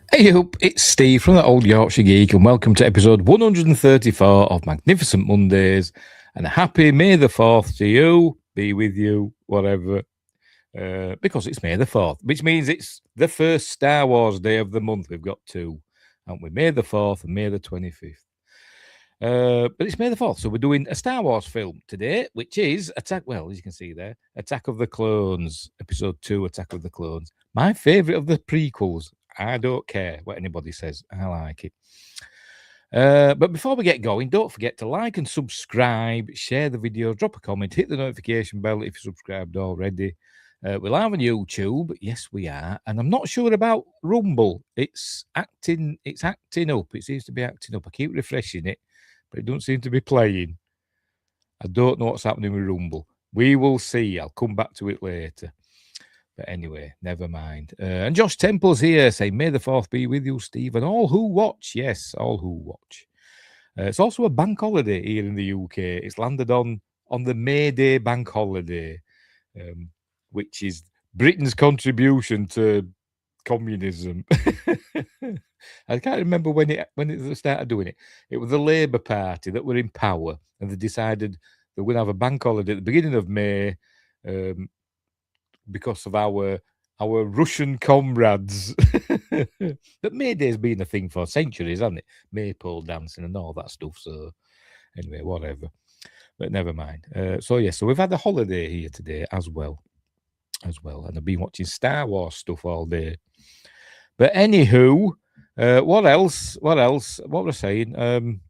Hey up, it's Steve from the Old Yorkshire Geek, and welcome to episode 134 of Magnificent Mondays. And a happy May the 4th to you, be with you, whatever, because it's May the 4th, which means it's the first Star Wars day of the month. We've got two, haven't we? May the 4th and May the 25th. But it's May the 4th, so we're doing a Star Wars film today, which is as you can see there, Attack of the Clones, episode 2, Attack of the Clones. My favourite of the prequels. I don't care what anybody says. I like it. But before we get going, don't forget to like and subscribe, share the video, drop a comment, hit the notification bell if you're subscribed already. We're live on YouTube. Yes, we are. And I'm not sure about Rumble. It's acting up. It seems to be acting up. I keep refreshing it, but it don't seem to be playing. I don't know what's happening with Rumble. We will see. I'll come back to it later. But anyway, never mind. And Josh Temple's here saying, May the 4th be with you, Steve, and all who watch. Yes, all who watch. It's also a bank holiday here in the UK. It's landed on the May Day bank holiday, which is Britain's contribution to communism. I can't remember when it started doing it. It was the Labour Party that were in power, and they decided they were going to have a bank holiday at the beginning of May, because of our Russian comrades. But May Day's been a thing for centuries, hasn't it? Maypole dancing and all that stuff. So anyway, whatever. But never mind. So we've had a holiday here today as well. And I've been watching Star Wars stuff all day. But anywho, what else? What was I saying?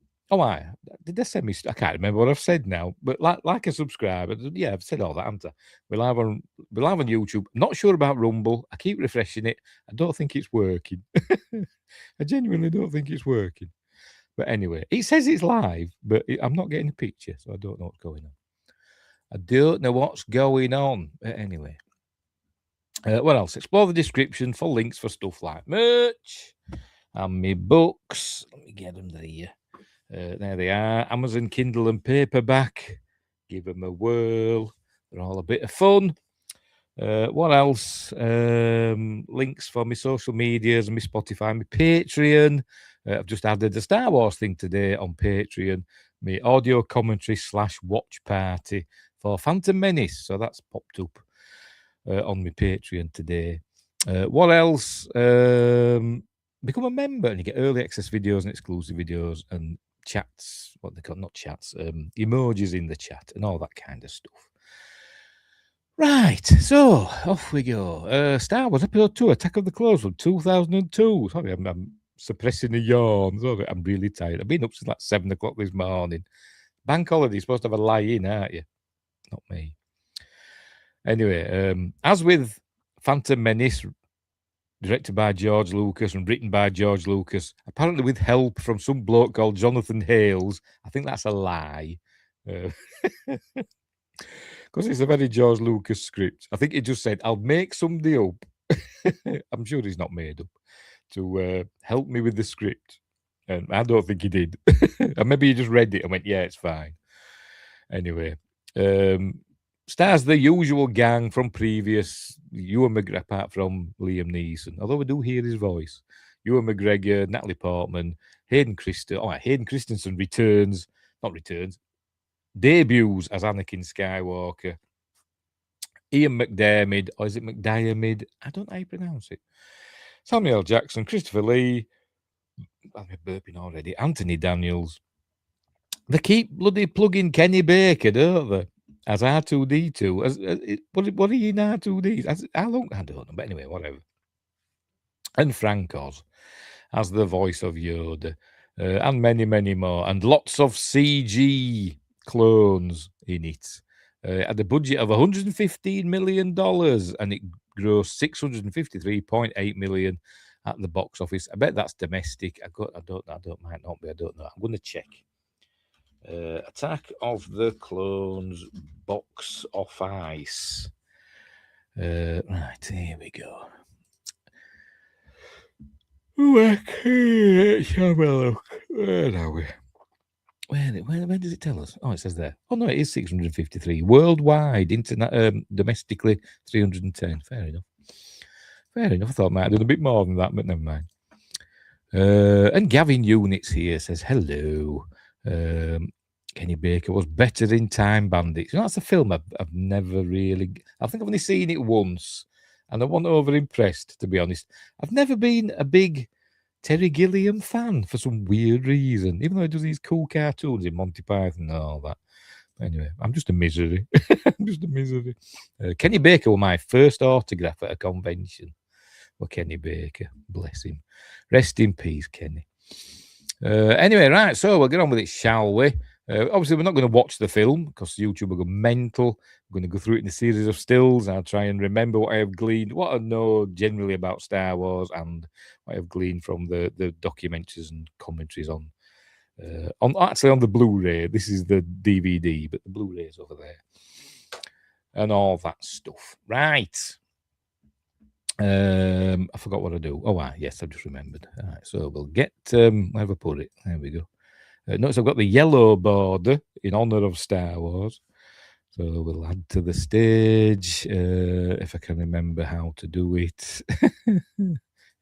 Did I send me? I can't remember what I've said now. But like and subscribe. Yeah, I've said all that, haven't I? We're live on YouTube. Not sure about Rumble. I keep refreshing it. I don't think it's working. I genuinely don't think it's working. But anyway, it says it's live, but I'm not getting a picture, so I don't know what's going on. But anyway. What else? Explore the description for links for stuff like merch and me books. Let me get them there. There they are. Amazon Kindle and paperback. Give them a whirl. They're all a bit of fun. What else? Links for my social medias, my Spotify, my Patreon. I've just added the Star Wars thing today on Patreon. My audio commentary / watch party for Phantom Menace. So that's popped up on my Patreon today. What else? Become a member and you get early access videos and exclusive videos and chats, what they call, not chats, emojis in the chat and all that kind of stuff. Right, so off we go. Star Wars Episode 2, Attack of the Clones from 2002. Sorry, I'm suppressing a yawn. Sorry, I'm really tired. I've been up since like 7 o'clock this morning. Bank holiday, you're supposed to have a lie-in, aren't you? Not me. Anyway, as with Phantom Menace, directed by George Lucas and written by George Lucas, apparently with help from some bloke called Jonathan Hales. I think that's a lie. Because it's a very George Lucas script. I think he just said, I'll make somebody up. I'm sure he's not made up. To help me with the script. And I don't think he did. Or maybe he just read it and went, yeah, it's fine. Anyway. Stars the usual gang from previous, Ewan McGregor, apart from Liam Neeson. Although we do hear his voice. Ewan McGregor, Natalie Portman, Hayden Christensen debuts as Anakin Skywalker. Ian McDiarmid, or is it McDiarmid? I don't know how you pronounce it. Samuel L. Jackson, Christopher Lee, I'm burping already, Anthony Daniels. They keep bloody plugging Kenny Baker, don't they? As R2-D2. What are you in R2-D? How long? I don't know. But anyway, whatever. And Frank Oz as the voice of Yoda. And many, many more. And lots of CG clones in it. At a budget of $115 million. And it grossed $653.8 million at the box office. I bet that's domestic. I don't know. I'm going to check. Attack of the Clones box office. Right, here we go. Okay, let's have a look. Where are we? Where does it tell us? Oh, it says there. Oh, no, it is 653. Worldwide, domestically, 310. Fair enough. I thought I might have done a bit more than that, but never mind. And Gavin Units here says, hello. Kenny Baker was better in Time Bandits. You know, that's a film I've never really... I think I've only seen it once, and I wasn't over-impressed, to be honest. I've never been a big Terry Gilliam fan for some weird reason, even though he does these cool cartoons in Monty Python and all that. Anyway, I'm just a misery. I'm just a misery. Kenny Baker was my first autograph at a convention. Well, Kenny Baker, bless him. Rest in peace, Kenny. Anyway, right, so we'll get on with it, shall we? Obviously, we're not going to watch the film because YouTube will go mental. We're going to go through it in a series of stills. I'll try and remember what I have gleaned, what I know generally about Star Wars, and what I have gleaned from the documentaries and commentaries on the Blu-ray. This is the DVD, but the Blu-ray is over there, and all that stuff. Right. I forgot what I do. Oh, yes, I've just remembered. All right, so we'll get where have I put it? There we go. Notice I've got the yellow border in honor of Star Wars. So we'll add to the stage if I can remember how to do it.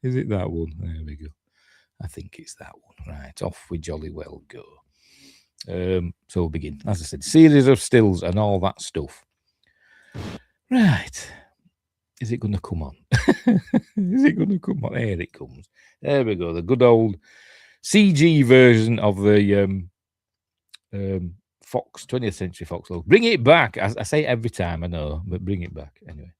Is it that one? There we go. I think it's that one. Right, off we jolly well go. So we'll begin. As I said, series of stills and all that stuff. Right. Is it going to come on? Is it going to come on? Here it comes. There we go. The good old CG version of the Fox, 20th Century Fox logo. Bring it back. I say it every time, I know, but bring it back anyway.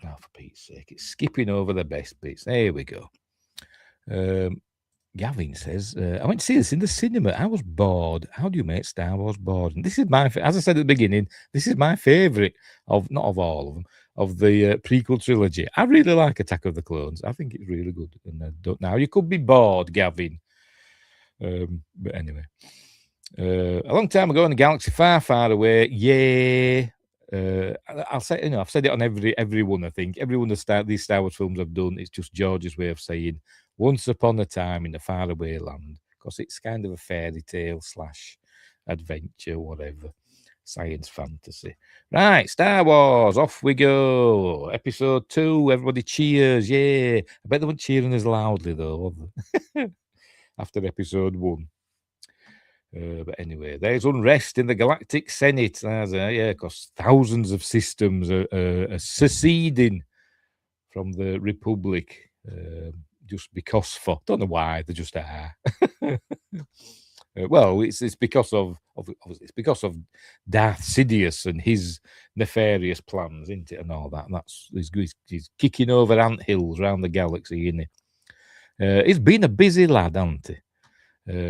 For Pete's sake, it's skipping over the best bits. There we go. Gavin says, I went to see this in the cinema. I was bored. How do you make Star Wars bored? And this is as I said at the beginning, this is my favourite not of all of them, of the prequel trilogy. I really like Attack of the Clones. I think it's really good. And I don't know. You could be bored, Gavin. But anyway. A long time ago in a galaxy far, far away. Yeah. I'll say, I've said it on every one, I think. Every one of these Star Wars films I've done, it's just George's way of saying once upon a time in a faraway land, because it's kind of a fairy tale / adventure, whatever, science fantasy. Right, Star Wars, off we go. Episode 2, everybody cheers, yeah. I bet they weren't cheering as loudly, though, after episode 1. But anyway, there's unrest in the Galactic Senate. Because thousands of systems are seceding from the Republic. Just because don't know why, they just are. Well, it's because of Darth Sidious and his nefarious plans, isn't it, and all that. And he's kicking over anthills around the galaxy, isn't he? He's been a busy lad, hasn't he?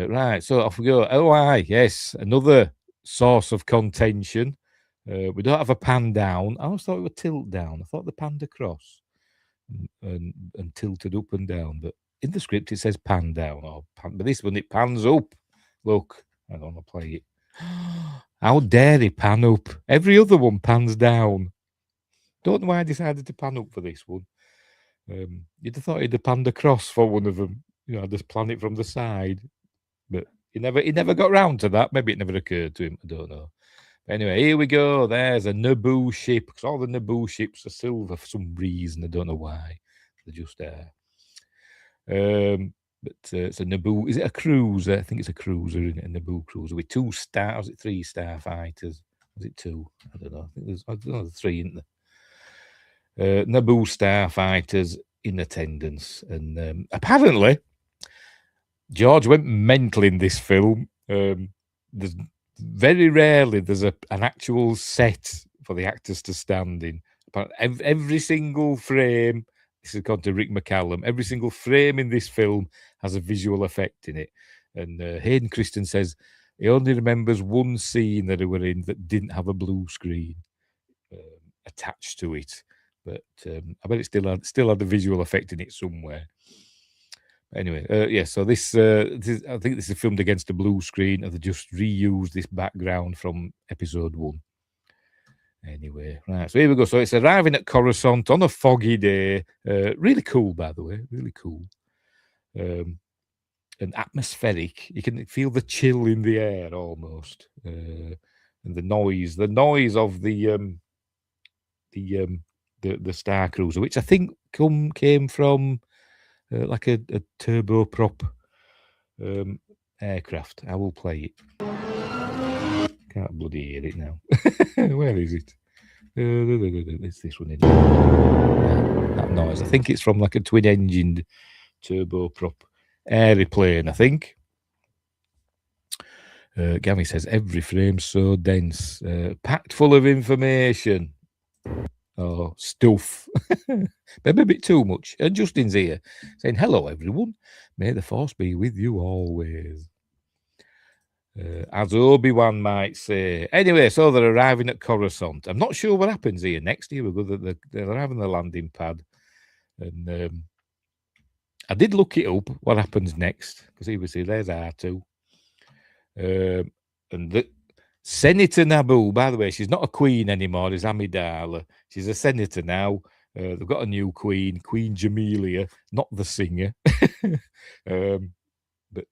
Right, so off we go. Oh, yes, another source of contention. We don't have a pan down. I always thought it was tilt down. I thought the panned across and tilted up and down, but in the script it says pan down but this one it pans up. Look, I don't want to play it. How dare he pan up? Every other one pans down. Don't know why I decided to pan up for this one. You'd have thought he'd have panned across for one of them. Just plan it from the side. But he never got round to that. Maybe it never occurred to him. I don't know. But anyway, here we go. There's a Naboo ship. Because all the Naboo ships are silver for some reason. I don't know why. They're just there. But it's a Naboo. Is it a cruiser? I think it's a cruiser, isn't it? A Naboo cruiser with 2 stars. Is it 3 starfighters? Was it 2? I don't know. There's 3, isn't there? Naboo starfighters in attendance. And apparently, George went mental in this film. There's very rarely there's an actual set for the actors to stand in. But every single frame, this is according to Rick McCallum, every single frame in this film has a visual effect in it. And Hayden Christensen says he only remembers one scene that they were in that didn't have a blue screen attached to it. But I bet it still had the visual effect in it somewhere. Anyway, so this I think this is filmed against a blue screen, and they just reused this background from episode 1. Anyway, right, so here we go. So it's arriving at Coruscant on a foggy day. Really cool, by the way, really cool. And atmospheric. You can feel the chill in the air almost, and the noise of the Star Cruiser, which I think came from like a turboprop aircraft. I will play it. Can't bloody hear it now. Where is it? It's this one. That noise. I think it's from like a twin-engined turboprop aeroplane, I think. Gavin says, every frame's so dense, packed full of information. Oh, stuff. Maybe a bit too much. And Justin's here saying, hello, everyone. May the force be with you always. As Obi-Wan might say. Anyway, so they're arriving at Coruscant. I'm not sure what happens here next year. They're arriving the landing pad. And I did look it up, what happens next, because obviously there's R2. And the Senator Naboo, by the way, she's not a queen anymore, is Amidala. She's a senator now. They've got a new queen, Queen Jamelia, not the singer. But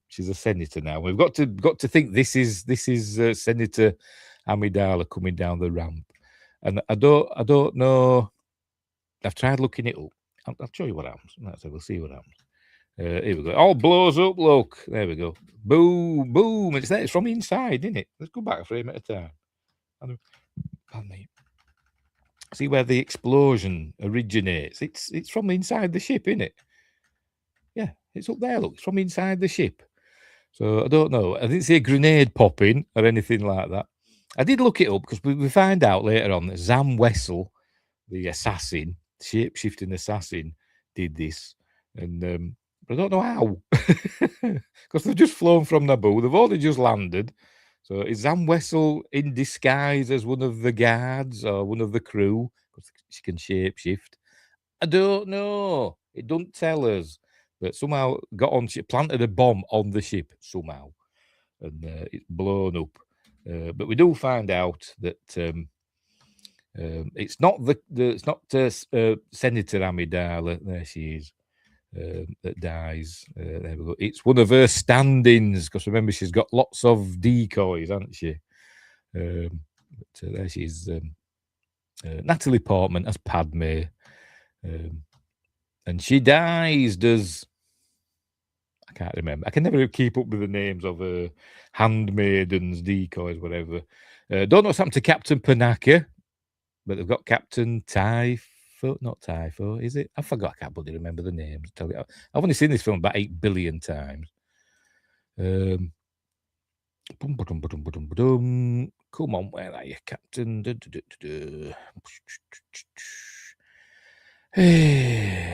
she's a senator now. We've got to think this is Senator Amidala coming down the ramp. And I don't know. I've tried looking it up. I'll show you what happens. We'll see what happens. Here we go. All blows up. Look, there we go. Boom, boom. It's there. It's from inside, isn't it? Let's go back a frame at a time. Pardon me. See where the explosion originates. It's from inside the ship, isn't it? Yeah, it's up there. Look, it's from inside the ship. So I don't know. I didn't see a grenade popping or anything like that. I did look it up because we find out later on that Zam Wessel, the assassin, shape-shifting assassin, did this. And but I don't know how. Because they've just flown from Naboo. They've only just landed. So is Zam Wessel in disguise as one of the guards or one of the crew? Because she can shape-shift. I don't know. It doesn't tell us. But somehow got on, she planted a bomb on the ship somehow. And it's blown up. But we do find out that it's not Senator Amidala. There she is. That dies. There we go. It's one of her stand-ins because remember she's got lots of decoys, hasn't she? But there she is. Natalie Portman as Padme, and she dies. I can't remember. I can never keep up with the names of handmaidens, decoys, whatever. Don't know what's happened to Captain Panaka, but they've got Captain Typho, not Typho, is it? I forgot. I can't bloody remember the names. I've only seen this film about 8 billion times. Come on, where are you, Captain?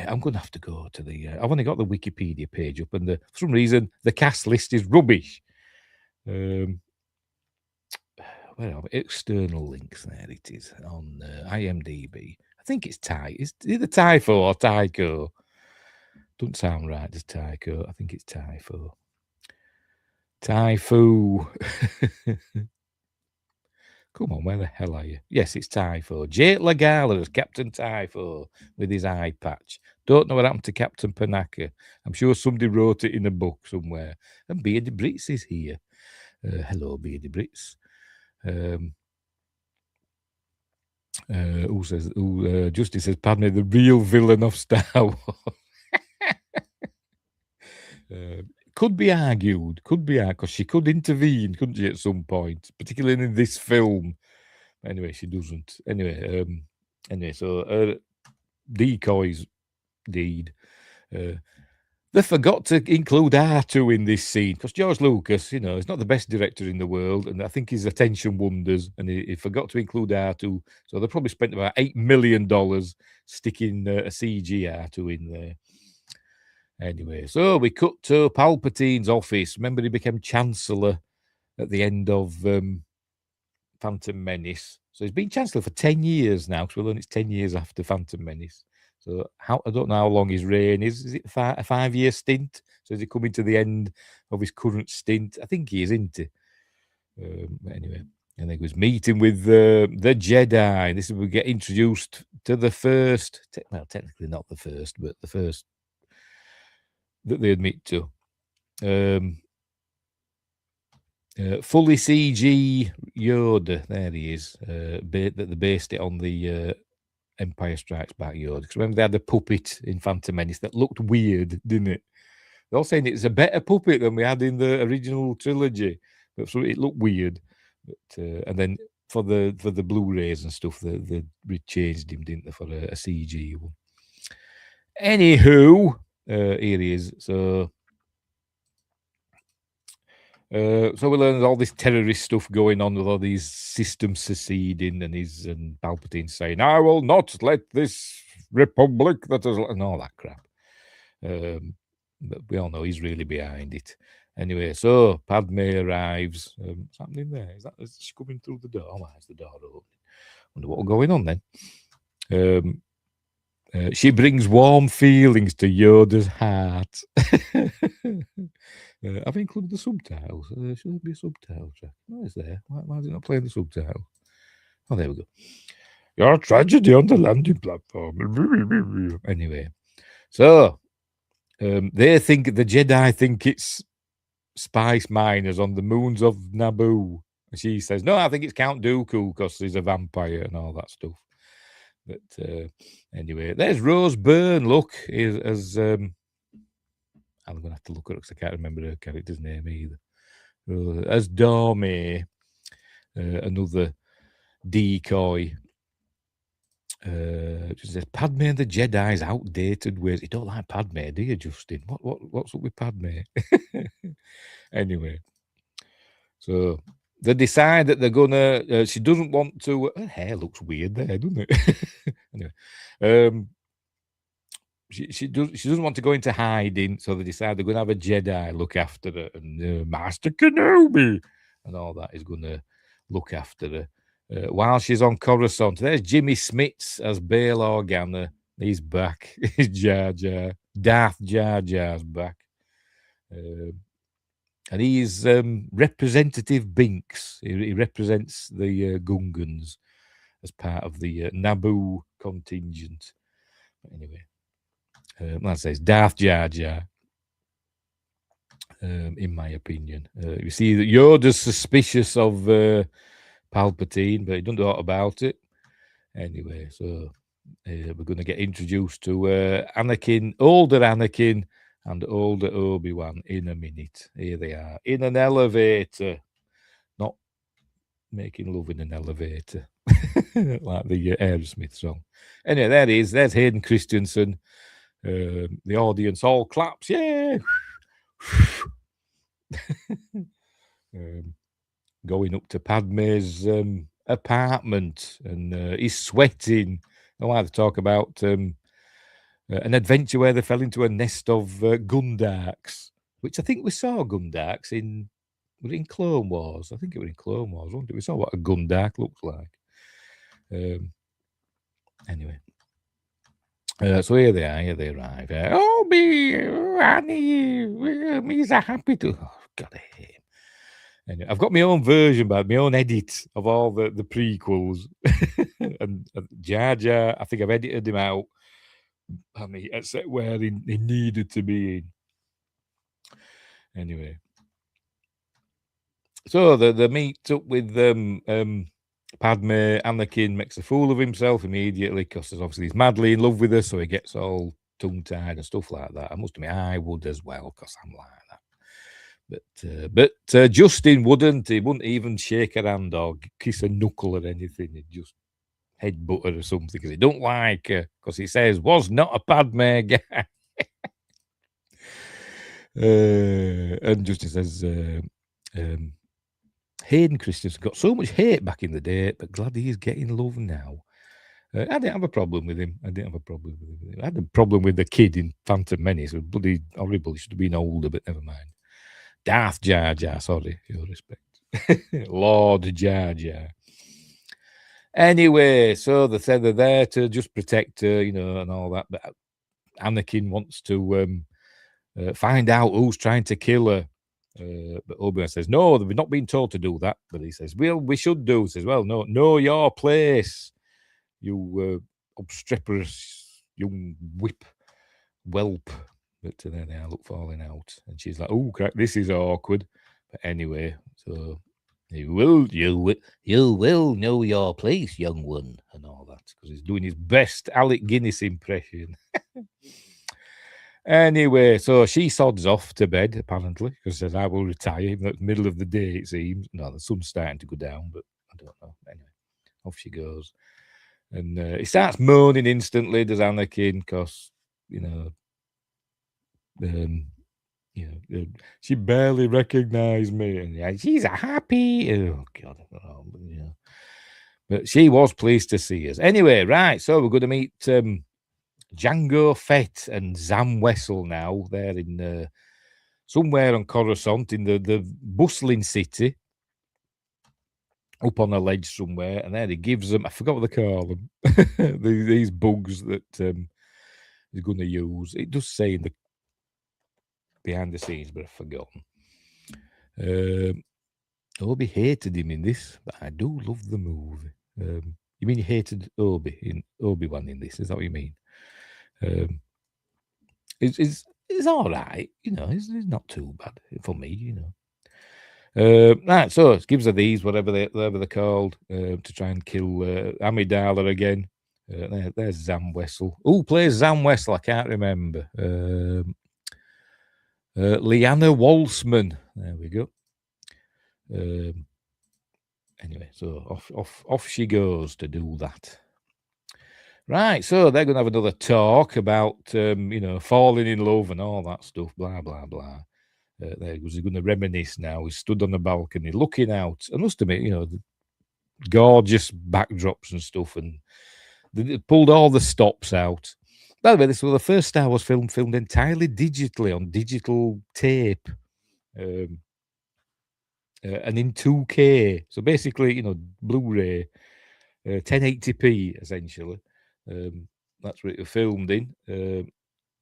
I'm going to have to go to the... I've only got the Wikipedia page up, and for some reason, the cast list is rubbish. Where are we? External links. There it is on IMDb. I think it's Ty. It's either Typho or Tycho. Doesn't sound right as Tycho. I think it's Typho. Typho. Come on, where the hell are you? Yes, it's Typho. Jake Lagala as Captain Typho with his eye patch. Don't know what happened to Captain Panaka. I'm sure somebody wrote it in a book somewhere. And Beardy Brits is here. Hello, Beardy Brits. Justin says, Padme, the real villain of Star Wars. Could be argued, because she could intervene, couldn't she, at some point, particularly in this film. Anyway, she doesn't. Anyway, so decoys, deed. They forgot to include R2 in this scene because George Lucas, is not the best director in the world, and I think his attention wonders, and he forgot to include R2. So they probably spent about $8 million sticking a CG R2 in there. Anyway, so we cut to Palpatine's office. Remember, he became Chancellor at the end of Phantom Menace. So he's been Chancellor for 10 years now, because we'll learn it's 10 years after Phantom Menace. So I don't know how long his reign is. Is it a 5-year stint? So is he coming to the end of his current stint? I think he is, isn't he? But anyway, and he was meeting with the Jedi. This is we get introduced to the first, well, technically not the first, but the first that they admit to. Fully CG Yoda. There he is. That they based it on the Empire Strikes Back Yoda. Because remember, they had the puppet in Phantom Menace that looked weird, didn't it? They're all saying it's a better puppet than we had in the original trilogy, but so it looked weird. But, and then for the Blu-rays and stuff, they changed him, didn't they, for a CG one. Anywho, here he is. So we learned all this terrorist stuff going on with all these systems seceding, and Palpatine saying, "I will not let this republic that is," and all that crap. But we all know he's really behind it. Anyway, so Padme arrives. What's happening there? Is she coming through the door? Oh, why is the door open? Wonder what's going on then. She brings warm feelings to Yoda's heart. I've included the subtitles. Should there be a subtitle track? No, it's there. Why is it not playing the subtitle? Oh, there we go. Your tragedy on the landing platform. Anyway, so they think, the Jedi think it's spice miners on the moons of Naboo. And she says, no, I think it's Count Dooku because he's a vampire and all that stuff. But anyway, there's Rose Byrne. Look, as I'm going to have to look at it because I can't remember her character's name either. As Dorme, another decoy. She says, Padme and the Jedi's outdated ways. You don't like Padme, do you, Justin? What's up with Padme? Anyway, so they decide that they're gonna. She doesn't want to. Her hair looks weird there, doesn't it? Anyway, she doesn't want to go into hiding, so they decide they're going to have a Jedi look after her, and Master Kenobi and all that is going to look after her while she's on Coruscant. There's Jimmy Smits as Bail Organa. He's back. He's Jar Jar. Darth Jar Jar's back. And he's Representative Binks. He represents the Gungans as part of the Naboo contingent. But anyway, that says Darth Jar Jar, in my opinion. You see that Yoda's suspicious of Palpatine, but he doesn't know what about it. Anyway, so we're going to get introduced to Anakin, older Anakin, and older Obi-Wan in a minute. Here they are, in an elevator. Not making love in an elevator, like the Aerosmith song. Anyway, there he is. There's Hayden Christensen. The audience all claps. Yeah! Going up to Padme's apartment, and he's sweating. I like to talk about an adventure where they fell into a nest of Gundarks, which I think we saw Gundarks in Clone Wars. I think it was in Clone Wars, wasn't it? We saw what a Gundark looks like. Anyway. So here they are. Here they arrive. Oh, me, Annie, me's happy to. Oh, God, I hate him. Anyway, I've got my own version, but my own edit of all the prequels. and Jar Jar, I think I've edited him out. I mean, except where he needed to be in. Anyway, so they meet up with Padme. Anakin makes a fool of himself immediately because obviously he's madly in love with her, so he gets all tongue-tied and stuff like that. I must admit, I would as well, because I'm like that. But Justin wouldn't. He wouldn't even shake her hand or kiss a knuckle or anything. He'd just headbutt her or something because he don't like her, because he says, was not a Padme guy. And Justin says, Hayden Christensen got so much hate back in the day, but glad he is getting love now. I didn't have a problem with him. I had a problem with the kid in Phantom Menace. It was bloody horrible. He should have been older, but never mind. Darth Jar Jar, sorry, your respect. Lord Jar Jar. Anyway, so they said they're there to just protect her, and all that. But Anakin wants to find out who's trying to kill her. But Obi-Wan says, no, they've not been told to do that. But he says, well, we should do. He says, well, no, know your place, you obstreperous young whip whelp. But then they look falling out. And she's like, oh, crap, this is awkward. But anyway, so You will know your place, young one, and all that, because he's doing his best Alec Guinness impression. Anyway, so she sods off to bed, apparently, because says, I will retire, even at the middle of the day, it seems. No, the sun's starting to go down, but I don't know. Anyway, off she goes. And he starts moaning instantly, does Anakin, because, she barely recognized me. And she's a happy. Oh, God. But she was pleased to see us. Anyway, right, so we're going to meet Django Fett and Zam Wessel now. They're in somewhere on Coruscant in the bustling city, up on a ledge somewhere, and then he gives them, I forgot what they call them, these bugs that he's going to use. It does say in the behind the scenes, but I've forgotten. Obi hated him in this, but I do love the movie. You mean you hated Obi-Wan in this? Is that what you mean? It's all right, it's not too bad for me, right, so it gives her these, whatever they're called, to try and kill Amidala again. There's Zam Wessel. Who plays Zam Wessel? I can't remember. Leanna Walsman. There we go. Anyway, so off she goes to do that. Right, so they're going to have another talk about, falling in love and all that stuff, blah, blah, blah. There he's going to reminisce now. He's stood on the balcony looking out. I must admit, the gorgeous backdrops and stuff, and they pulled all the stops out. By the way, this was the first Star Wars film filmed entirely digitally on digital tape. And in 2K. So basically, Blu-ray, 1080p, essentially. That's what it was filmed in.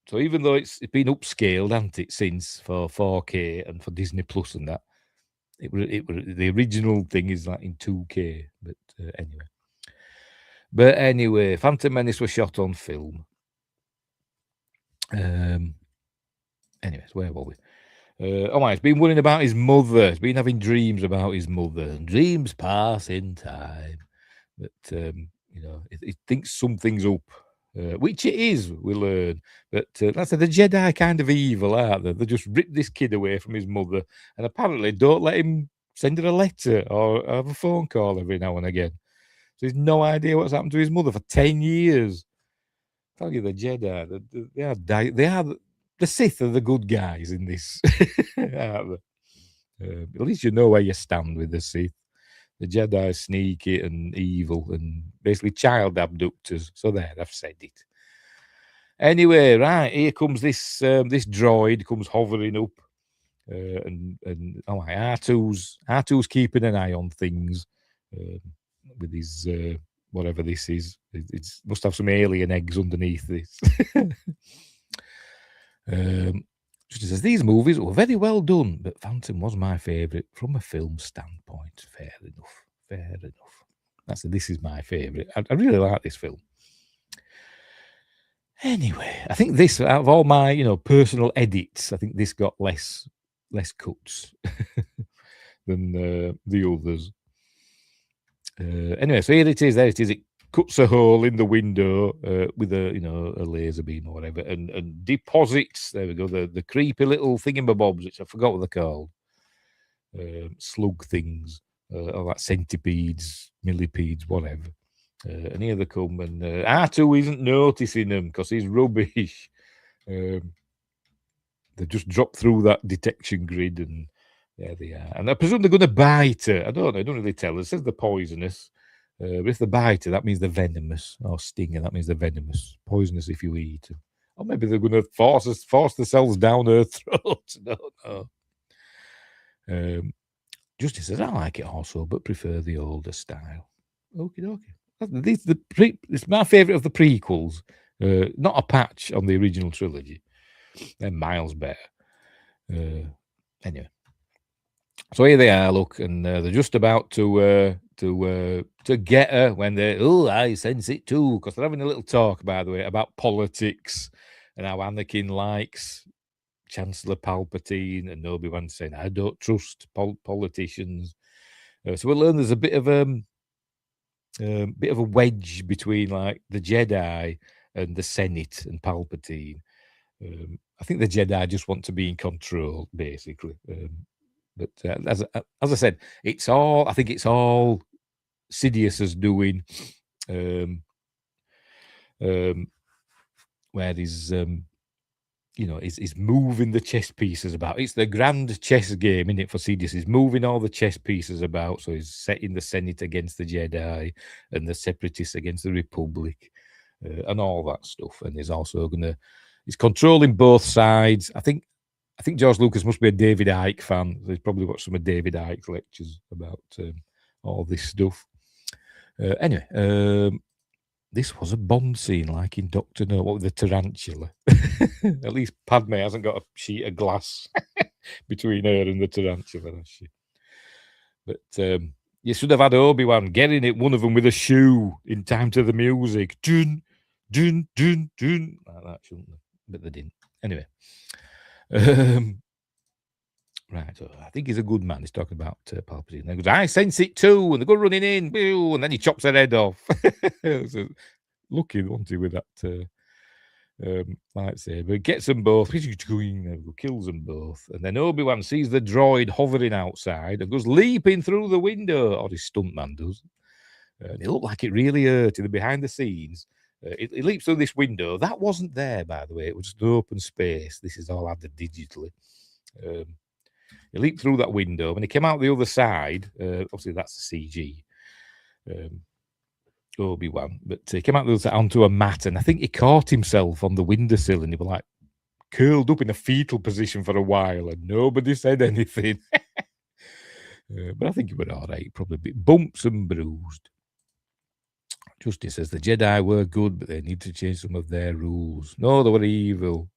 So even though it's been upscaled, hasn't it, since for 4K and for Disney Plus and that, it was the original thing is like in 2K. But anyway, Phantom Menace was shot on film. Anyways, where were we? He's been worrying about his mother. He's been having dreams about his mother. And dreams pass in time. But, he thinks something's up, which it is, we learn. But that's the Jedi kind of evil, aren't they? They just rip this kid away from his mother and apparently don't let him send her a letter or have a phone call every now and again. So he's no idea what's happened to his mother for 10 years. I tell you, the Jedi, they are the Sith are the good guys in this. Aren't they? At least you know where you stand with the Sith. The Jedi are sneaky and evil and basically child abductors. So there, I've said it. Anyway, right, here comes this droid comes hovering up, and R2's keeping an eye on things with his whatever this is. It must have some alien eggs underneath this. She says, these movies were very well done, but Phantom was my favourite from a film standpoint. Fair enough. This is my favourite. I really like this film. Anyway, I think this, out of all my, personal edits, I think this got less cuts than the others. Anyway, so here it is. There it is. It cuts a hole in the window with a laser beam or whatever, and deposits. There we go. The creepy little thingamabobs, which I forgot what they're called. Slug things, or like centipedes, millipedes, whatever. And here they come, and R2 isn't noticing them because he's rubbish. They just drop through that detection grid, and there they are. And I presume they're going to bite her. I don't know. I don't really tell. It says they're poisonous. But if they bite her, that means they're venomous. Or sting her, that means they're venomous. Poisonous if you eat them. Or maybe they're going to force themselves down her throat. I don't know. Justice says, I like it also, but prefer the older style. Okie dokie. It's my favourite of the prequels. Not a patch on the original trilogy. They're miles better. Anyway. So here they are, look, and they're just about to get her when I sense it too, because they're having a little talk, by the way, about politics and how Anakin likes Chancellor Palpatine, and Obi-Wan saying, I don't trust politicians. So we'll learn there's a bit of a wedge between like the Jedi and the Senate and Palpatine. I think the Jedi just want to be in control, basically. But as I said, it's all. I think it's all Sidious's doing. Where he's he's moving the chess pieces about. It's the grand chess game, isn't it, for Sidious? He's moving all the chess pieces about, so he's setting the Senate against the Jedi and the Separatists against the Republic, and all that stuff. And he's also he's controlling both sides. I think George Lucas must be a David Icke fan. So he's probably watched some of David Icke's lectures about all this stuff. Anyway, this was a Bond scene, like in Doctor No, what with the tarantula. At least Padme hasn't got a sheet of glass between her and the tarantula, has she? But you should have had Obi-Wan getting it, one of them with a shoe in time to the music. Dun, dun, dun, dun. Like that, shouldn't they? But they didn't. Anyway. Right, so I think he's a good man. He's talking about Palpatine. And he goes, I sense it too. And they go running in, and then he chops their head off. So, lucky, wasn't he, with that lightsaber? Gets them both, kills them both. And then Obi-Wan sees the droid hovering outside and goes leaping through the window, or his stuntman does. And it looked like it really hurt in the behind the scenes. It leaps through this window. That wasn't there, by the way. It was just an open space. This is all added digitally. He leaped through that window. When he came out the other side, obviously that's the CG, Obi-Wan, but he came out the other side onto a mat, and I think he caught himself on the windowsill, and he was like curled up in a fetal position for a while, and nobody said anything. But I think he was all right, probably a bit bumps and bruised. Justice says the Jedi were good, but they need to change some of their rules. No, they were evil.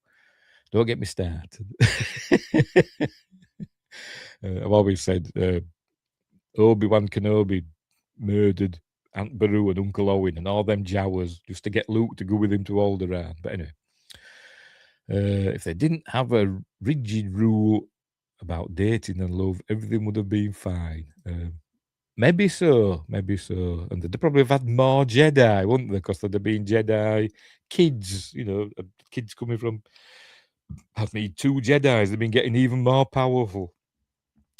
Don't get me started. I've always said Obi-Wan Kenobi murdered Aunt Beru and Uncle Owen and all them Jawas just to get Luke to go with him to Alderaan. But anyway, if they didn't have a rigid rule about dating and love, everything would have been fine. Maybe so. And they'd probably have had more Jedi, wouldn't they? Because there'd have been Jedi kids, kids coming from, two Jedis. They've been getting even more powerful.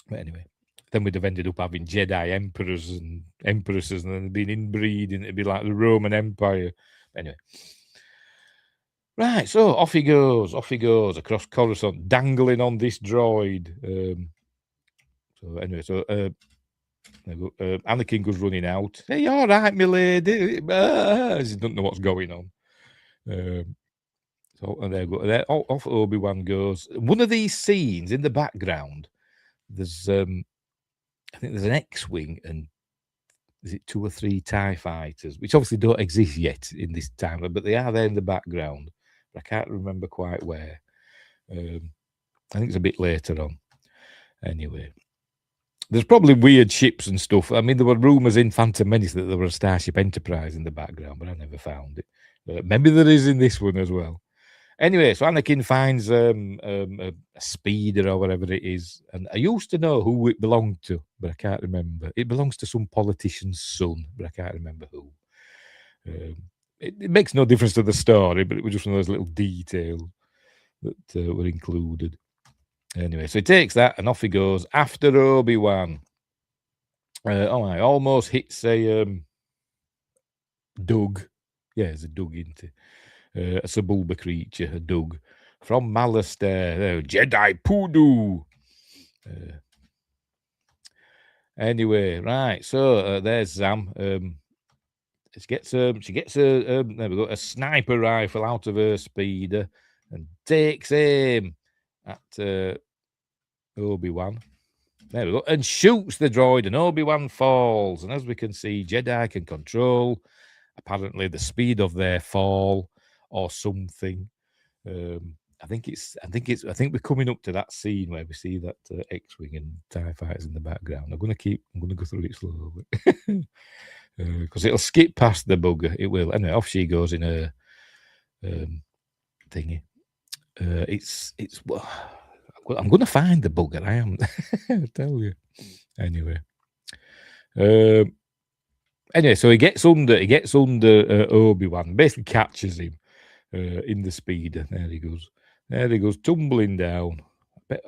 But anyway, then we'd have ended up having Jedi emperors and empresses, and then they'd been inbreeding. It'd be like the Roman Empire. Anyway. Right, so off he goes across Coruscant, dangling on this droid. Anakin goes running out. Hey, all right, my lady. He doesn't know what's going on. And there off Obi-Wan goes. One of these scenes in the background, there's I think there's an X-Wing and is it 2 or 3 TIE fighters, which obviously don't exist yet in this time, but they are there in the background. But I can't remember quite where. I think it's a bit later on. Anyway, there's probably weird ships and stuff. I mean, there were rumours in Phantom Menace that there were a Starship Enterprise in the background, but I never found it. Maybe there is in this one as well. Anyway, so Anakin finds a speeder or whatever it is. And I used to know who it belonged to, but I can't remember. It belongs to some politician's son, but I can't remember who. It makes no difference to the story, but it was just one of those little details that were included. Anyway, so he takes that and off he goes after Obi-Wan. I almost hits a Dug. Yeah, it's a Dug, isn't it? A Sebulba creature, a Dug, from Malastair. Jedi Poodoo. Anyway, right. So there's Zam. She gets there we go, a sniper rifle out of her speeder and takes aim at Obi-Wan. There we go, and shoots the droid, and Obi-Wan falls. And as we can see, Jedi can control apparently the speed of their fall or something. I think we're coming up to that scene where we see that X-Wing and TIE fighters in the background. I'm going to go through it slowly because it'll skip past the bugger. It will. Anyway, off she goes in her thingy. I'm going to find the bugger. I am. I tell you. Anyway, Anyway, so he gets under Obi-Wan, basically catches him in the speeder. There he goes, tumbling down.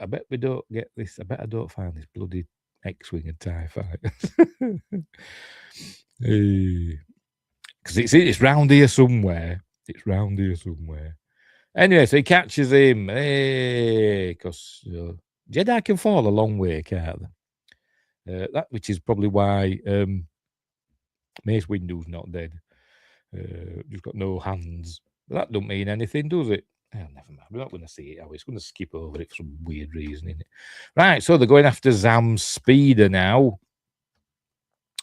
I bet we don't get this. I bet I don't find this bloody X-Wing and TIE fighter. Because it's round here somewhere. Anyway, so he catches him. Because Jedi can fall a long way, can't they? That which is probably why Mace Windu's not dead. Just got no hands. But that don't mean anything, does it? Oh, never mind. We're not going to see it. It's going to skip over it for some weird reason, isn't it? Right, so they're going after Zam's speeder now.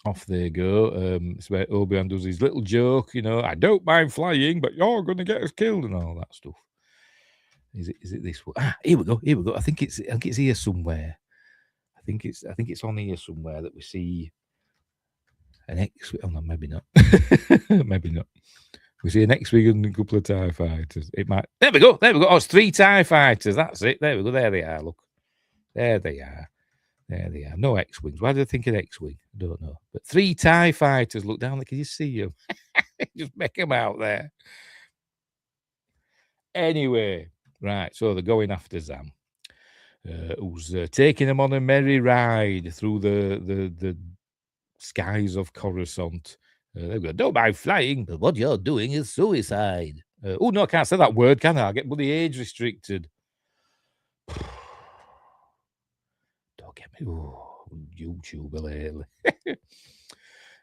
Off they go. It's where Obi-Wan does his little joke, I don't mind flying, but you're going to get us killed and all that stuff. Is it this one? Here we go. I think it's here somewhere. I think it's on here somewhere that we see an X. Oh no, maybe not. Maybe not. We see an X-Wing and a couple of TIE fighters. It might. There we go. Oh, it's 3 TIE fighters. That's it. There we go. There they are. Look. There they are. No X-Wings. Why do they think an X-Wing? I don't know. But 3 TIE fighters. Look down there. Can you see them? Just make them out there. Anyway, right. So they're going after Zam, who's taking them on a merry ride through the skies of Coruscant. They go, don't mind flying, but what you're doing is suicide. Oh, no, I can't say that word, can I? I get bloody age restricted. Don't get me. Oh, YouTuber lately.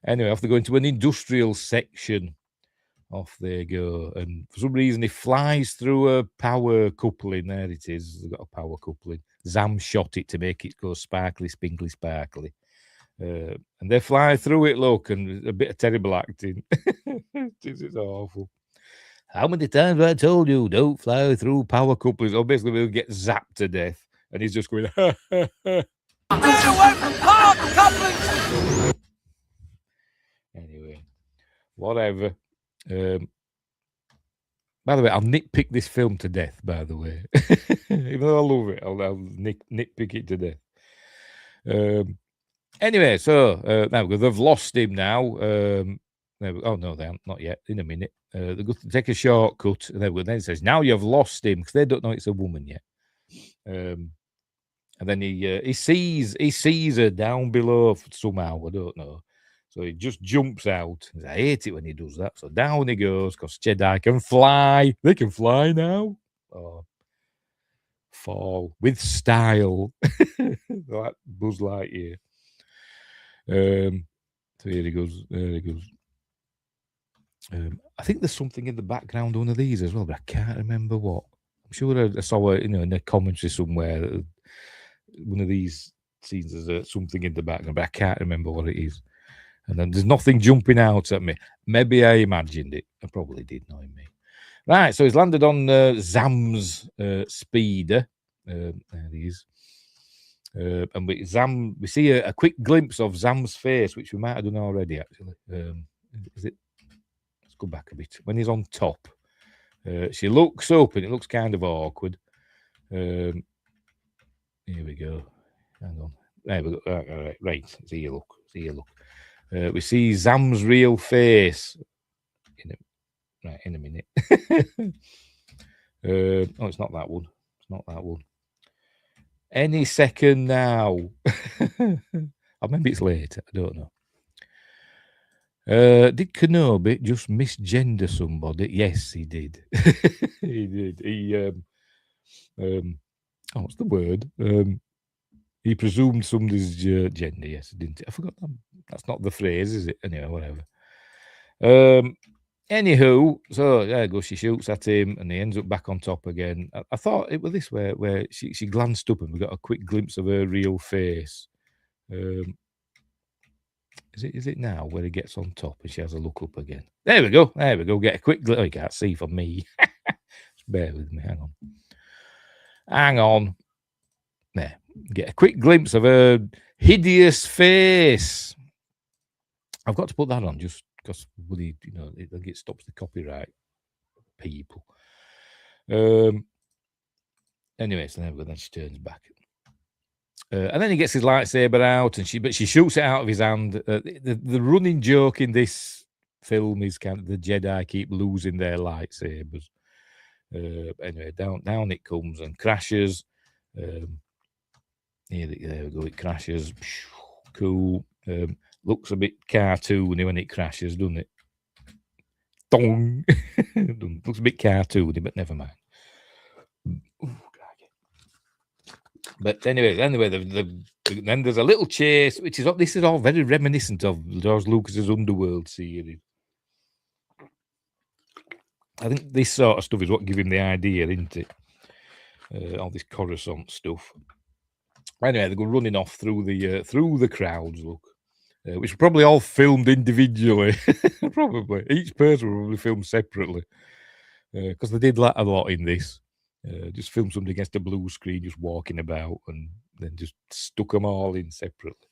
Anyway, off they go into an industrial section. Off they go. And for some reason, he flies through a power coupling. There it is. They've got a power coupling. Zam shot it to make it go sparkly, spinkly, sparkly. And they fly through it, look, and a bit of terrible acting. It's awful. How many times have I told you, don't fly through power couplings? Or basically, we'll get zapped to death. And he's just going, ha, ha, ha. Get away from power couplings! Anyway, whatever. By the way, I'll nitpick this film to death, by the way. Even though I love it, I'll nitpick it to death. Anyway, so now they've lost him now. Oh, no, they haven't. Not yet. In a minute. They go to take a shortcut. And then it says, now you've lost him, because they don't know it's a woman yet. And then he sees her down below somehow. I don't know. So he just jumps out. I hate it when he does that. So down he goes, because Jedi can fly. They can fly now. Oh, fall with style. Like Buzz Lightyear. So here he goes. There he goes. I think there's something in the background of one of these as well, but I can't remember what. I'm sure I saw it, in a commentary somewhere. One of these scenes there's something in the background, but I can't remember what it is. And then there's nothing jumping out at me. Maybe I imagined it. I probably did, knowing me. Right, so he's landed on Zam's speeder. There he is. And we see a quick glimpse of Zam's face, which we might have done already, actually. Is it? Let's go back a bit. When he's on top, she looks up, and it looks kind of awkward. Here we go. Hang on. There we go. All right, right. See you look. We see Zam's real face. In a minute. Oh, it's not that one. Any second now. Or maybe it's later. I don't know. Did Kenobi just misgender somebody? Yes, he did. He did. What's the word? He presumed somebody's gender. Yes, didn't he? I forgot that. That's not the phrase, is it? Anyway, whatever. Anywho, so there goes. She shoots at him, and he ends up back on top again. I thought it was this where she glanced up, and we got a quick glimpse of her real face. Is it now where he gets on top and she has a look up again? There we go. Get a quick glimpse. Oh, you can't see for me. Just bear with me. Hang on. There. Get a quick glimpse of her hideous face. I've got to put that on just because it stops the copyright people. Anyway, so then she turns back. And then he gets his lightsaber out, and she shoots it out of his hand. The running joke in this film is kind of the Jedi keep losing their lightsabers. Anyway, down it comes and crashes. There we go. It crashes. Cool. Looks a bit cartoony when it crashes, doesn't it? Dong. Looks a bit cartoony, but never mind. But anyway, then there's a little chase, which is this is all very reminiscent of George Lucas's Underworld series. I think this sort of stuff is what gives him the idea, isn't it? All this Coruscant stuff. Anyway, they go running off through the crowds. Look, which were probably all filmed individually. Probably each person will probably filmed separately, because they did a lot in this. Just film somebody against a blue screen, just walking about, and then just stuck them all in separately.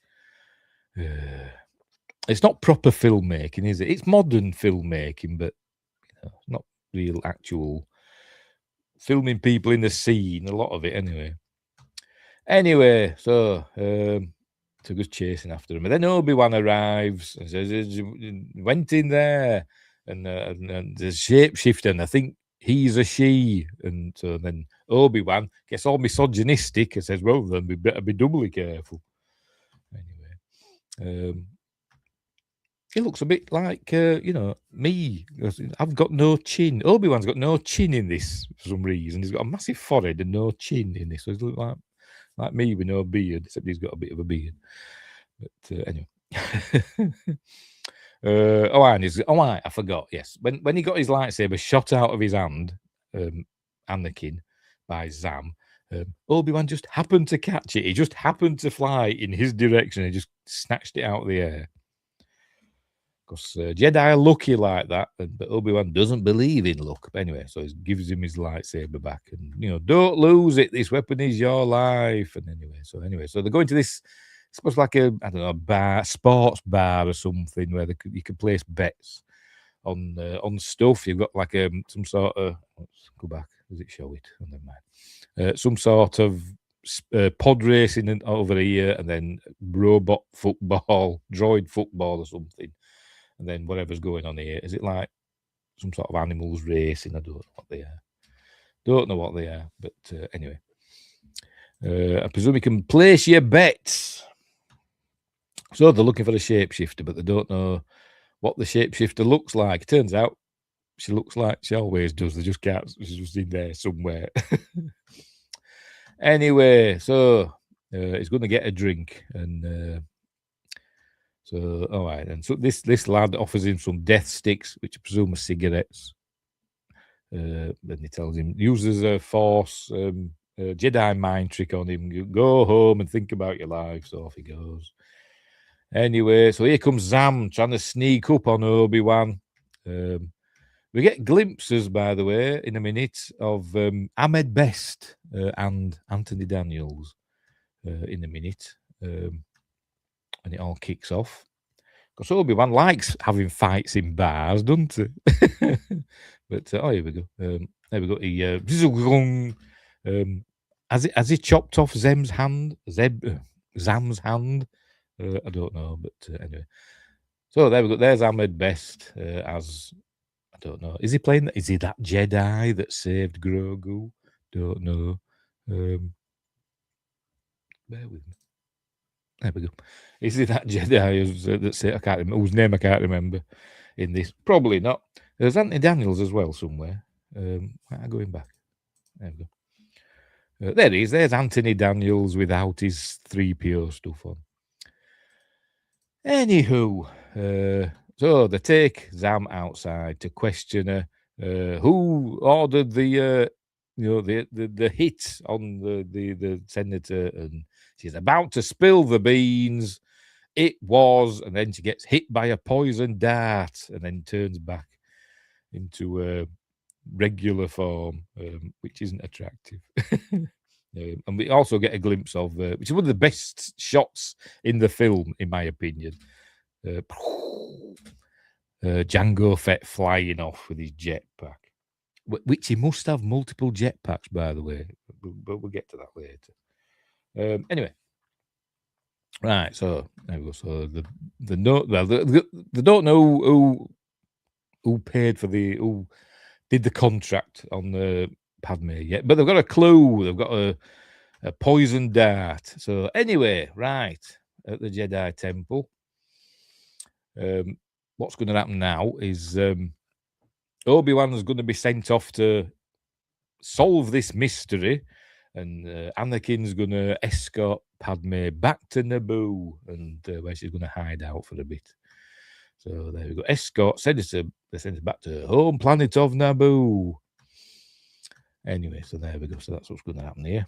It's not proper filmmaking, is it? It's modern filmmaking, but not real actual filming people in the scene. A lot of it, anyway. Anyway, so just chasing after him, and then Obi-Wan arrives and says, "Went in there," and the shapeshifter, and I think he's a she, and so then Obi-Wan gets all misogynistic and says, "Well, then we better be doubly careful." Anyway, he looks a bit like me. I've got no chin. Obi-Wan's got no chin in this for some reason. He's got a massive forehead and no chin in this. So he looks like me with no beard, except he's got a bit of a beard. But anyway. I forgot. Yes, when he got his lightsaber shot out of his hand, Anakin, by Zam, Obi-Wan just happened to catch it. He just happened to fly in his direction and just snatched it out of the air. Because Jedi are lucky like that, but Obi-Wan doesn't believe in luck. But anyway, so he gives him his lightsaber back, and don't lose it. This weapon is your life. And anyway, so they're going to this. It's supposed to be like a bar, sports bar or something, where you can place bets on stuff. You've got like some sort of. Let's go back. Does it show it? Oh, never mind. Some sort of pod racing over here, and then robot football, droid football or something. And then whatever's going on here, is it like some sort of animals racing? I don't know what they are. But anyway, I presume you can place your bets. So they're looking for a shapeshifter, but they don't know what the shapeshifter looks like. Turns out she looks like she always does. They just can't. She's just in there somewhere. Anyway, so he's going to get a drink, and so all right. And so this lad offers him some death sticks, which I presume are cigarettes. Then he tells him, uses a Force Jedi mind trick on him. Go home and think about your life. So off he goes. Anyway, so here comes Zam trying to sneak up on Obi-Wan. We get glimpses, by the way, in a minute of Ahmed Best and Anthony Daniels in a minute. And it all kicks off. Because Obi-Wan likes having fights in bars, doesn't he? But here we go. There we go. He has he chopped off Zam's hand? I don't know, but anyway. So there we go. There's Ahmed Best as, I don't know. Is he playing? Is he that Jedi that saved Grogu? Don't know. Bear with me. There we go. Is he that Jedi that say, I can't remember, whose name I can't remember in this? Probably not. There's Anthony Daniels as well somewhere. Going back. There we go. There he is. There's Anthony Daniels without his 3PO stuff on. Anywho, so they take Zam outside to question her. Who ordered the hit on the senator, and she's about to spill the beans. It was, and then she gets hit by a poison dart, and then turns back into regular form, which isn't attractive. And we also get a glimpse of, which is one of the best shots in the film, in my opinion. Jango Fett flying off with his jetpack, which he must have multiple jetpacks, by the way, but we'll get to that later. Anyway, Right, so there we go. So the note, well, they don't know who paid for who did the contract on the Padme yet, but they've got a clue. They've got a poison dart. So anyway, right at the Jedi Temple, what's going to happen now is Obi-Wan's going to be sent off to solve this mystery, and Anakin's going to escort Padme back to Naboo, and where she's going to hide out for a bit. So there we go. Escort send her back to her home planet of Naboo. Anyway, so there we go. So that's what's going to happen here.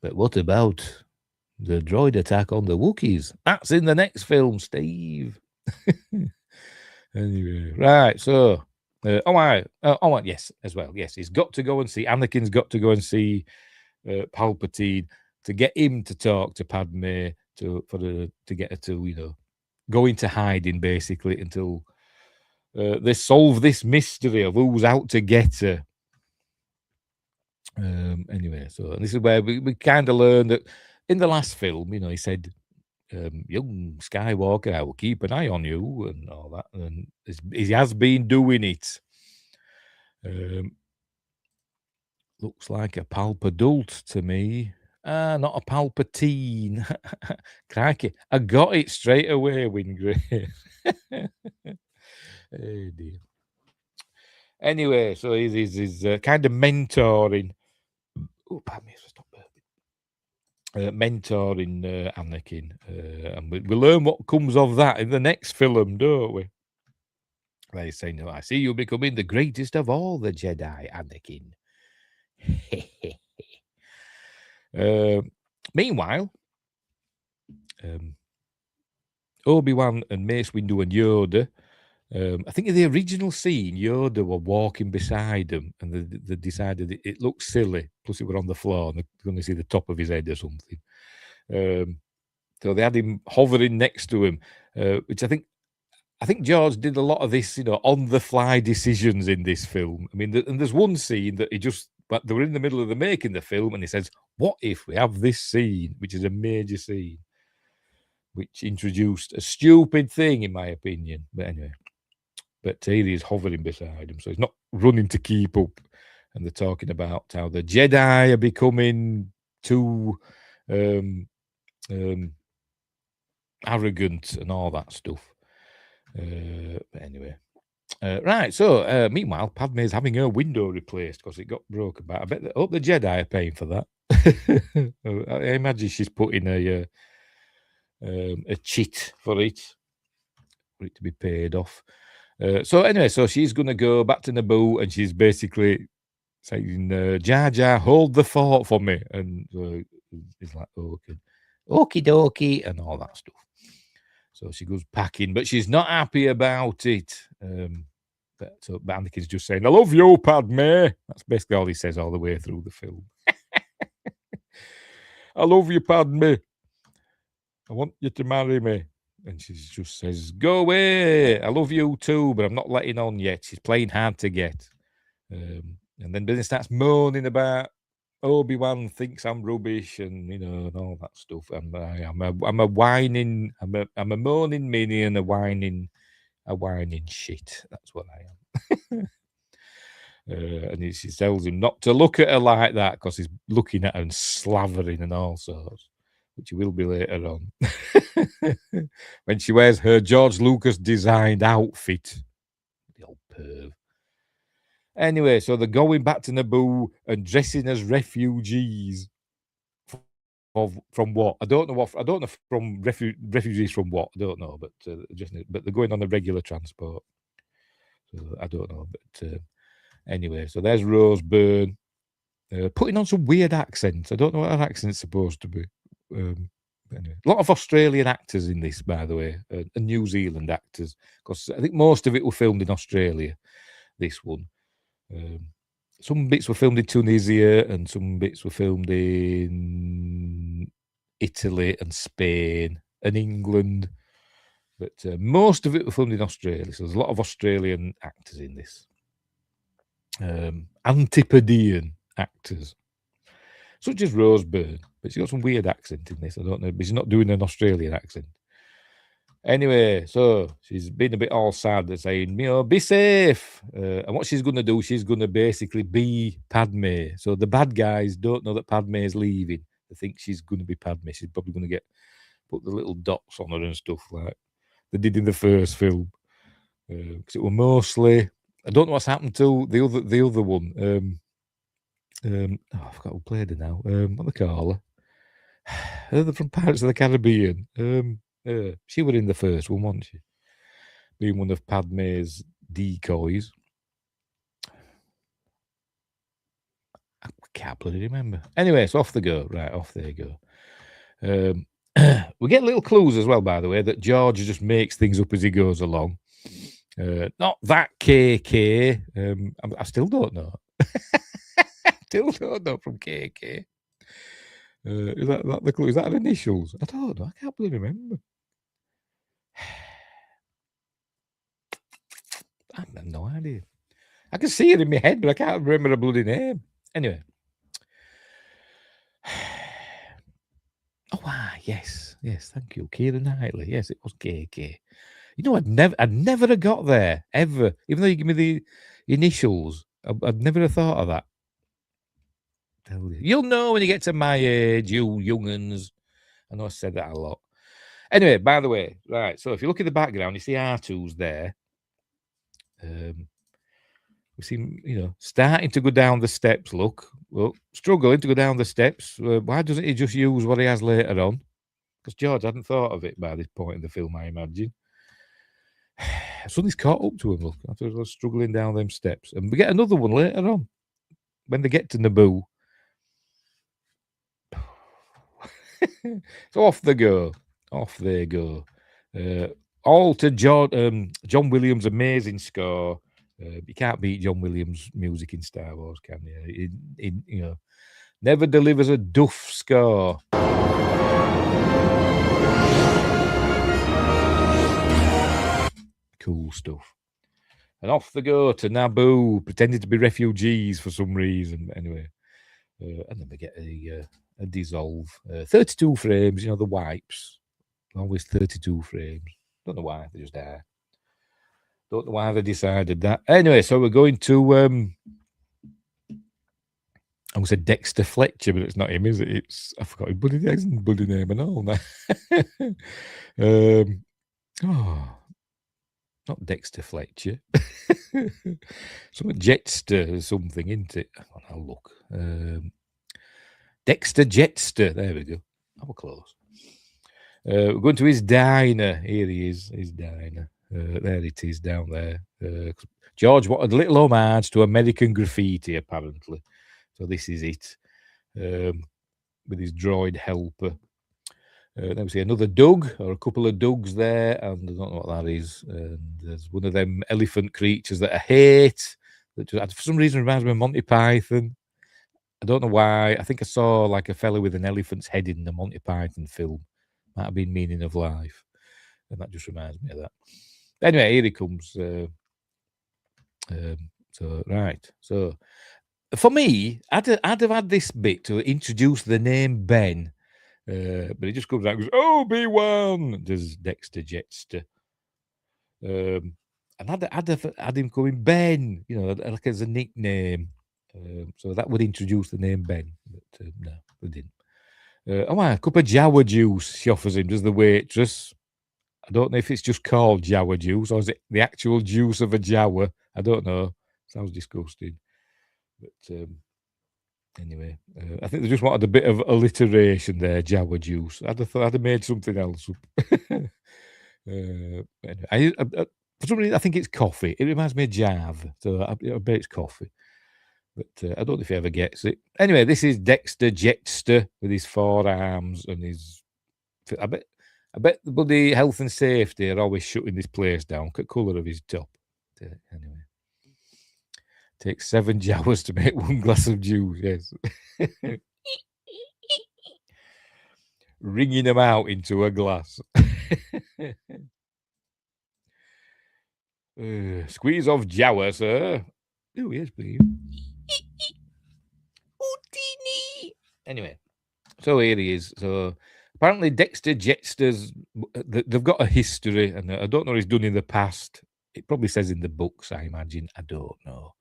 But what about the droid attack on the Wookiees? That's in the next film, Steve. Anyway, right. So, yes, as well. Yes, he's got to go and see. Anakin's got to go and see Palpatine to get him to talk to Padme to get her to go into hiding basically until they solve this mystery of who's out to get her. Anyway, so this is where we kind of learned that in the last film, he said, young Skywalker, I will keep an eye on you and all that. And he has been doing it. Looks like a Palpadult to me. Not a Palpatine. Crikey. I got it straight away, Wingrave. Oh dear. Anyway, so he's kind of mentoring. Oh, pardon me, stop mentoring Anakin. And we learn what comes of that in the next film, don't we? Where he's saying, I see you becoming the greatest of all the Jedi, Anakin. Meanwhile, Obi-Wan and Mace Windu and Yoda, I think in the original scene, Yoda were walking beside them, and they decided it looked silly. Plus, it were on the floor, and they're going to see the top of his head or something. So they had him hovering next to him, which I think George did a lot of this, on the fly decisions in this film. I mean, and there's one scene that but they were in the middle of the making the film, and he says, "What if we have this scene?" Which is a major scene, which introduced a stupid thing, in my opinion. But anyway, but here he is hovering beside him, so he's not running to keep up. And they're talking about how the Jedi are becoming too arrogant and all that stuff. Anyway. Right, so meanwhile, Padme's having her window replaced because it got broken. But I hope the Jedi are paying for that. I imagine she's putting a chit for it to be paid off. So anyway, so she's going to go back to Naboo, and she's basically saying, Jar Jar, hold the fort for me. And he's like, okay, okie dokie, and all that stuff. So she goes packing, but she's not happy about it. But Anakin's just saying, I love you, Padme. That's basically all he says all the way through the film. I love you, Padme. I want you to marry me. And she just says, go away. I love you too, but I'm not letting on yet. She's playing hard to get. And then Billy starts moaning about Obi-Wan thinks I'm rubbish, and and all that stuff. I'm a whining, I'm a moaning minion, a whining shit. That's what I am. And she tells him not to look at her like that because he's looking at her and slavering and all sorts, which he will be later on when she wears her George Lucas designed outfit. The old perv. Anyway, so they're going back to Naboo and dressing as refugees. From what? I don't know from refugees from what. I don't know, but they're going on a regular transport. So I don't know, but anyway, so there's Rose Byrne putting on some weird accents. I don't know what her accent's supposed to be. Anyway, a lot of Australian actors in this, by the way, and New Zealand actors, because I think most of it were filmed in Australia. This one. Some bits were filmed in Tunisia and some bits were filmed in Italy and Spain and England. But most of it were filmed in Australia. So there's a lot of Australian actors in this. Antipodean actors. such as Roseburn. But she's got some weird accent in this. I don't know, but she's not doing an Australian accent. Anyway, so she's been a bit all sad and saying, be safe. And what she's going to do, she's going to basically be Padme. So the bad guys don't know that Padme is leaving. They think she's going to be Padme. She's probably going to put the little dots on her and stuff like they did in the first film. Because it were mostly, I don't know what's happened to the other one. I forgot who played her now. What they call her? They're from Pirates of the Caribbean. She was in the first one, wasn't she? Being one of Padme's decoys. I can't bloody remember. Anyway, so off they go. Right, off they go. We get little clues as well, by the way, that George just makes things up as he goes along. Not that KK. I still don't know. Still don't know from KK. Is that the clue? Is that her initials? I don't know. I can't really remember. I have no idea. I can see it in my head, but I can't remember her bloody name. Anyway. Oh, yes, thank you. Keira Knightley. Yes, it was KK. You know, I'd never have got there, ever. Even though you give me the initials, I'd never have thought of that. You'll know when you get to my age, you young'uns. I know I said that a lot. Anyway, by the way, right, so if you look at the background, you see R2's there. We see, starting to go down the steps, look. Well, struggling to go down the steps. Why doesn't he just use what he has later on? Because George hadn't thought of it by this point in the film, I imagine. Something's caught up to him, look, after struggling down them steps. And we get another one later on. When they get to Naboo. So off they go. Off they go. All to John Williams' amazing score. You can't beat John Williams' music in Star Wars, can you? He never delivers a duff score. Cool stuff. And off they go to Naboo, pretending to be refugees for some reason. Anyway, and then we get a dissolve. 32 frames, the wipes. Always 32 frames. Don't know why, they just are. Don't know why they decided that. Anyway, so we're going to I almost said Dexter Fletcher, but it's not him, is it? I forgot his bloody name and all now. Not Dexter Fletcher. Something Jetster or something, isn't it? I'll look. Dexter Jetster. There we go. I was close. We're going to his diner. Here he is, his diner. There it is down there. George wanted a little homage to American Graffiti, apparently. So this is it. With his droid helper. Then we see another Doug, or a couple of Dougs there, and I don't know what that is. And there's one of them elephant creatures that I hate. That just, for some reason, reminds me of Monty Python. I don't know why. I think I saw like a fella with an elephant's head in the Monty Python film. Might have been Meaning of Life. And that just reminds me of that. Anyway, here he comes. So for me, I'd have had this bit to introduce the name Ben. But he just comes out and goes, Obi-Wan, does Dexter Jetster. And I'd have had him coming Ben, like as a nickname. So that would introduce the name Ben. But no, they didn't. A cup of Jawa juice she offers him, does the waitress. I don't know if it's just called Jawa juice or is it the actual juice of a Jawa. I don't know. Sounds disgusting. But anyway, I think they just wanted a bit of alliteration there, Jawa juice. I'd have made something else up. Anyway, for some reason, I think it's coffee. It reminds me of Jav, so I bet it's coffee. But I don't know if he ever gets it. Anyway, this is Dexter Jetster with his forearms and his... I bet the bloody health and safety are always shutting this place down. Look at the colour of his top. Anyway. Takes 7 Jawas to make 1 glass of juice, yes. Wringing them out into a glass. Squeeze off Jawa, sir. Oh, yes, please. Houdini. Anyway, so here he is. So apparently Dexter Jetster's, they've got a history, and I don't know what he's done in the past. It probably says in the books, I imagine. I don't know.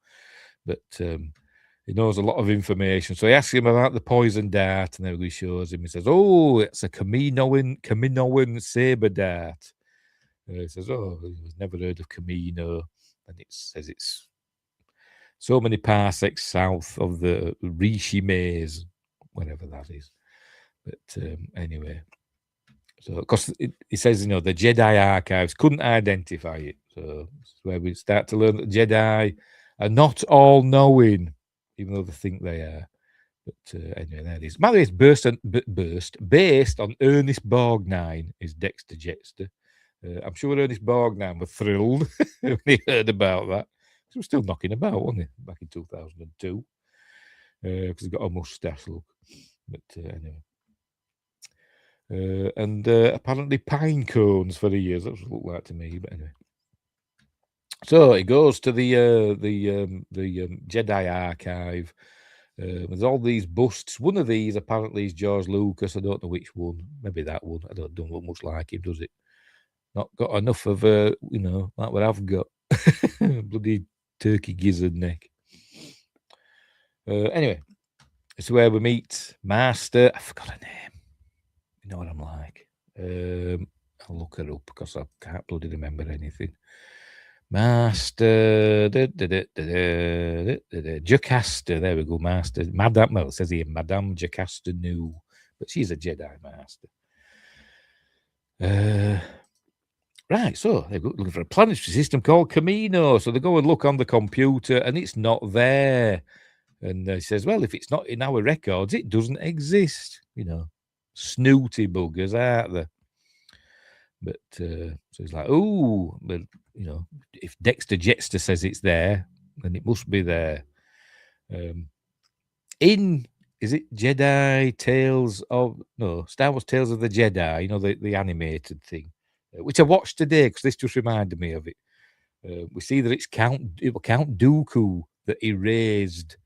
But he knows a lot of information. So he asks him about the poison dart, and then he shows him. He says, "Oh, it's a Caminoan saber dart." He says, "Oh, he's never heard of Camino," and it says it's so many parsecs south of the Rishi Maze, whatever that is. But anyway, so because it says, you know, the Jedi archives couldn't identify it. So it's where we start to learn that Jedi are not all knowing, even though they think they are. But anyway, there it is. By the way, it's based on Ernest Borgnine, is Dexter Jetster. I'm sure Ernest Borgnine was thrilled when he heard about that. He was still knocking about, wasn't he, back in 2002? Because he's got a moustache look. But anyway. And apparently pine cones for the years. That's what it looked like to me. But anyway. So it goes to the Jedi archive. There's all these busts. One of these apparently is George Lucas. I don't know which one. Maybe that one. I don't look much like him, does it? Not got enough of you know, like what I've got. Bloody turkey gizzard neck. Anyway, it's where we meet Master. I forgot her name. You know what I'm like. I'll look her up because I can't bloody remember anything. Master Jocasta. There we go. Master Madame. Well, it says here Madame Jocasta Nu, but she's a Jedi Master. Right, so they're looking for a planetary system called Camino. So they go and look on the computer, and it's not there. And he says, "Well, if it's not in our records, it doesn't exist." You know, snooty buggers, aren't they? But so he's like, "Oh, but you know, if Dexter Jetster says it's there, then it must be there." Is it Jedi Tales of Star Wars Tales of the Jedi? You know, the animated thing, which I watched today because this just reminded me of it. We see that it's Count Dooku that erased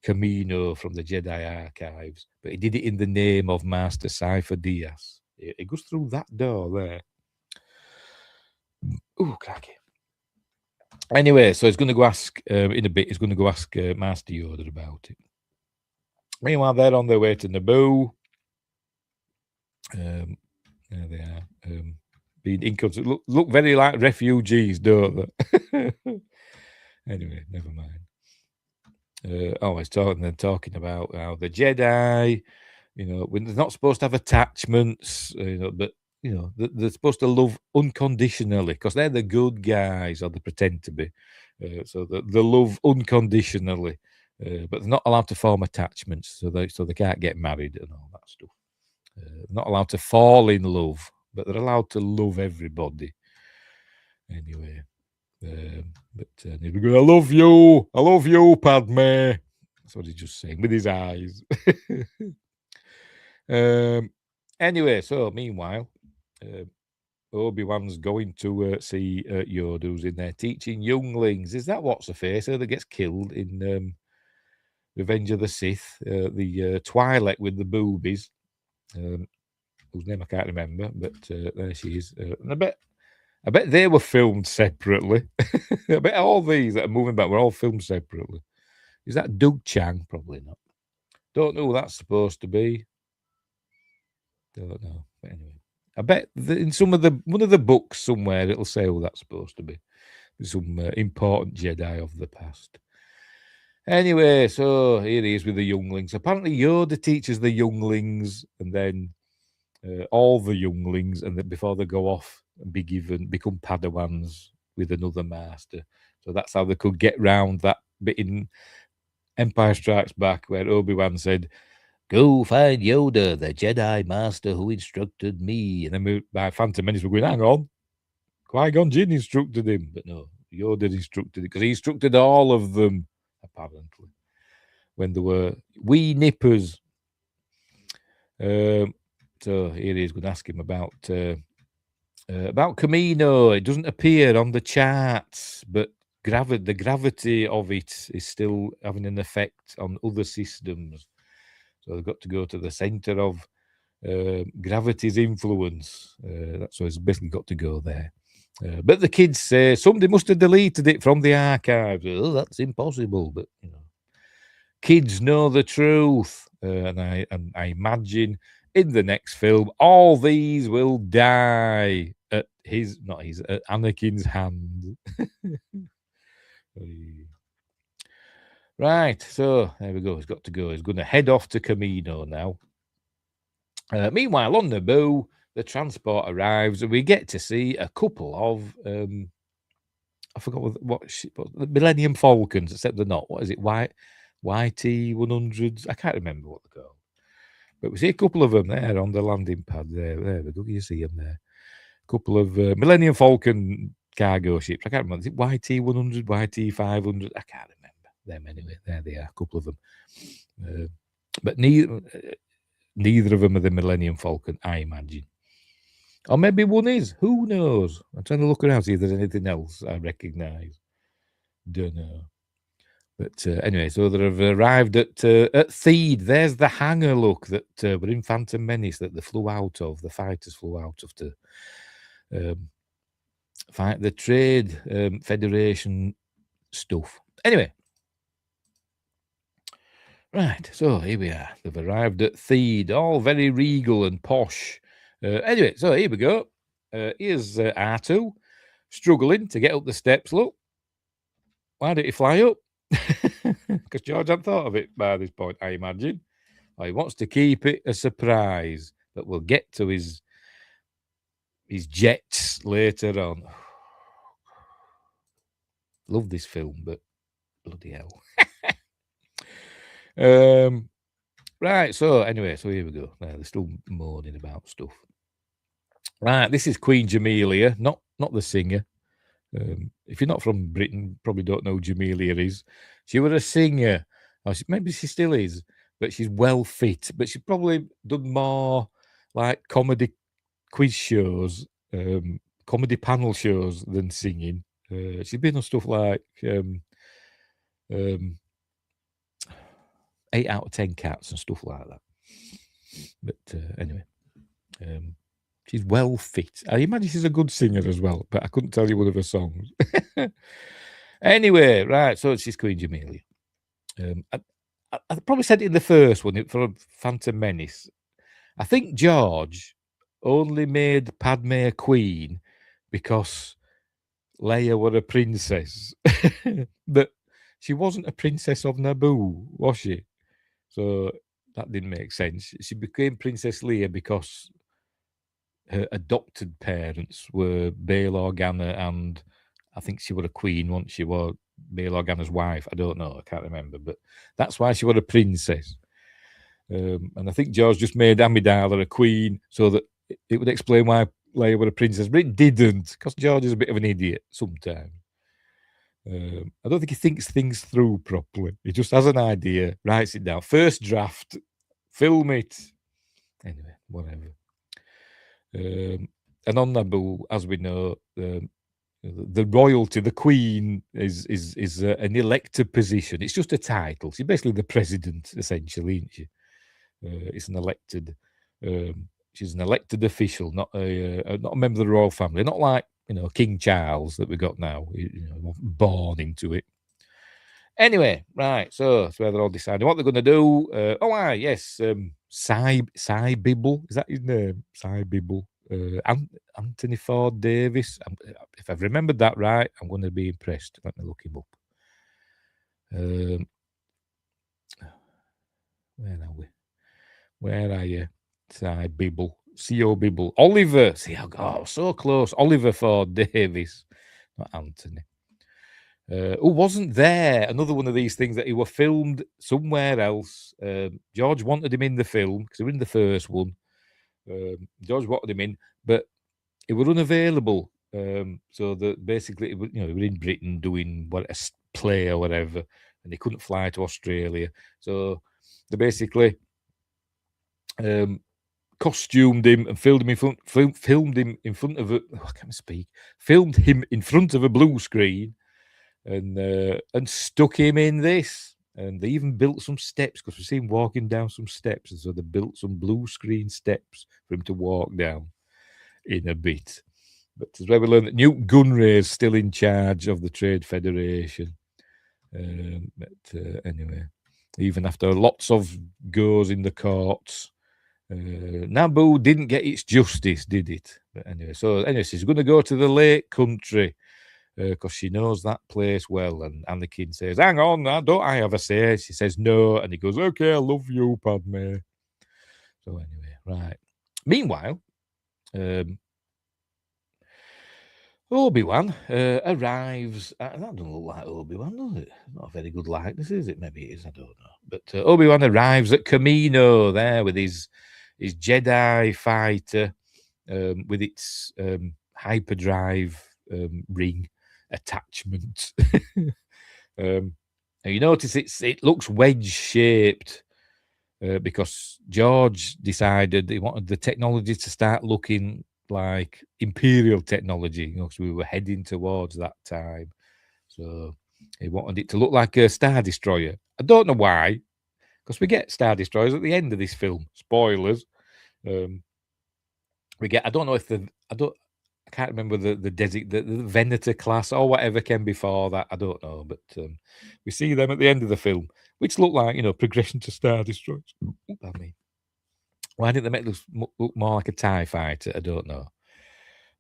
Camino from the Jedi archives, but he did it in the name of Master Cypher Diaz. It goes through that door there. Ooh, cracky. Anyway, so he's going to go ask in a bit. He's going to go ask Master Yoda about it. Meanwhile, they're on their way to Naboo. There they are, being inconsiderate. Look very like refugees, don't they? Anyway, never mind. He's talking about how the Jedi, you know, when they're not supposed to have attachments, you know, but you know, they're supposed to love unconditionally because they're the good guys, or they pretend to be. So they love unconditionally, but they're not allowed to form attachments, so they can't get married and all that stuff. They're not allowed to fall in love, but they're allowed to love everybody. Anyway, but he'll be going, I love you, Padme. That's what he's just saying with his eyes. Anyway, so meanwhile, Obi-Wan's going to see Yoda, who's in there teaching younglings. Is that what's the face that gets killed in Revenge of the Sith? The Twi'lek with the boobies, whose name I can't remember, but there she is. And I bet they were filmed separately. I bet all these that are moving back were all filmed separately. Is that Doug Chang? Probably not. Don't know who that's supposed to be. Don't know. But anyway, I bet in one of the books somewhere it'll say who that's supposed to be. Some important Jedi of the past. Anyway, so here he is with the younglings. Apparently, Yoda teaches the younglings, and then all the younglings, and then before they go off and become Padawans with another master. So that's how they could get round that bit in Empire Strikes Back where Obi-Wan said, "Go find Yoda, the Jedi Master who instructed me." And then by Phantom Menace, we're going, hang on, Qui-Gon Jinn instructed him. But no, Yoda instructed it, because he instructed all of them, apparently, when they were wee nippers. So here he is, going to ask him about Camino. It doesn't appear on the charts, but the gravity of it is still having an effect on other systems. So they've got to go to the centre of gravity's influence. So it's basically got to go there. But the kids say somebody must have deleted it from the archives. Oh, that's impossible. But kids know the truth, and I imagine in the next film all these will die at at Anakin's hand. Right, so there we go. He's got to go. He's going to head off to Camino now. Meanwhile, on Naboo, the transport arrives, and we get to see a couple of I forgot what the Millennium Falcons, except they're not. What is it? YT-100s? I can't remember what they're called. But we see a couple of them there on the landing pad. There we go. You see them there. A couple of Millennium Falcon cargo ships. I can't remember. Is it YT-100, YT-500? I can't remember them anyway. There they are. A couple of them. But neither of them are the Millennium Falcon, I imagine. Or maybe one is. Who knows? I'm trying to look around, see if there's anything else I recognise. Don't know. But anyway, so they've arrived at Theed. There's the hangar, look, that were in Phantom Menace that they flew out of. The fighters flew out of to fight the Trade Federation stuff. Anyway. Right, so here we are. They've arrived at Theed, all very regal and posh. Anyway, so here we go. Here's R2 struggling to get up the steps. Look, why did he fly up? Because George hadn't thought of it by this point, I imagine. He wants to keep it a surprise, but we'll get to his jets later on. Love this film, but bloody hell. Right, so anyway, so here we go. Now, they're still moaning about stuff. Right, this is Queen Jamelia, not the singer. If you're not from Britain, probably don't know who Jamelia is. She was a singer. Maybe she still is, but she's well fit. But she's probably done more like comedy quiz shows, comedy panel shows than singing. She's been on stuff like 8 out of 10 Cats and stuff like that. But anyway, she's well fit. I imagine she's a good singer as well, but I couldn't tell you one of her songs. Anyway, right, so she's Queen Jamelia. I probably said it in the first one for Phantom Menace. I think George only made Padme a queen because Leia were a princess. But she wasn't a princess of Naboo, was she? So that didn't make sense. She became Princess Leia because her adopted parents were Bail Organa, and I think she was a queen once. She was Bail Organa's wife. I don't know. I can't remember. But that's why she was a princess. And I think George just made Amidala a queen so that it would explain why Leia was a princess. But it didn't, because George is a bit of an idiot sometimes. I don't think he thinks things through properly. He just has an idea, writes it down. First draft, film it. Anyway, whatever. And on Naboo, as we know, the royalty, the queen, is an elected position. It's just a title. She's basically the president, essentially, isn't she? It's an elected. She's an elected official, not a member of the royal family. Not like King Charles that we got now. Born into it. Anyway, right. So that's where they're all deciding what they're going to do. Yes, Cy Bibble, is that his name? Cy Bibble. Anthony Ford Davis. If I've remembered that right, I'm going to be impressed. Let me look him up. Where are we? Where are you? Cy Bibble. C.O. Bibble. Oliver. See, so close. Oliver Ford Davis. Not Anthony. Who wasn't there? Another one of these things that he were filmed somewhere else. George wanted him in the film because he was in the first one. George wanted him in, but he was unavailable. So that basically, he was in Britain doing a play or whatever, and he couldn't fly to Australia. So they basically costumed him and filmed him in front of a. I can't speak. Filmed him in front of a blue screen, and stuck him in this. And they even built some steps because we see him walking down some steps. And so they built some blue screen steps for him to walk down in a bit. But as well, we learn that Newt Gunray is still in charge of the Trade Federation. Anyway, even after lots of goes in the courts, Naboo didn't get its justice, did it? But anyway, she's going to go to the Lake Country because she knows that place well. And Anakin says, "Hang on, don't I have a say?" She says, "No," and he goes, "Okay, I love you, Padme." So anyway, right. Meanwhile, Obi-Wan arrives. That doesn't look like Obi-Wan, does it? Not a very good likeness, is it? Maybe it is, I don't know. But Obi-Wan arrives at Kamino there with his Jedi fighter with its hyperdrive ring attachment. And you notice it looks wedge-shaped because George decided he wanted the technology to start looking like Imperial technology, because we were heading towards that time. So he wanted it to look like a Star Destroyer. I don't know why, because we get Star Destroyers at the end of this film. Spoilers. We get. I don't know if I can't remember the Venator class or whatever came before that. I don't know, but we see them at the end of the film, which look like progression to Star Destroyers. I mean, why didn't they make this look more like a TIE fighter? I don't know.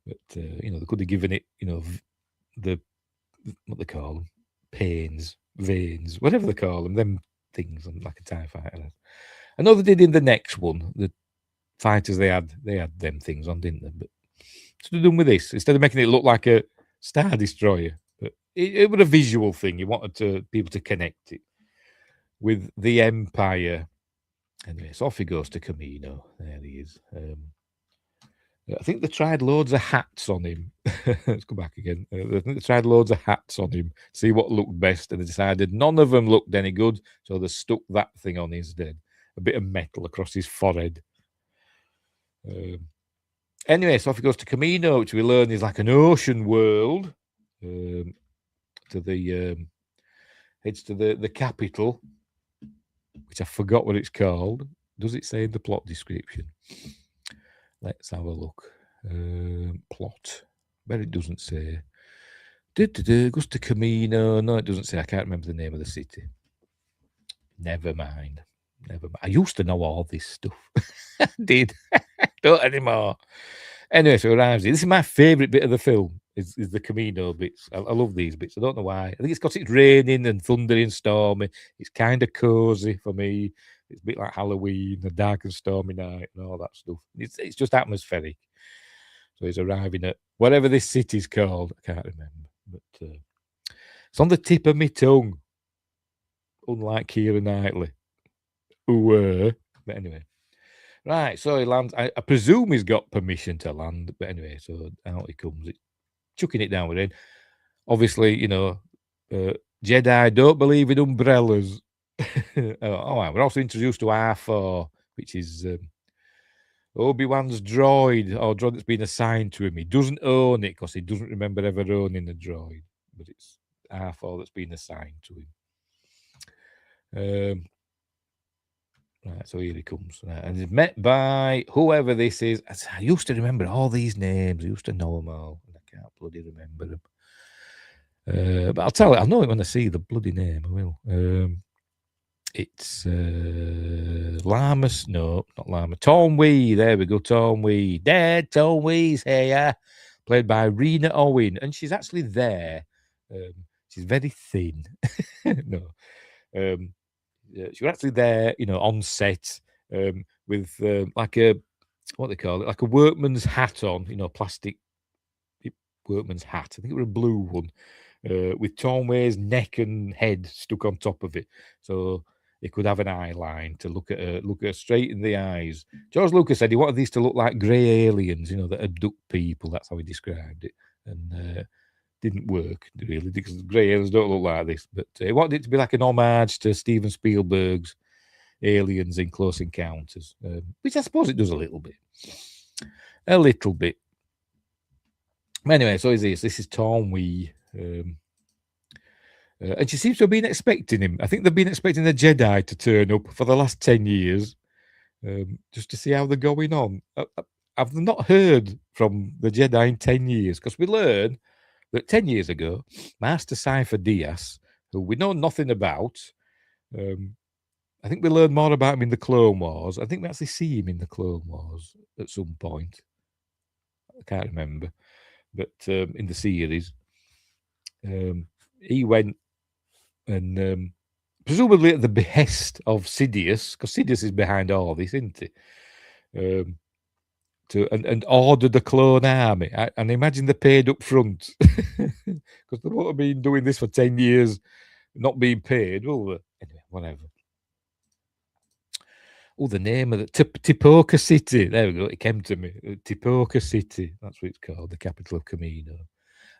But, they could have given it, the, what they call them, veins, whatever they call them things, like a TIE fighter. I know they did in the next one, the fighters they had them things on, didn't they? But to do with this, instead of making it look like a Star Destroyer, but it was a visual thing. You wanted people to connect it with the Empire. Anyway, so off he goes to Kamino. There he is. I think they tried loads of hats on him. Let's go back again. I think they tried loads of hats on him, see what looked best, and they decided none of them looked any good, so they stuck that thing on instead. A bit of metal across his forehead. Anyway, so off he goes to Kamino, which we learn is like an ocean world. Heads to the capital, which I forgot what it's called. Does it say in the plot description? Let's have a look. Plot. But it doesn't say. Goes to Kamino. No, it doesn't say. I can't remember the name of the city. Never mind. I used to know all this stuff. I did. Don't anymore. Anyway, so it arrives here. This is my favourite bit of the film, is the Kamino bits. I love these bits. I don't know why. I think it's because it's raining and thundering and stormy. It's kind of cosy for me. It's a bit like Halloween, a dark and stormy night and all that stuff. It's just atmospheric. So he's arriving at whatever this city's called. I can't remember. But it's on the tip of my tongue. Unlike Keira Knightley. But anyway. Right, so he lands. I presume he's got permission to land. But anyway, so out he comes. Chucking it down with him. Obviously, Jedi don't believe in umbrellas. All right, we're also introduced to R4, which is Obi-Wan's droid, or droid that's been assigned to him. He doesn't own it because he doesn't remember ever owning a droid, but it's R4 that's been assigned to him. Right, so here he comes. Right, and he's met by whoever this is. I used to remember all these names. I used to know them all. And I can't bloody remember them. But I'll tell it. I'll know it when I see the bloody name. I will. It's Lamas. No, not Lama. Tom Wee. There we go. Tom Wee. Dad, Tom Wee's here. Played by Rena Owen. And she's actually there. She's very thin. No. She was actually there, on set with like a, what they call it, like a workman's hat on, plastic workman's hat. I think it was a blue one with Tom Way's neck and head stuck on top of it, so it could have an eye line to look at her straight in the eyes. George Lucas said he wanted these to look like grey aliens, that abduct people. That's how he described it, and didn't work really because grey aliens don't look like this. But he wanted it to be like an homage to Steven Spielberg's Aliens in Close Encounters, which I suppose it does a little bit. Anyway, so is this is Tom Wee, And she seems to have been expecting him. I think they've been expecting the Jedi to turn up for the last 10 years, just to see how they're going on. I've not heard from the Jedi in 10 years, because we learn that 10 years ago, Master Cypher Diaz, who we know nothing about, I think we learn more about him in the Clone Wars. I think we actually see him in the Clone Wars at some point. I can't remember. But in the series, he went and presumably at the behest of Sidious, because Sidious is behind all this, isn't he? And ordered the clone army. And imagine they paid up front, because they won't have been doing this for 10 years, not being paid, will they? Anyway, whatever. Oh, the name of the Tipoca City. There we go. It came to me. Tipoca City. That's what it's called, the capital of Camino.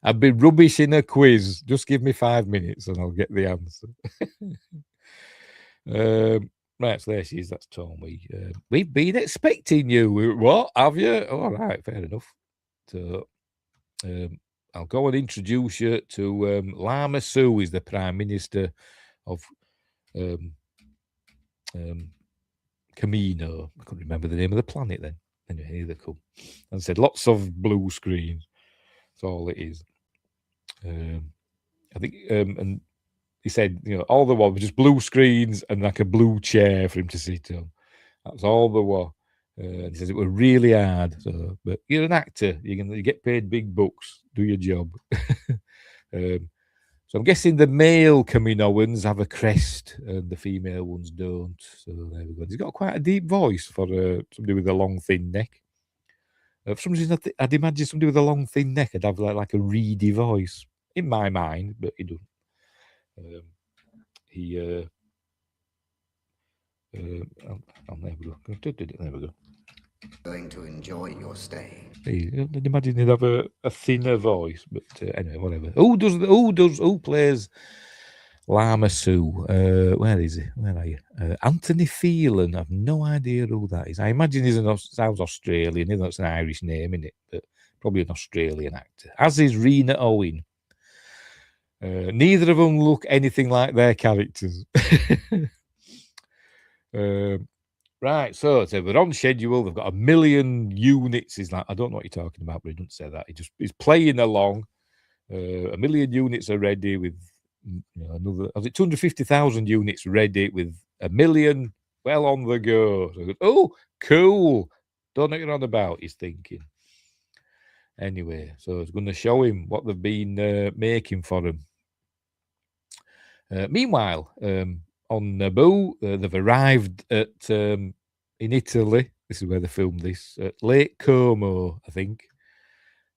I've been rubbish in a quiz. Just give me 5 minutes and I'll get the answer. Right, so there she is. That's Tommy. We've been expecting you. What? Have you? All right, fair enough. So I'll go and introduce you to Lama Su, is the Prime Minister of Camino. I couldn't remember the name of the planet then. Anyway, here they come. And I said, lots of blue screens. That's all it is. I think, and he said, all there was just blue screens and like a blue chair for him to sit on. That's all there was. And he says it was really hard. So, but you're an actor. You get paid big bucks. Do your job. So I'm guessing the male Caminoans have a crest and the female ones don't. So there we go. He's got quite a deep voice for somebody with a long, thin neck. For some reason, I'd imagine somebody with a long, thin neck would have like a reedy voice in my mind, but he doesn't. I'll never go. There we go. Going to enjoy your stay. I'd imagine he'd have a thinner voice, but anyway, whatever. Who plays Lama Su? Where is he? Where are you? Anthony Phelan. I've no idea who that is. I imagine sounds Australian. Even though it's an Irish name, isn't it? But probably an Australian actor. As is Rena Owen. Neither of them look anything like their characters. Right, so we're on schedule. They've got 1 million units. He's like, I don't know what you're talking about, but he doesn't say that. He's playing along. 1 million units are ready with another. Was it 250,000 units ready with 1 million well on the go? So goes, oh, cool. Don't know what you're on about, he's thinking. Anyway, so it's going to show him what they've been making for him. Meanwhile, on Naboo, they've arrived at in Italy. This is where they filmed this, at Lake Como, I think,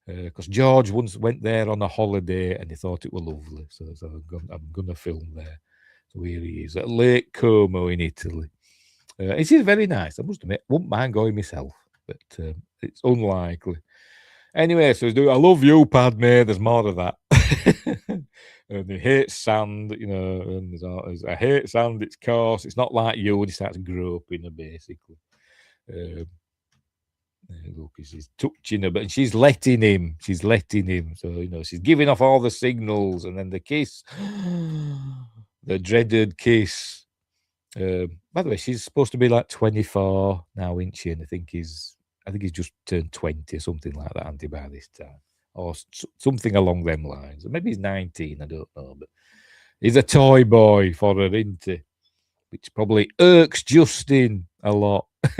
because George once went there on a holiday and he thought it was lovely. So I'm going to film there. So here he is at Lake Como in Italy. It is very nice. I must admit, wouldn't mind going myself, but it's unlikely. Anyway, so he's doing, I love you, Padme. There's more of that. And he hates sand, and I hate sand, it's coarse, it's not like you, and he starts groping her, basically. Look, she's touching her, but she's letting him. So, she's giving off all the signals, and then the kiss, the dreaded kiss. By the way, she's supposed to be like 24 now, isn't she? And I think he's just turned 20 or something like that, Andy, by this time. Or something along them lines. Or maybe he's 19, I don't know. But he's a toy boy for her, isn't he? Which probably irks Justin a lot. By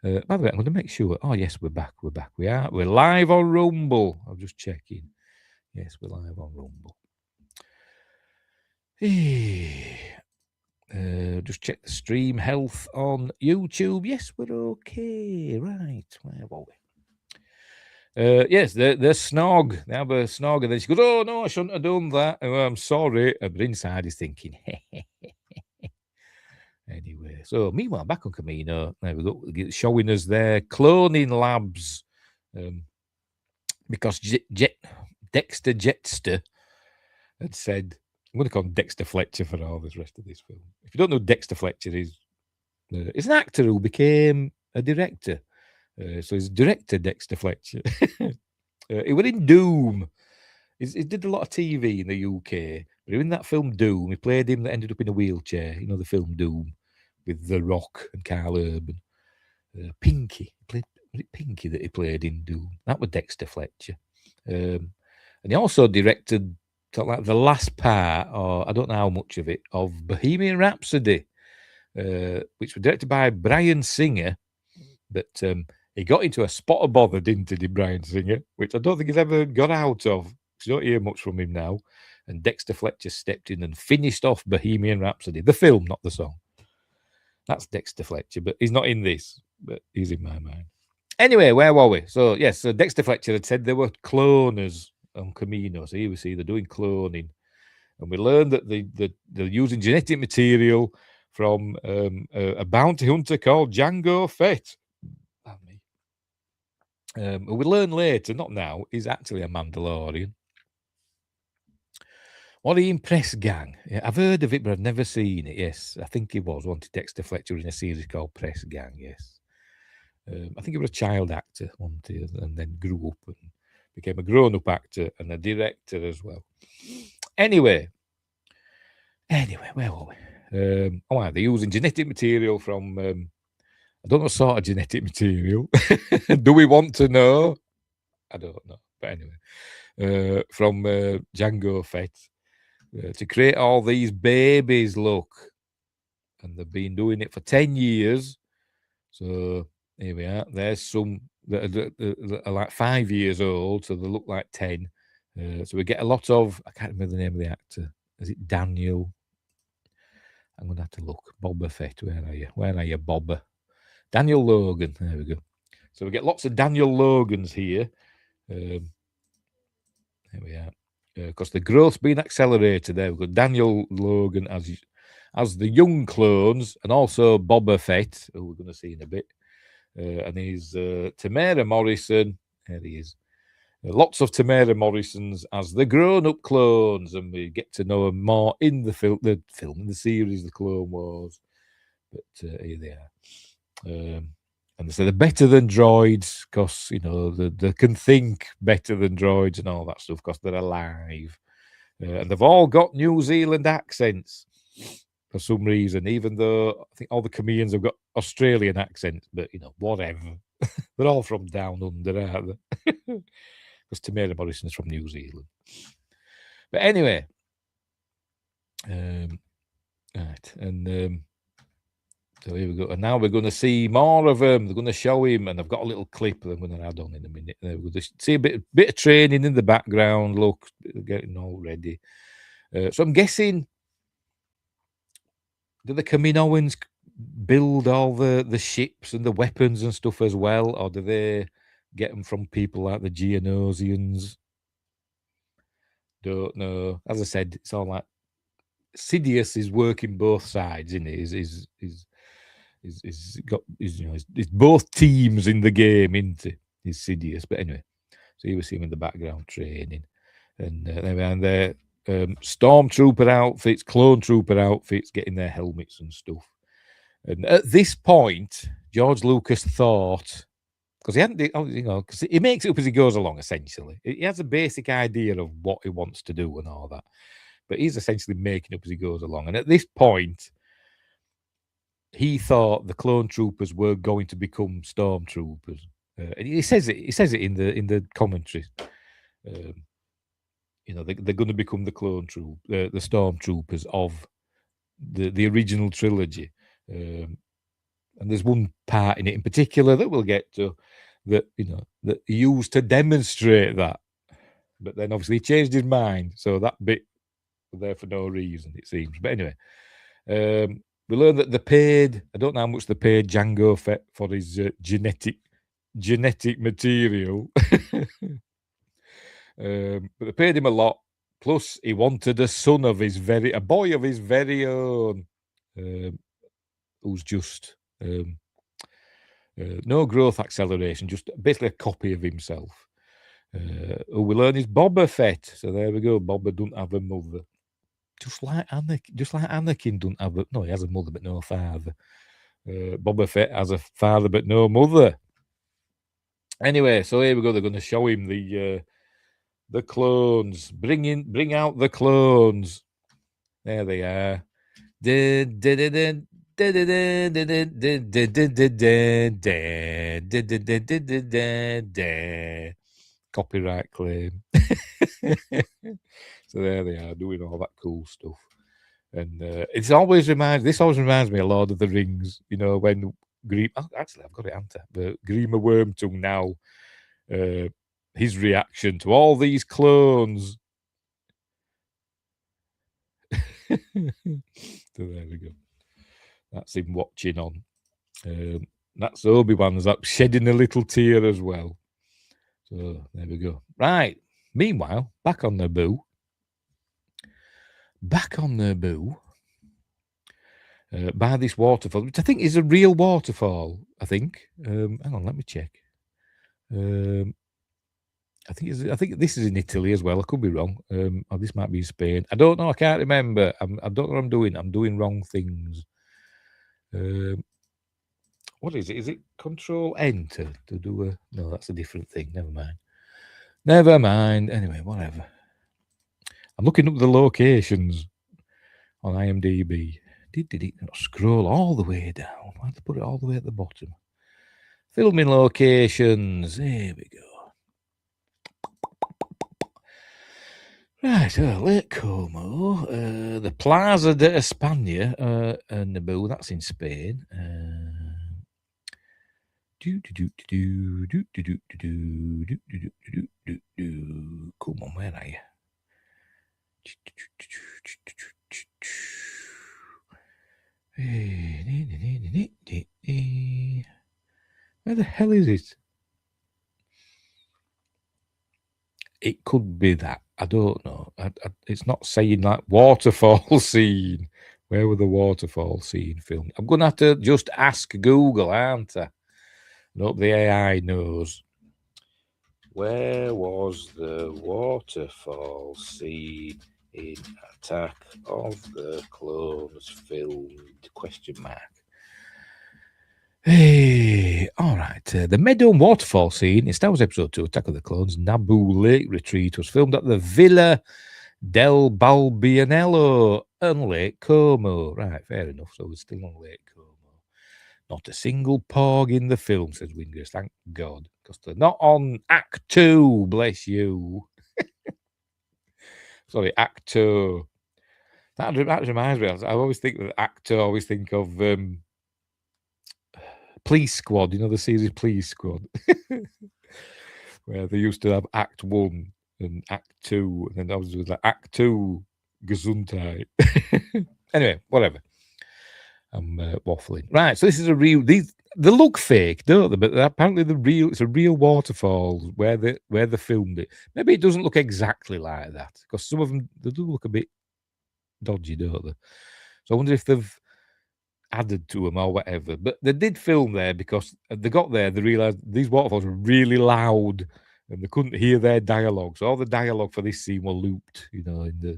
the way, I'm going to make sure. Oh, yes, we're back. We're live on Rumble. I'm just checking. Yes, we're live on Rumble. Just check the stream health on YouTube. Yes, we're okay. Right. Where were we? Yes, they're snog. They have a snog, and then she goes, "Oh no, I shouldn't have done that. Oh, I'm sorry." But inside he's thinking, Anyway, so meanwhile, back on Camino, there we go, showing us their cloning labs, because Dexter Jetster had said, I'm going to call him Dexter Fletcher for all this rest of this film. If you don't know who Dexter Fletcher is, he's an actor who became a director. So he's director Dexter Fletcher. He was in Doom. He did a lot of TV in the UK, but in that film Doom, he played him that ended up in a wheelchair. You know the film Doom with The Rock and Carl Urban. Pinky. Was it Pinky that he played in Doom? That was Dexter Fletcher. And he also directed like the last part, or I don't know how much of it, of Bohemian Rhapsody, which was directed by Bryan Singer. But he got into a spot of bother, didn't he, Bryan Singer, which I don't think he's ever got out of. You don't hear much from him now. And Dexter Fletcher stepped in and finished off Bohemian Rhapsody, the film, not the song. That's Dexter Fletcher, but he's not in this, but he's in my mind. Anyway, where were we? So, yes, so Dexter Fletcher had said there were cloners on Camino. So here we see they're doing cloning. And we learned that they're using genetic material from a bounty hunter called Jango Fett. We learn later, not now, he's actually a Mandalorian. What the Impress Gang? Yeah, I've heard of it, but I've never seen it. Yes, I think he wanted Dexter Fletcher in a series called Press Gang. Yes, I think he was a child actor, and then grew up and became a grown-up actor and a director as well. Anyway, where were we? They're using genetic material from. I don't know what sort of genetic material. Do we want to know? I don't know. But anyway, from Jango Fett. To create all these babies, look. And they've been doing it for 10 years. So here we are. There's some that are like 5 years old, so they look like 10. So we get a lot of, I can't remember the name of the actor. Is it Daniel? I'm going to have to look. Boba Fett, where are you? Where are you, Boba? Daniel Logan. There we go. So we get lots of Daniel Logans here. There we are. Because the growth's been accelerated there. We've got Daniel Logan as the young clones, and also Boba Fett, who we're going to see in a bit. And he's Tamara Morrison. There he is. Lots of Tamara Morrisons as the grown-up clones, and we get to know them more in the film, in the series, The Clone Wars. But here they are. And they say they're better than droids because, you know, they can think better than droids and all that stuff because they're alive. And they've all got New Zealand accents for some reason, even though I think all the Cameans have got Australian accents, but, you know, whatever. They're all from down under, aren't they? Because Tamara Morrison is from New Zealand. But anyway, right, and so here we go. And now we're going to see more of them. They're going to show him, and I've got a little clip that I'm going to add on in a minute. There we go. See a bit of training in the background. Look, getting all ready. So I'm guessing, do the Kaminoans build all the ships and the weapons and stuff as well, or do they get them from people like the Geonosians? Don't know. As I said, it's all like Sidious is working both sides, isn't it? He's both teams in the game, isn't it? He's Sidious. But anyway, so you will see him in the background training. And their stormtrooper outfits, clone trooper outfits, getting their helmets and stuff. And at this point, George Lucas thought, because he hadn't, because he makes it up as he goes along, essentially. He has a basic idea of what he wants to do and all that. But he's essentially making up as he goes along. And at this point, he thought the clone troopers were going to become stormtroopers. And he says it in the commentary. They're going to become the the stormtroopers of the original trilogy. And there's one part in it in particular that we'll get to that he used to demonstrate that. But then obviously he changed his mind, so that bit was there for no reason, it seems. But anyway, we learned that they paid, I don't know how much they paid Jango Fett for his genetic material. But they paid him a lot. Plus, he wanted a boy of his very own, who's just no growth acceleration, just basically a copy of himself. Who we learn is Boba Fett. So there we go. Boba doesn't have a mother. Just like Anakin doesn't have he has a mother but no father. Boba Fett has a father but no mother. Anyway, so here we go. They're going to show him the The clones. Bring out the clones. There they are. Copyright claim. So there they are, doing all that cool stuff. And this always reminds me of Lord of the Rings. You know, when actually I've got it, haven't I? But Grima Wormtongue now, his reaction to all these clones. So there we go. That's him watching on. That's Obi-Wan's up shedding a little tear as well. So there we go. Right. Meanwhile, back on Naboo. By this waterfall, which I think is a real waterfall. I think. Hang on, let me check. I think this is in Italy as well. I could be wrong. Or this might be in Spain. I don't know. I can't remember. I don't know what I'm doing. I'm doing wrong things. What is it? Is it Control Enter to do a? No, that's a different thing. Never mind. Anyway, whatever. I'm looking up the locations on IMDb. Did it scroll all the way down? I had to put it all the way at the bottom. Filming locations. Here we go. Right, Lake Como, the Plaza de España, Naboo, that's in Spain. Come on, where are you? Where the hell is it? It could be that. I don't know. It's not saying like waterfall scene. Where were the waterfall scene filmed? I'm going to have to just ask Google, aren't I? I hope the AI knows. Where was the waterfall scene in Attack of the Clones filmed? ? Hey, all right. The Meadow and Waterfall scene in Star Wars Episode 2, Attack of the Clones, Naboo Lake Retreat, was filmed at the Villa del Balbianello and Lake Como. Right, fair enough. So we're still on Lake Como. Not a single porg in the film, says Wingers. Thank God. Because they're not on Act 2, bless you. Sorry, Act 2. That reminds me. I always think that Act 2, I always think of... Police Squad, you know the series Police Squad, where they used to have Act 1 and Act 2, and then that was like Act 2 Gesundheit. Anyway, whatever. I'm waffling. Right, so this is a real. They look fake, don't they? But apparently it's a real waterfall where they filmed it. Maybe it doesn't look exactly like that because some of them they do look a bit dodgy, don't they? So I wonder if they've added to them or whatever, but they did film there because they got there, they realized these waterfalls were really loud and they couldn't hear their dialogue, so all the dialogue for this scene were looped, you know, in the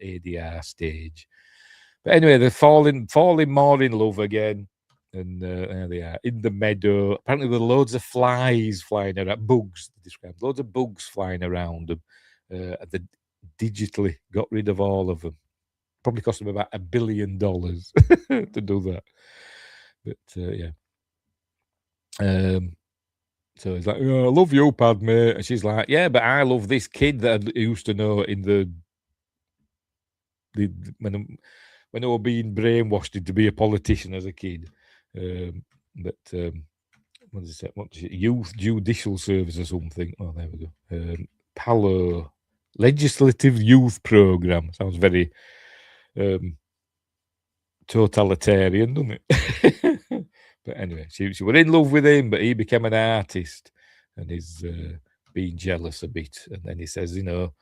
ADR stage. But anyway, they're falling more in love again, and there they are in the meadow. Apparently there were loads of flies flying around, bugs, they described loads of bugs flying around them. They digitally got rid of all of them. Probably cost them about $1 billion to do that. But yeah. So he's like, oh, I love you, Padme. And she's like, yeah, but I love this kid that I used to know in the when they were being brainwashed into be a politician as a kid. What is it? Youth Judicial Service or something. Oh, there we go. PALO, Legislative Youth Program. Sounds very totalitarian, doesn't it? But anyway, she was in love with him, but he became an artist and he's being jealous a bit. And then he says, you know,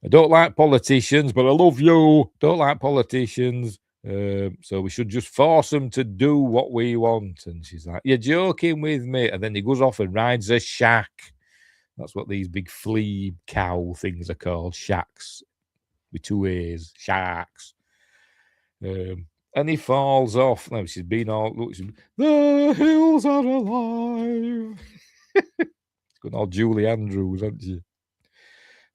I don't like politicians, but I love you. Don't like politicians. So we should just force them to do what we want. And she's like, you're joking with me. And then he goes off and rides a shack. That's what these big flea cow things are called. Shacks with 2 A's. Shacks. And he falls off. Now she's been all, look, the hills are alive. It's got all Julie Andrews, hasn't she?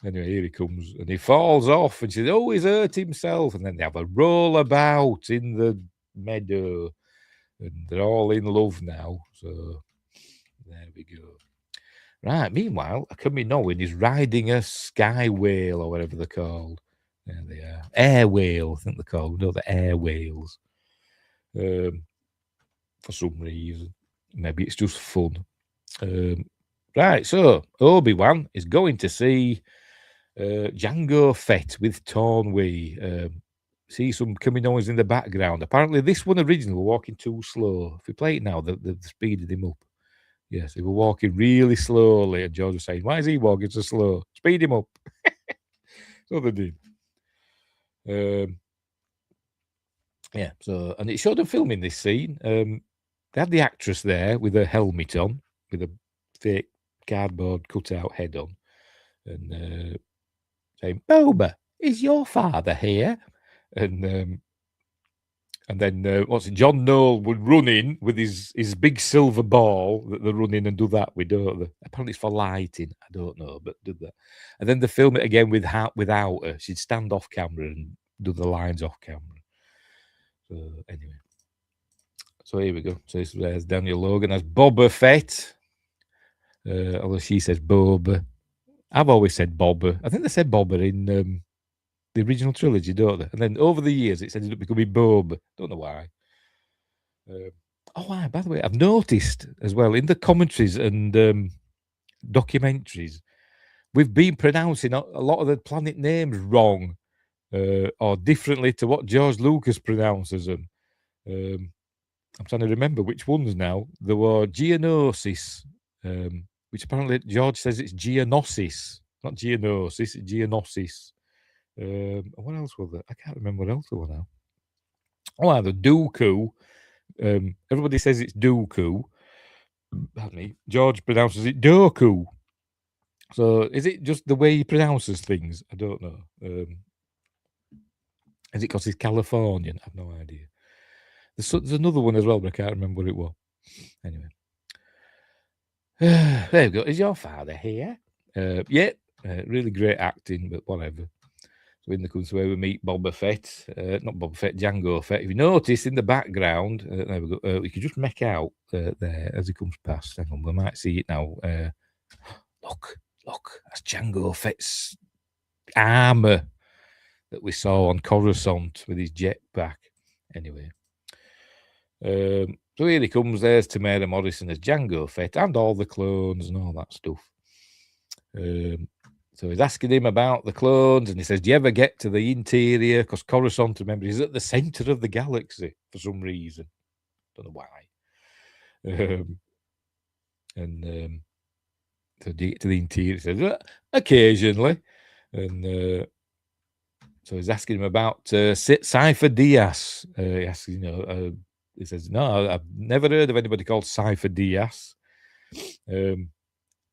Anyway, here he comes, and he falls off, and she says, "Oh, he's hurt himself." And then they have a roll about in the meadow, and they're all in love now. So there we go. Right. Meanwhile, a coming knowing is riding a sky whale or whatever they're called. There they are. Air whale, I think they're called. No, the air whales. For some reason. Maybe it's just fun. Right, so Obi-Wan is going to see Jango Fett with Tornwee. See some Kaminoans in the background. Apparently, this one originally was walking too slow. If we play it now, they've speeded him up. Yes, they were walking really slowly, and George was saying, "Why is he walking so slow? Speed him up." So they did. Yeah, so, and it showed them filming this scene. They had the actress there with her helmet on, with a fake cardboard cutout head on, and saying, "Boba, is your father here?" And then what's it? John Knoll would run in with his big silver ball that they run in and do that with, don't they? Apparently it's for lighting. I don't know, but did that. And then they film it again without her. She'd stand off camera and do the lines off camera. So anyway, so here we go. So there's Daniel Logan as Boba Fett. Although she says Boba. I've always said Boba. I think they said Boba in the original trilogy, don't they? And then over the years, it's ended up becoming Boba. Don't know why. By the way, I've noticed as well in the commentaries and documentaries, we've been pronouncing a lot of the planet names wrong or differently to what George Lucas pronounces them. I'm trying to remember which ones now. There were Geonosis, which apparently George says it's Geonosis, not Geonosis, it's Geonosis. What else was there? I can't remember what else there were now. The Dooku. Everybody says it's Dooku. George pronounces it Doku. So is it just the way he pronounces things? I don't know. Is it because he's Californian? I have no idea. There's another one as well, but I can't remember what it was. Anyway. There we go. Is your father here? Yeah. Really great acting, but whatever. So in the comes where we meet Boba Fett. Not Boba Fett, Jango Fett. If you notice in the background, there we go. We can just make out there as he comes past. Hang on, we might see it now. Look, that's Jango Fett's armor that we saw on Coruscant with his jetpack. Anyway. So here he comes. There's Tamara Morrison as Jango Fett and all the clones and all that stuff. So he's asking him about the clones, and he says, "Do you ever get to the interior?" Because Coruscant, remember, is at the center of the galaxy for some reason. Don't know why. So do you get to the interior? He says, occasionally. And so he's asking him about Cypher Diaz. He asks, he says, "No, I've never heard of anybody called Cypher Diaz."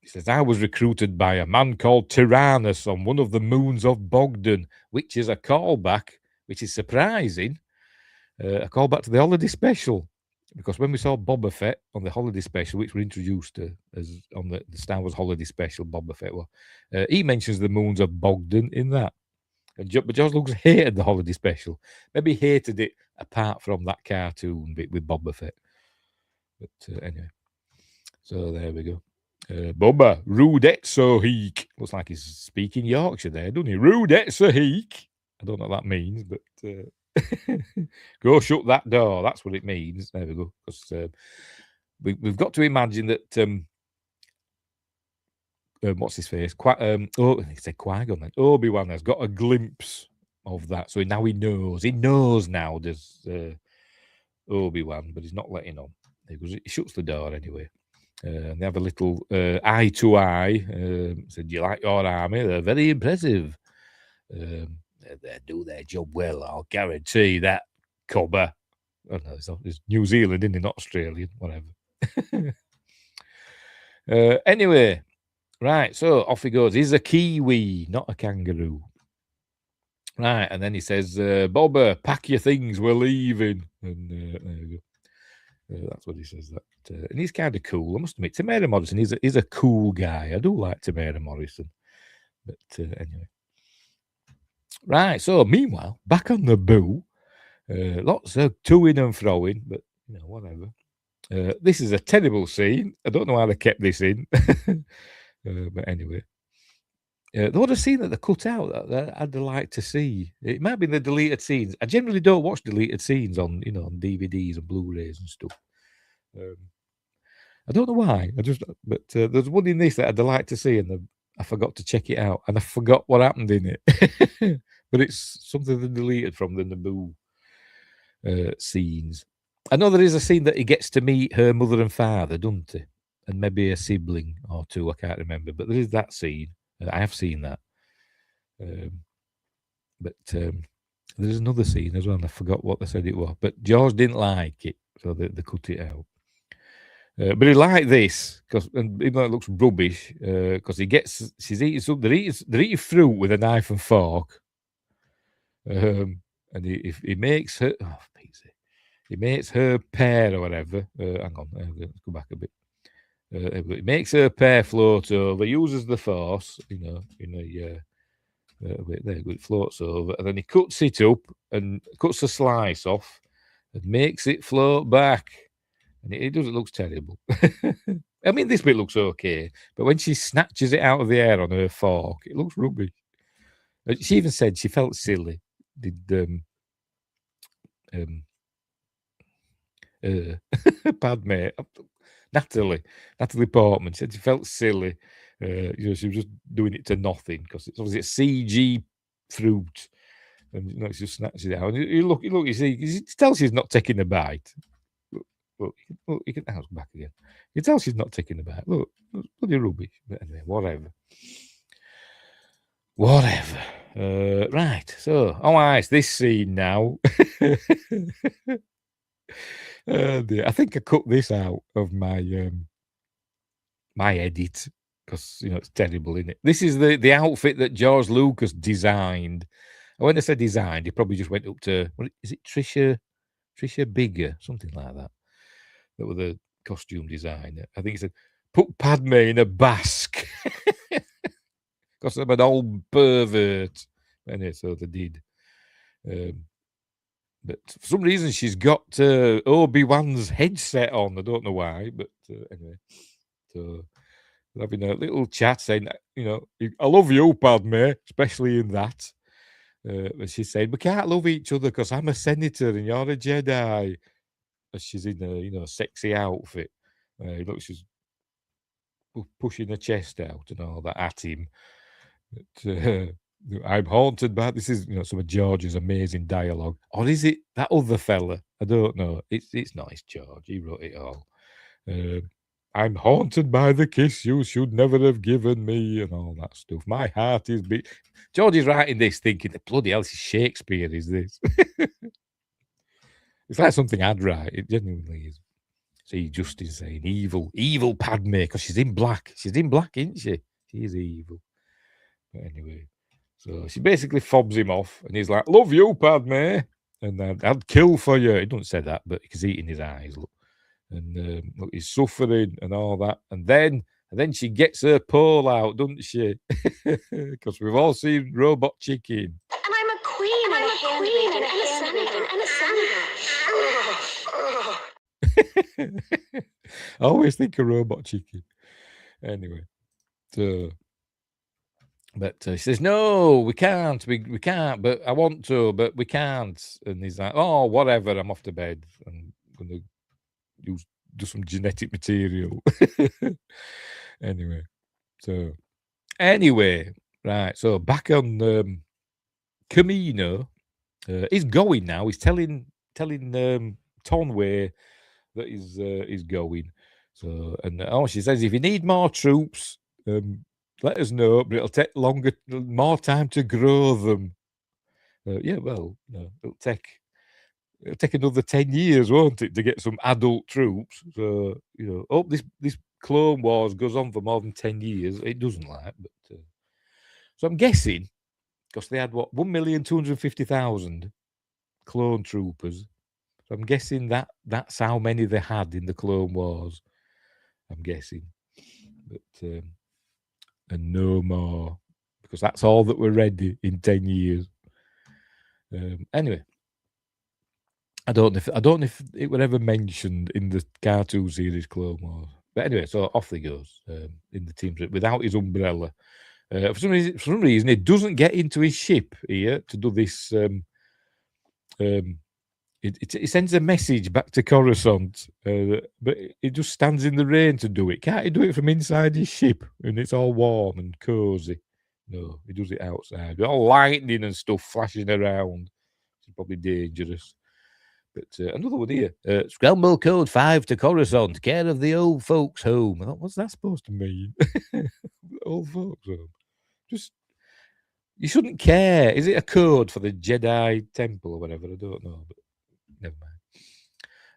He says, "I was recruited by a man called Tyrannus on one of the moons of Bogdan," which is a callback, which is surprising, a callback to the holiday special. Because when we saw Boba Fett on the holiday special, which we're introduced to as on the Star Wars holiday special, Boba Fett, he mentions the moons of Bogdan in that. But George Lucas hated the holiday special. Maybe he hated it apart from that cartoon bit with Boba Fett. But anyway, so there we go. Boba, Rudet Soheek. Looks like he's speaking Yorkshire there, doesn't he? Rudet Soheek. I don't know what that means, but go shut that door. That's what it means. There we go. Because we've got to imagine that. What's his face? He said Qui-Gon then. Obi-Wan has got a glimpse of that, so now he knows. He knows now. There's Obi-Wan, but he's not letting on. He shuts the door anyway. And they have a little eye to eye. Said, "Do you like your army? They're very impressive. They do their job well. I'll guarantee that, cobber." Oh, no, it's New Zealand, isn't it? Not Australian, whatever. Anyway, right. So off he goes. He's a Kiwi, not a kangaroo. Right, and then he says, "Boba, pack your things. We're leaving." And there we go. That's what he says. That, and he's kind of cool. I must admit, Tamara Morrison is a cool guy. I do like Tamara Morrison. But anyway. Right, so meanwhile, back on the boo, lots of toing and froing, but whatever. This is a terrible scene. I don't know how they kept this in. But anyway. There was a scene that they cut out that I'd like to see. It might be the deleted scenes. I generally don't watch deleted scenes on on DVDs and Blu-rays and stuff. I don't know why. But there's one in this that I'd like to see, and I forgot to check it out, and I forgot what happened in it. But it's something they deleted from the Naboo scenes. I know there is a scene that he gets to meet her mother and father, doesn't he? And maybe a sibling or two. I can't remember, but there is that scene. I have seen that. But there's another scene as well, and I forgot what they said it was. But George didn't like it, so they cut it out. But he liked this, because even though it looks rubbish, because she's eating something. They're eating fruit with a knife and fork. And he makes her, he makes her pear or whatever. Hang on, let's go back a bit. He makes her pear float over, uses the force, there it floats over, and then he cuts it up and cuts a slice off and makes it float back. And it looks terrible. I mean, this bit looks okay, but when she snatches it out of the air on her fork, it looks rubbish. She even said she felt silly. Padme, Natalie Portman said she felt silly. She was just doing it to nothing because it's obviously a CG fruit, and she just snatches it out. And you look, you see, you tell she's not taking a bite. Look, you can back again. You tell she's not taking a bite. Look, bloody rubbish. But anyway, whatever. Right. So, it's this scene now. I think I cut this out of my my edit because it's terrible, isn't it? This is the outfit that George Lucas designed. And when I say designed, he probably just went up to is it Tricia Bigger, something like that. That was the costume designer. I think he said, "Put Padme in a basque," because I'm an old pervert. Anyway, so they did. But for some reason, she's got Obi-Wan's headset on. I don't know why, but anyway. So they're having a little chat saying, I love you, Padme, especially in that. And she said, we can't love each other because I'm a senator and you're a Jedi. And she's in a sexy outfit. She's pushing her chest out and all that at him. But, I'm haunted by this. Is some of George's amazing dialogue, or is it that other fella? I don't know. It's not. It's George. He wrote it all. I'm haunted by the kiss you should never have given me, and all that stuff. My heart is beat. George is writing this, thinking, bloody hell, this is Shakespeare. Is this? It's like something I'd write. It genuinely is. See, Justin saying evil Padme, because she's in black. She's in black, isn't she? She is evil. But anyway. So she basically fobs him off, and he's like, love you, Padme, and I'd kill for you. He doesn't say that, but he's eating his eyes, look. And look, he's suffering and all that. And then she gets her pole out, doesn't she? Because we've all seen Robot Chicken. And I'm a queen, and a queen, and a senator, and a senator. I always think of Robot Chicken. Anyway, so... But she says, no, we can't. We can't, but I want to, but we can't. And he's like, oh, whatever, I'm off to bed. I'm going to do some genetic material. Anyway, right. So back on Camino, he's going now. He's telling Tonway that he's going. So, and she says, if you need more troops, let us know, but it'll take more time to grow them. It'll take another 10 years, won't it, to get some adult troops? So, hope this Clone Wars goes on for more than 10 years. It doesn't, but so I'm guessing, because they had 1,250,000 clone troopers. So I'm guessing that's how many they had in the Clone Wars. I'm guessing, but and no more, because that's all that we're ready in 10 years. Anyway, I don't know if it were ever mentioned in the cartoon series Clone Wars. But anyway, so off he goes in the team without his umbrella. For some reason, he doesn't get into his ship here to do this. It sends a message back to Coruscant, but he just stands in the rain to do it. Can't he do it from inside his ship? And it's all warm and cozy. No, he does it outside. With all lightning and stuff flashing around. It's probably dangerous. But another one here. Scramble code 5 to Coruscant, care of the old folks' home. I thought, what's that supposed to mean? Old folks' home. Just, you shouldn't care. Is it a code for the Jedi Temple or whatever? I don't know, but never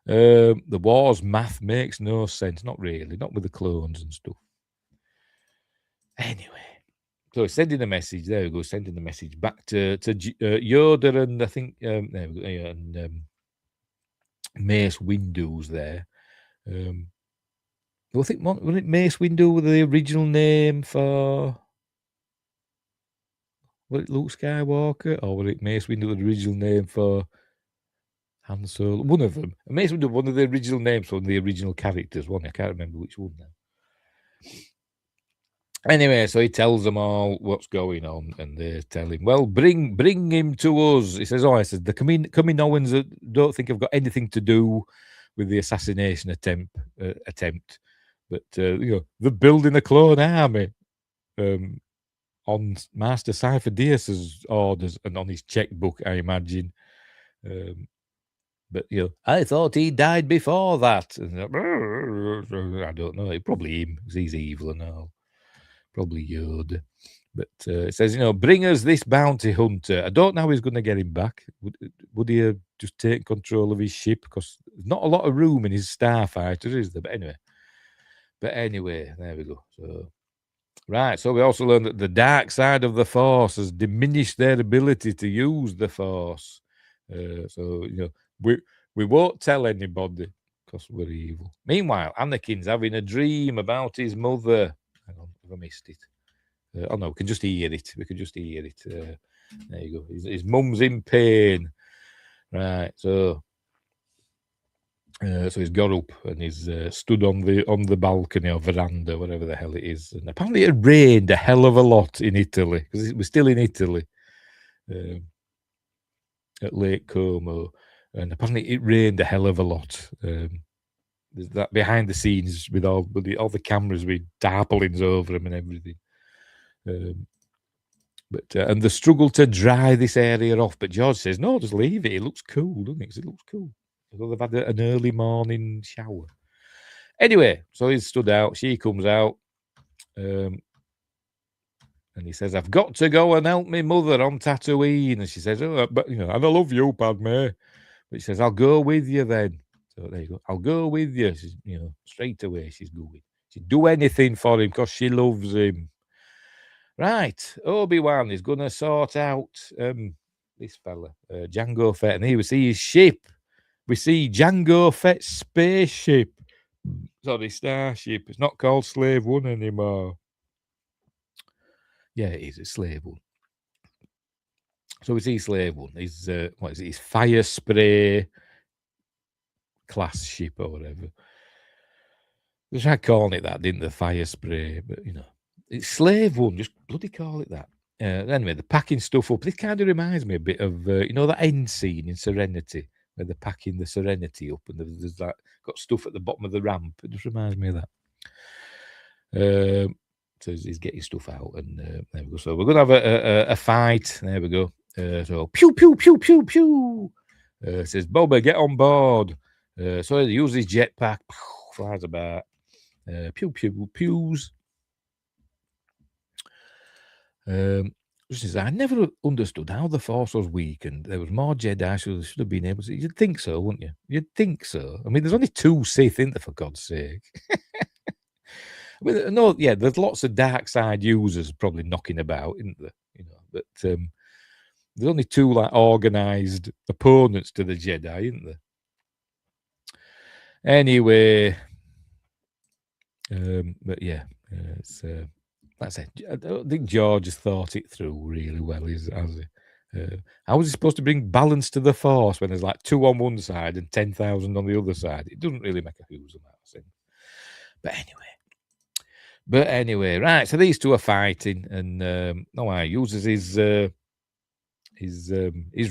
mind. The war's math makes no sense. Not really. Not with the clones and stuff. Anyway. So sending a message. There we go. Sending the message back to Yoda and I think there we go. And Mace Windu's there. I think was it Mace Windu with the original name for? Was it Luke Skywalker or was it Mace Windu with the original name for Han Solo? One of them. Mace Windu, one of the original names for the original characters. One I can't remember which one now. Anyway, so he tells them all what's going on, and they tell him, "Well, bring him to us." He says, "Oh, I said the Kaminoans don't think I've got anything to do with the assassination attempt, but they're building a clone army on Master Cypher Deus's orders and on his checkbook, I imagine." But I thought he died before that. And, I don't know. It probably him because he's evil and all. Probably Yoda. But it says, bring us this bounty hunter. I don't know how he's going to get him back. Would he just take control of his ship? Because there's not a lot of room in his starfighter, is there? But anyway, there we go. So, right. So we also learned that the dark side of the Force has diminished their ability to use the Force. So we won't tell anybody because we're evil. Meanwhile, Anakin's having a dream about his mother. Hang on, have I missed it? Oh no, we can just hear it. There you go. His mum's in pain. Right, so he's got up and he's stood on the balcony or veranda, whatever the hell it is. And apparently it rained a hell of a lot in Italy because we're still in Italy at Lake Como, and apparently it rained a hell of a lot. There's that behind the scenes with all the cameras with tarpaulins over them and everything. And the struggle to dry this area off. But George says, no, just leave it. It looks cool, doesn't it? 'Cause it looks cool. Although they've had an early morning shower. Anyway, so he's stood out. She comes out. And he says, I've got to go and help my mother on Tatooine. And she says, oh, but and I love you, Padme. But she says, I'll go with you then. So there you go. I'll go with you. She's, straight away she's going. She'd do anything for him because she loves him. Right. Obi-Wan is going to sort out this fella, Jango Fett. And here we see his ship. We see Jango Fett's spaceship. Sorry, starship. It's not called Slave One anymore. Yeah, it is. It's Slave One. So we see Slave One. His, what is it? His fire spray class ship or whatever. They tried calling it that, didn't they? Fire spray, but it's Slave One. Just bloody call it that. Anyway, they're packing stuff up. This kind of reminds me a bit of that end scene in Serenity where they're packing the Serenity up and there's that got stuff at the bottom of the ramp. It just reminds me of that. So he's getting stuff out, and there we go. So we're going to have a fight. There we go. So pew pew pew pew pew. Says Boba, get on board. So he uses his jetpack, flies about. Pew pew pews. I never understood how the Force was weak, and there was more Jedi. Should have been able to. You'd think so, wouldn't you? You'd think so. I mean, there's only 2 Sith, isn't there? For God's sake. I mean, no, yeah, there's lots of dark side users probably knocking about, isn't there? But there's only 2 like organized opponents to the Jedi, isn't there? Anyway, but yeah, it's I said, I don't think George has thought it through really well, has he? How is he supposed to bring balance to the force when there's like 2 on one side and 10,000 on the other side? It doesn't really make a who's amount of sense. But anyway, right. So these two are fighting, and he uses his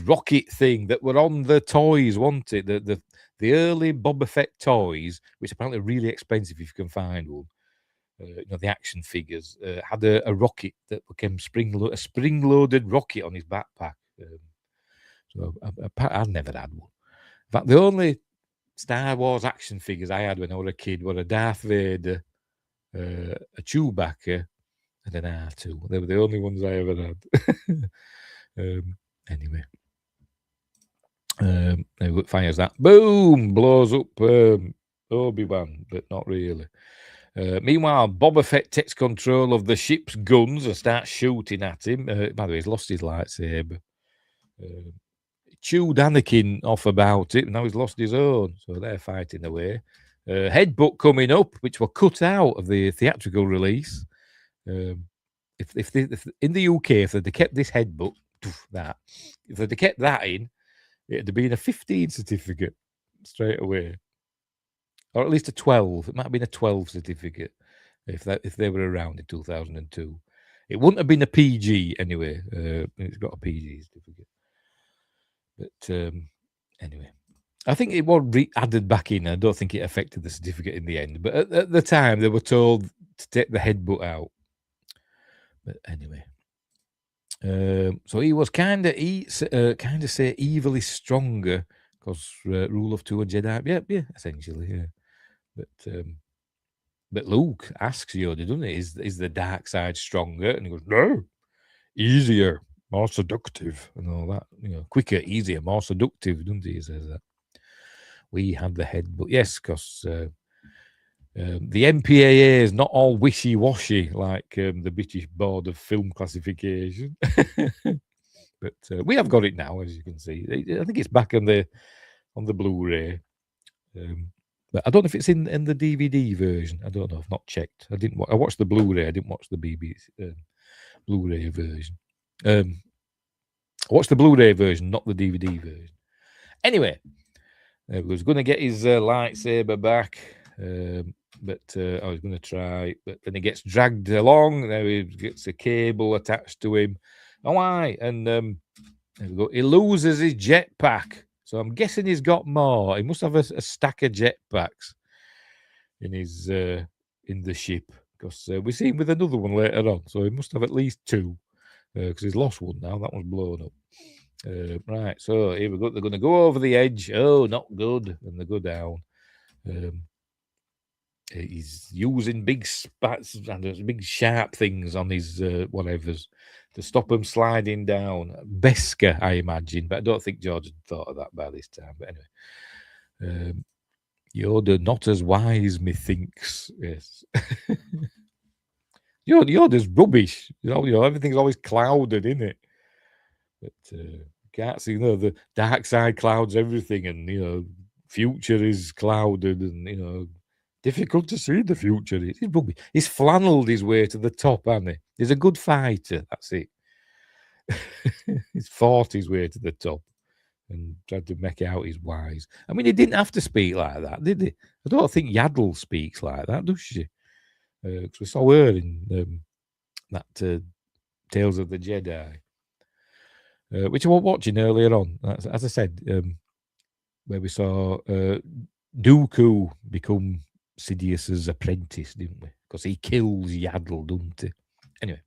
rocket thing that were on the toys, wasn't it? The early Boba Fett toys, which apparently are really expensive if you can find one. The action figures had a rocket that became a spring-loaded rocket on his backpack. So I've never had one. In fact, the only Star Wars action figures I had when I was a kid were a Darth Vader, a Chewbacca, and an R2. They were the only ones I ever had. Anyway. Fires that. Boom! Blows up Obi-Wan, but not really. Meanwhile, Boba Fett takes control of the ship's guns and starts shooting at him. By the way, he's lost his lightsaber. Chewed Anakin off about it, and now he's lost his own. So they're fighting away. Headbutt coming up, which were cut out of the theatrical release. If in the UK, if they'd kept this headbutt, if they'd kept that in, it'd have been a 15 certificate straight away. Or at least a 12. It might have been a 12 certificate if they were around in 2002. It wouldn't have been a PG anyway. It's got a PG certificate. But anyway, I think it was added back in. I don't think it affected the certificate in the end. But at the time, they were told to take the headbutt out. But anyway. So he was kind of say evil is stronger because rule of two and Jedi. Yeah, essentially, yeah. But Luke asks Yoda, doesn't he? Is the dark side stronger? And he goes, no, easier, more seductive, and all that. Quicker, easier, more seductive, doesn't he? He says that. We had the head, but yes, because the MPAA is not all wishy-washy like the British Board of Film Classification. But we have got it now, as you can see. I think it's back on the Blu-ray. But I don't know if it's in the DVD version. I don't know. I've not checked. I watched the Blu-ray. I didn't watch the BBC Blu-ray version. I watched the Blu-ray version, not the DVD version. Anyway, he was going to get his lightsaber back, but I was going to try. But then he gets dragged along. Now he gets a cable attached to him. And there we go. He loses his jetpack. So I'm guessing he's got more. He must have a stack of jetpacks in his in the ship, because we see him with another one later on. So he must have at least 2, because he's lost one now. That one's blown up. Right. So here we go. They're going to go over the edge. Oh, not good. And they go down. He's using big spats and big sharp things on his whatevers to stop him sliding down. Beskar, I imagine, but I don't think George had thought of that by this time. But anyway, Yoda not as wise, methinks. Yes, Yoda's rubbish. Everything's always clouded, isn't it? But can't see. The dark side clouds everything, and future is clouded, and difficult to see the future. He's rubbish. He's flannelled his way to the top, hasn't he? He's a good fighter. That's it. He's fought his way to the top and tried to make out he's wise. I mean, he didn't have to speak like that, did he? I don't think Yaddle speaks like that, does she? Because we saw her in that Tales of the Jedi, which I was watching earlier on. As I said, where we saw Dooku become Sidious's apprentice, didn't we? Because he kills Yaddle, doesn't he? Anyway.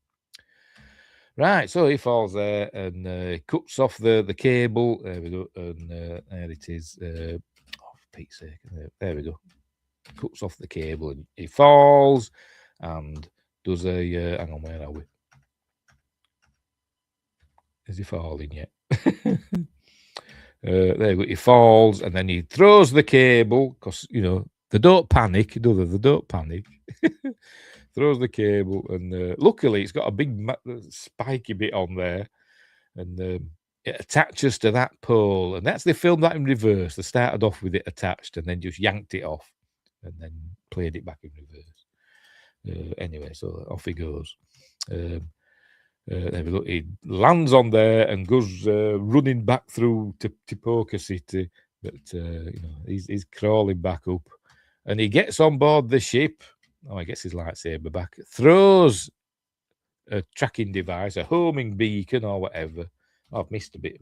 Right, so he falls there and cuts off the cable. There we go. And there it is. For Pete's sake. There we go. Cuts off the cable and he falls and does a... hang on, where are we? Is he falling yet? There we go. He falls and then he throws the cable because, they don't panic, do they? They don't panic. Throws the cable and luckily it's got a big spiky bit on there, and it attaches to that pole. And they filmed that in reverse. They started off with it attached and then just yanked it off and then played it back in reverse. Anyway, so off he goes. There we go. He lands on there and goes running back through to Poker City, but he's crawling back up, and he gets on board the ship. Oh, he gets his lightsaber back, throws a tracking device, a homing beacon or whatever. Oh, I've missed a bit.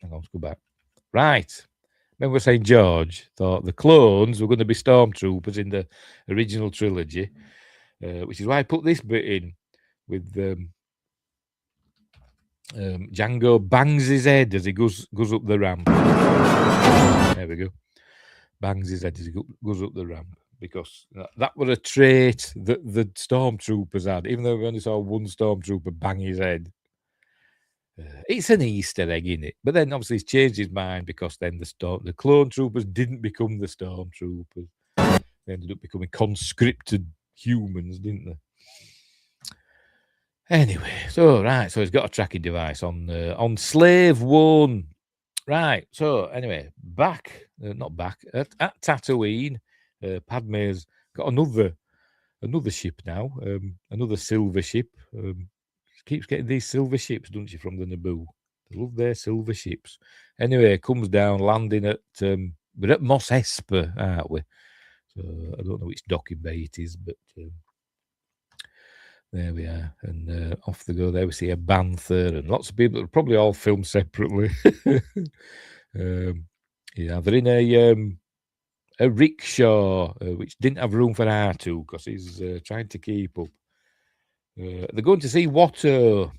Hang on, let's go back. Right. Remember saying George thought the clones were going to be stormtroopers in the original trilogy, which is why I put this bit in with Django bangs his head as he goes up the ramp. There we go. Bangs his head as he goes up the ramp, because that was a trait that the stormtroopers had, even though we only saw one stormtrooper bang his head. It's an Easter egg, in it, but then obviously he's changed his mind, because then the clone troopers didn't become the stormtroopers. They ended up becoming conscripted humans, didn't they? Anyway, so he's got a tracking device on Slave One. Right, so anyway, not back at Tatooine, Padme's got another ship now, another silver ship. She keeps getting these silver ships, doesn't she, from the Naboo? They love their silver ships. Anyway, comes down, landing at we're at Mos Espa, aren't we? So I don't know which docking bay it is, but there we are, and off they go. There we see a bantha and lots of people. Probably all filmed separately. Yeah, they're in a rickshaw, which didn't have room for R2 because he's trying to keep up. They're going to see Watto.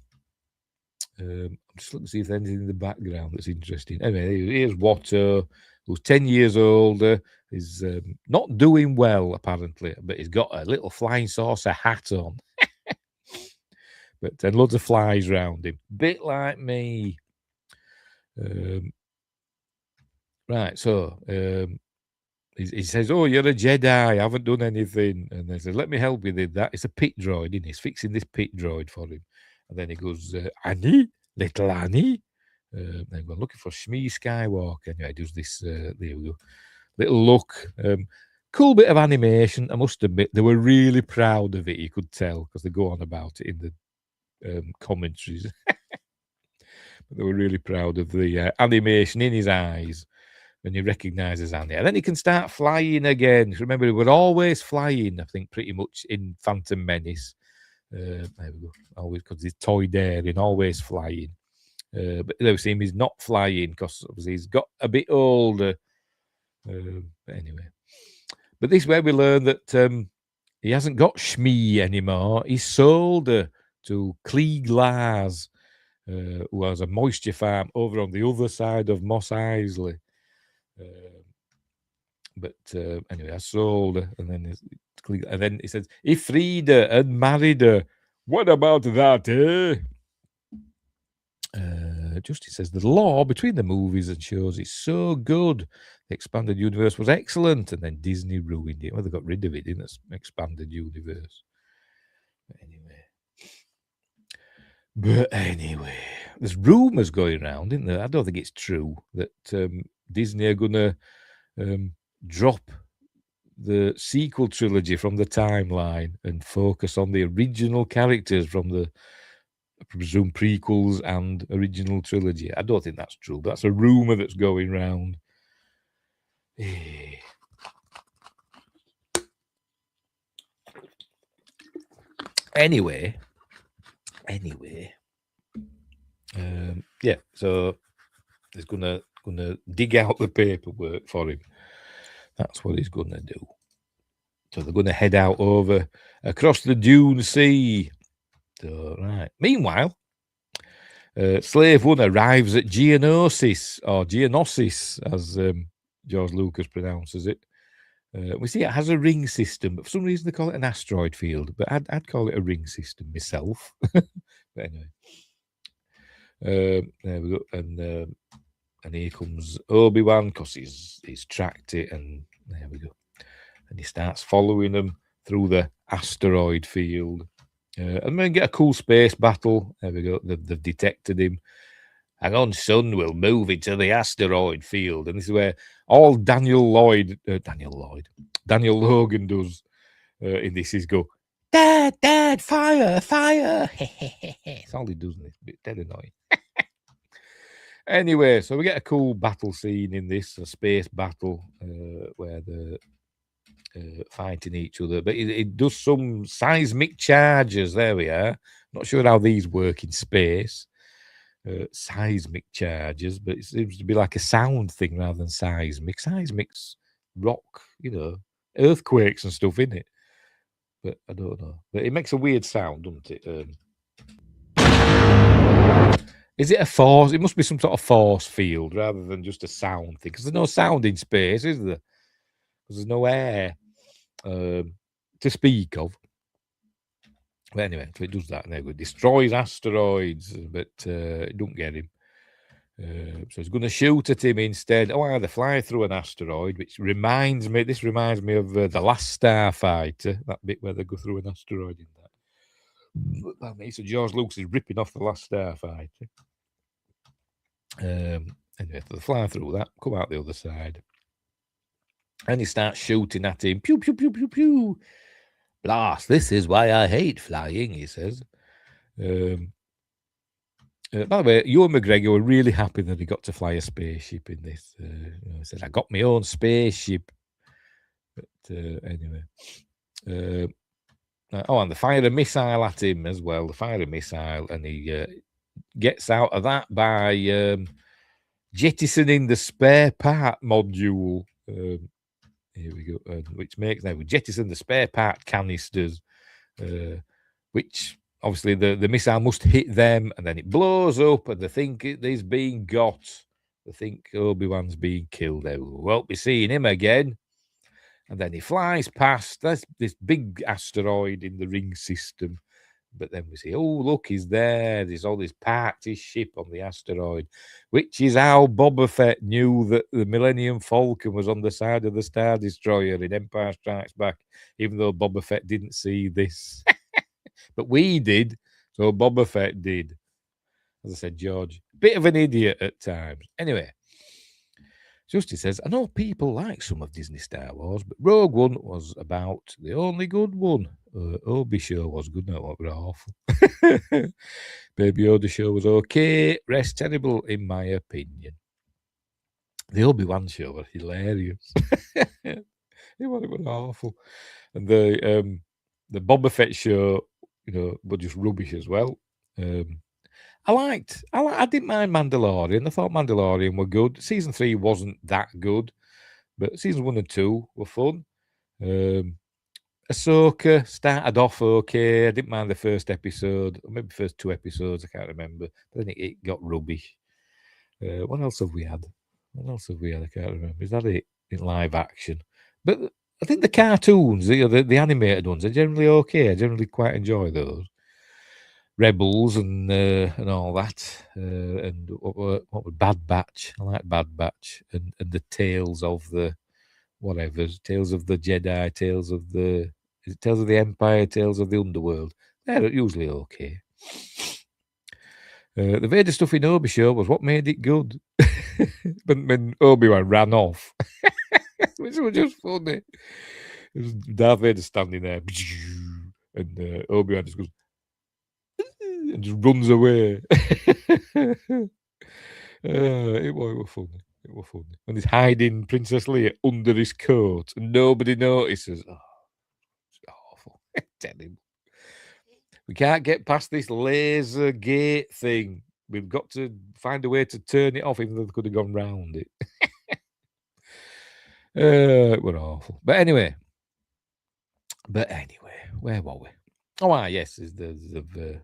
I'm just looking to see if there's anything in the background that's interesting. Anyway, here's Watto, who's 10 years older. He's not doing well, apparently, but he's got a little flying saucer hat on. But then loads of flies round him. Bit like me. Right, so he says, "Oh, you're a Jedi. I haven't done anything." And they say, "Let me help you with that." It's a pit droid, isn't he? He's fixing this pit droid for him. And then he goes, "Annie, little Annie." Then we're looking for Shmi Skywalker. Anyway, he does this. There we go. Little look. Cool bit of animation. I must admit, they were really proud of it. You could tell, because they go on about it in the commentaries. But they were really proud of the animation in his eyes when he recognises Annie. And then he can start flying again. Remember, they were always flying, I think, pretty much in Phantom Menace. There we go. Always, because he's toy daring, always flying. But they see him, he's not flying because obviously he's got a bit older. But anyway. But this is where we learn that he hasn't got Shmi anymore. He's sold her to Klieg Lars, who has a moisture farm over on the other side of Mos Eisley. But anyway, I sold her, and then he says he freed her and married her. What about that, eh? Justice says the law between the movies and shows is so good. The expanded universe was excellent, and then Disney ruined it. Well, they got rid of it in the expanded universe. But anyway, there's rumours going around, isn't there? I don't think it's true that Disney are going to drop the sequel trilogy from the timeline and focus on the original characters from the, I presume, prequels and original trilogy. I don't think that's true, but that's a rumour that's going around. Anyway, yeah. So he's gonna dig out the paperwork for him. That's what he's gonna do. So they're gonna head out over across the Dune Sea. So right. Meanwhile, Slave One arrives at Geonosis, or Geonosis, as George Lucas pronounces it. We see it has a ring system, but for some reason they call it an asteroid field. But I'd call it a ring system myself. But anyway, there we go, and here comes Obi-Wan because he's tracked it, and there we go, and he starts following them through the asteroid field, and then get a cool space battle. There we go. They've detected him. Hang on, son, we'll move into the asteroid field. And this is where all Daniel Logan does in this is go, Dad, fire. It's all he does, and it's a bit dead annoying. Anyway, so we get a cool battle scene in this, a space battle, where they're fighting each other. But it does some seismic charges. There we are. Not sure how these work in space. Seismic charges, but it seems to be like a sound thing rather than seismic. Seismic's rock, earthquakes and stuff, in it. But I don't know. But it makes a weird sound, doesn't it? Is it a force? It must be some sort of force field rather than just a sound thing. Because there's no sound in space, is there? Because there's no air to speak of. But anyway, so it does that. It destroys asteroids, but it don't get him. So it's going to shoot at him instead. Oh, they fly through an asteroid, which reminds me of The Last Starfighter, that bit where they go through an asteroid in that. So George Lucas is ripping off The Last Starfighter. Anyway, so they fly through that, come out the other side. And he starts shooting at him. Pew, pew, pew, pew, pew. Blast, this is why I hate flying, he says. By the way, Ewan McGregor were really happy that he got to fly a spaceship in this. He said, I got my own spaceship. But anyway. And they fire a missile at him as well. They fire a missile, and he gets out of that by jettisoning the spare part module. Here we go. Which makes now we jettison the spare part canisters, which obviously the missile must hit them, and then it blows up, and they think it is being got. They think Obi-Wan's being killed. They won't be seeing him again. And then he flies past this big asteroid in the ring system. But then we see, oh, look, he's there. There's all this parked his ship on the asteroid, which is how Boba Fett knew that the Millennium Falcon was on the side of the Star Destroyer in Empire Strikes Back, even though Boba Fett didn't see this. But we did, so Boba Fett did. As I said, George, bit of an idiot at times. Anyway, Justice says, I know people like some of Disney Star Wars, but Rogue One was about the only good one. Obi show was good, not what were awful. Baby Yoda show was okay. Rest terrible, in my opinion. The Obi-Wan show was hilarious. It was awful. And the Boba Fett show, were just rubbish as well. I didn't mind Mandalorian. I thought Mandalorian were good. Season 3 wasn't that good, but season 1 and 2 were fun. Ahsoka started off okay. I didn't mind the first episode, or maybe first 2 episodes. I can't remember. But then it got rubbish. What else have we had? I can't remember. Is that it in live action? But I think the cartoons, the animated ones, are generally okay. I generally quite enjoy those. Rebels and all that, and what were Bad Batch? I like Bad Batch, and the Tales of the whatever, Tales of the Jedi, Tales of the Empire, Tales of the Underworld. They're usually okay. The Vader stuff in Obi show was what made it good. when Obi-Wan ran off, which was just funny. It was Darth Vader standing there, and Obi-Wan just goes and just runs away. It was funny. It was funny. And he's hiding Princess Leia under his coat, and nobody notices. Oh, it's awful. Terrible. We can't get past this laser gate thing. We've got to find a way to turn it off, even though they could have gone round it. It was awful. But anyway, where were we? Oh, yes, the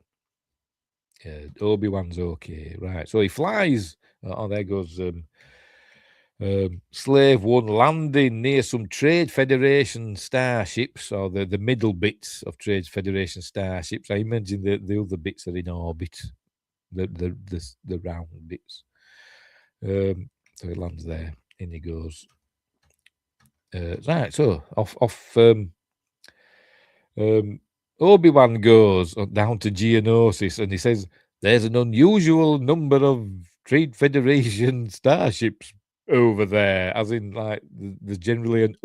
Obi-Wan's okay, right? So he flies. Oh, there goes Slave One landing near some Trade Federation starships, or the middle bits of Trade Federation starships. I imagine the other bits are in orbit, the round bits. So he lands there, in he goes. Right, so off. Obi-Wan goes down to Geonosis, and he says, there's an unusual number of Trade Federation starships over there, as in, like, there's generally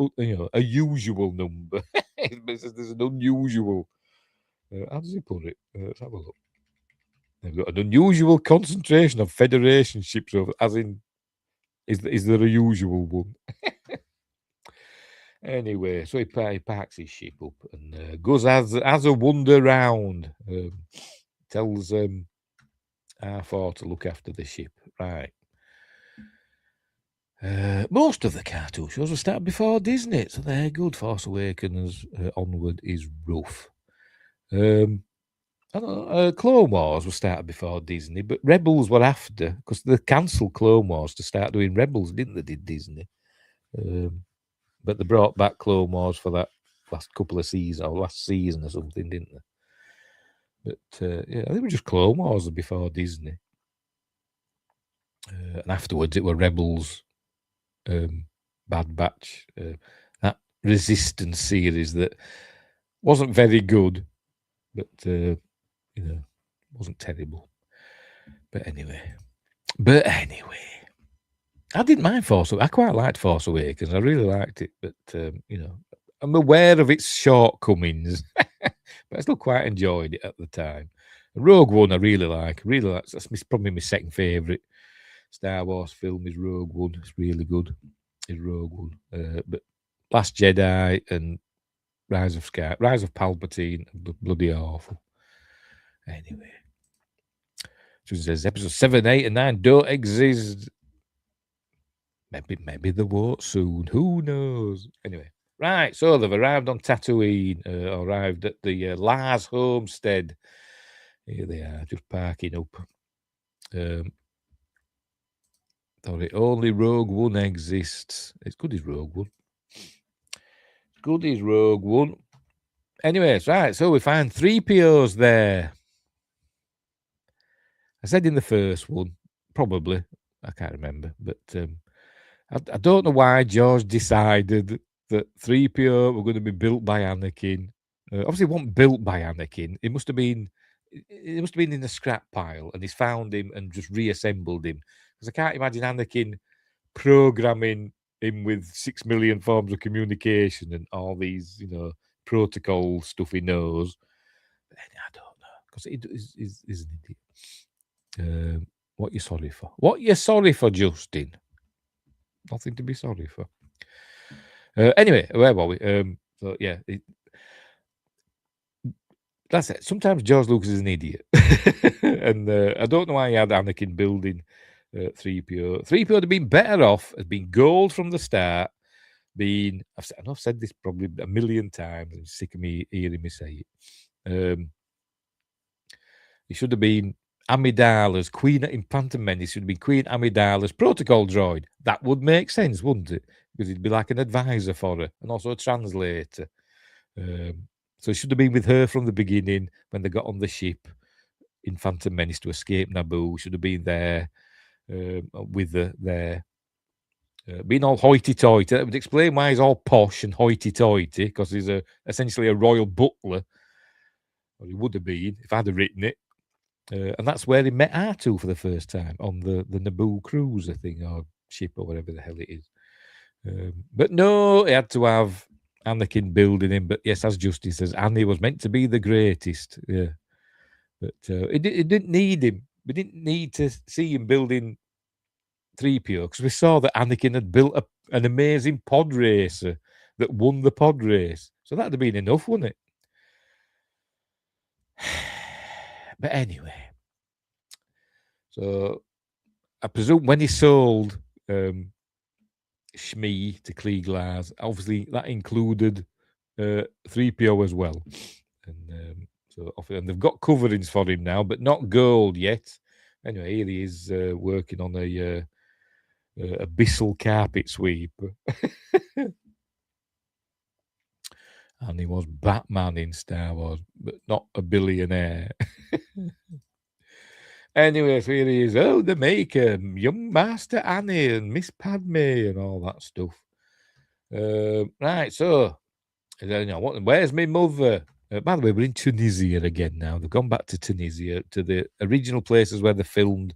a usual number. But there's an unusual. How does he put it? Let's have a look. They've got an unusual concentration of Federation ships, as in, is there a usual one? Anyway, so he parks his ship up and goes as a wander round. Tells R4 to look after the ship. Right. Most of the cartoon shows were started before Disney, so they're good. Force Awakens onward is rough. I don't know, Clone Wars was started before Disney, but Rebels were after, because they cancelled Clone Wars to start doing Rebels, didn't they? Did Disney? But they brought back Clone Wars for that last couple of seasons, or last season or something, didn't they? But yeah, I think it was just Clone Wars before Disney. And afterwards it were Rebels, Bad Batch, that Resistance series that wasn't very good, but wasn't terrible. But anyway, I didn't mind Force Awakens. I quite liked Force Awakens. I really liked it, but I'm aware of its shortcomings, but I still quite enjoyed it at the time. Rogue One, I really like. That's probably my second favourite Star Wars film is Rogue One. It's really good. Is Rogue One, but Last Jedi and Rise of Palpatine, bloody awful. Anyway, so it says episode 7, 8, and 9 don't exist. Maybe they won't soon. Who knows? Anyway, right. So they've arrived on Tatooine. Arrived at the Lars homestead. Here they are, just parking up. Thought it only Rogue One exists. It's good as Rogue One. Good as Rogue One. Anyways, right. So we find 3POs there. I said in the first one, probably. I can't remember, but I don't know why George decided that 3PO were going to be built by Anakin. Obviously, it wasn't built by Anakin. It must have been in the scrap pile, and he's found him and just reassembled him. Because I can't imagine Anakin programming him with 6 million forms of communication and all these, protocol stuff he knows. I don't know, because he is an idiot. What you sorry for? What you sorry for, Justin? Nothing to be sorry for. Anyway, where were we? So yeah, that's it. Sometimes George Lucas is an idiot, and I don't know why he had Anakin building 3PO. 3PO would have been better off as being gold from the start. I've said this probably a million times. I'm sick of me hearing me say it. He should have been Amidala's Queen in Phantom Menace. Should have been Queen Amidala's protocol droid. That would make sense, wouldn't it? Because he'd be like an advisor for her and also a translator. So it should have been with her from the beginning when they got on the ship in Phantom Menace to escape Naboo. Should have been there with her there. Being all hoity-toity. That would explain why he's all posh and hoity-toity, because he's essentially a royal butler. Or he would have been if I'd have written it. And that's where he met R2 for the first time, on the Naboo cruiser thing, or ship, or whatever the hell it is. But no, he had to have Anakin building him. But yes, as Justin says, Annie was meant to be the greatest. Yeah. But it didn't need him. We didn't need to see him building 3PO, because we saw that Anakin had built an amazing pod racer that won the pod race. So that'd have been enough, wouldn't it? But anyway, so I presume when he sold Shmi to Klieg-Lars, obviously that included 3PO as well. And and they've got coverings for him now, but not gold yet. Anyway, here he is working on a Bissell carpet sweep. And he was Batman in Star Wars, but not a billionaire. Anyway, so here he is. Oh, the maker, young Master Annie and Miss Padme and all that stuff. Right, so, where's my mother? By the way, we're in Tunisia again now. They've gone back to Tunisia, to the original places where they filmed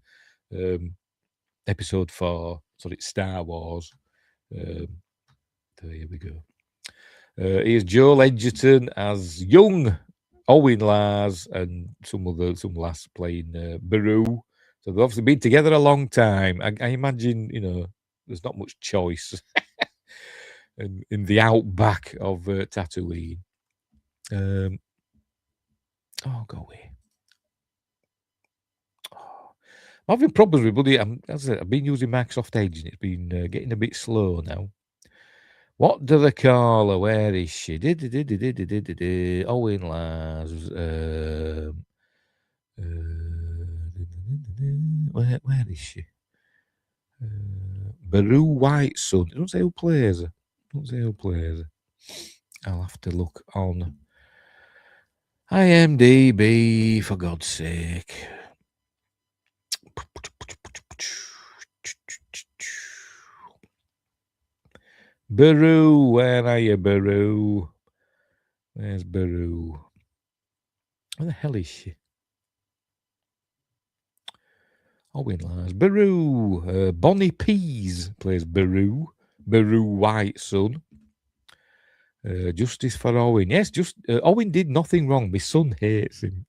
episode 4. So it's Star Wars. So here we go. Here's Joel Edgerton as young Owen Lars and some lass playing Baru. So they've obviously been together a long time. I imagine, there's not much choice in the outback of Tatooine. Go away. I'm having problems with bloody. As I said, I've been using Microsoft Edge and it's been getting a bit slow now. What do they call her? Where is she? Owen Lars. Where is she? Baru Whiteson. It doesn't say who plays her. I'll have to look on IMDb, for God's sake. Baru, where are you, Baru? Where's Baru? Where the hell is she? Owen Lars. Baru. Bonnie Pease plays Baru. Baru Whiteson. Justice for Owen. Yes, Owen did nothing wrong. My son hates him.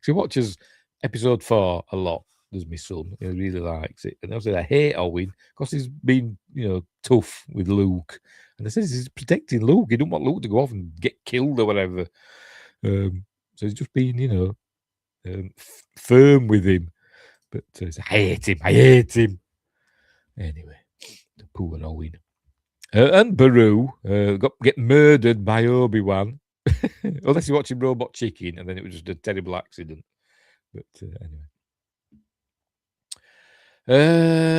He watches episode 4 a lot. There's my son. He really likes it. And obviously I hate Owen because he's been, tough with Luke. And they says he's protecting Luke. He don't want Luke to go off and get killed or whatever. So he's just being, firm with him. But I hate him. Anyway, the poor Owen. And Baru get murdered by Obi-Wan. Unless you're watching Robot Chicken, and then it was just a terrible accident. But anyway.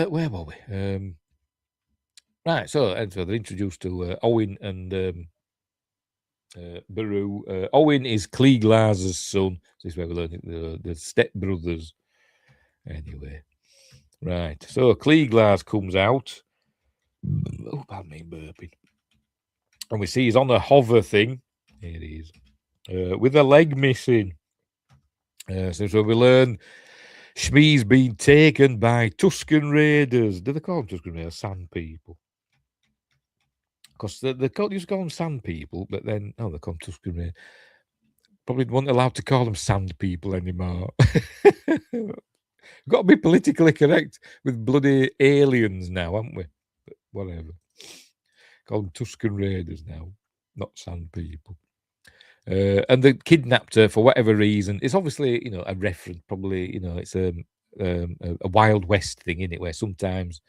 Where were we? Right, so they're introduced to Owen and Baru. Owen is Klieg Lars's son. So this is where we learn the stepbrothers. Anyway. Right, so Klieg Lars comes out. Oh, pardon me, burping. And we see he's on a hover thing. Here he is. With a leg missing. So we learn Shmi's been taken by Tusken Raiders. Do they call them Tusken Raiders? Sand people. Because they used to call them Sand people, but then, they call them Tusken Raiders. Probably weren't allowed to call them Sand people anymore. We've got to be politically correct with bloody aliens now, haven't we? But whatever. Call them Tusken Raiders now, not Sand people. And they kidnapped her for whatever reason. It's obviously, a reference. Probably, it's a Wild West thing, isn't it? Where sometimes,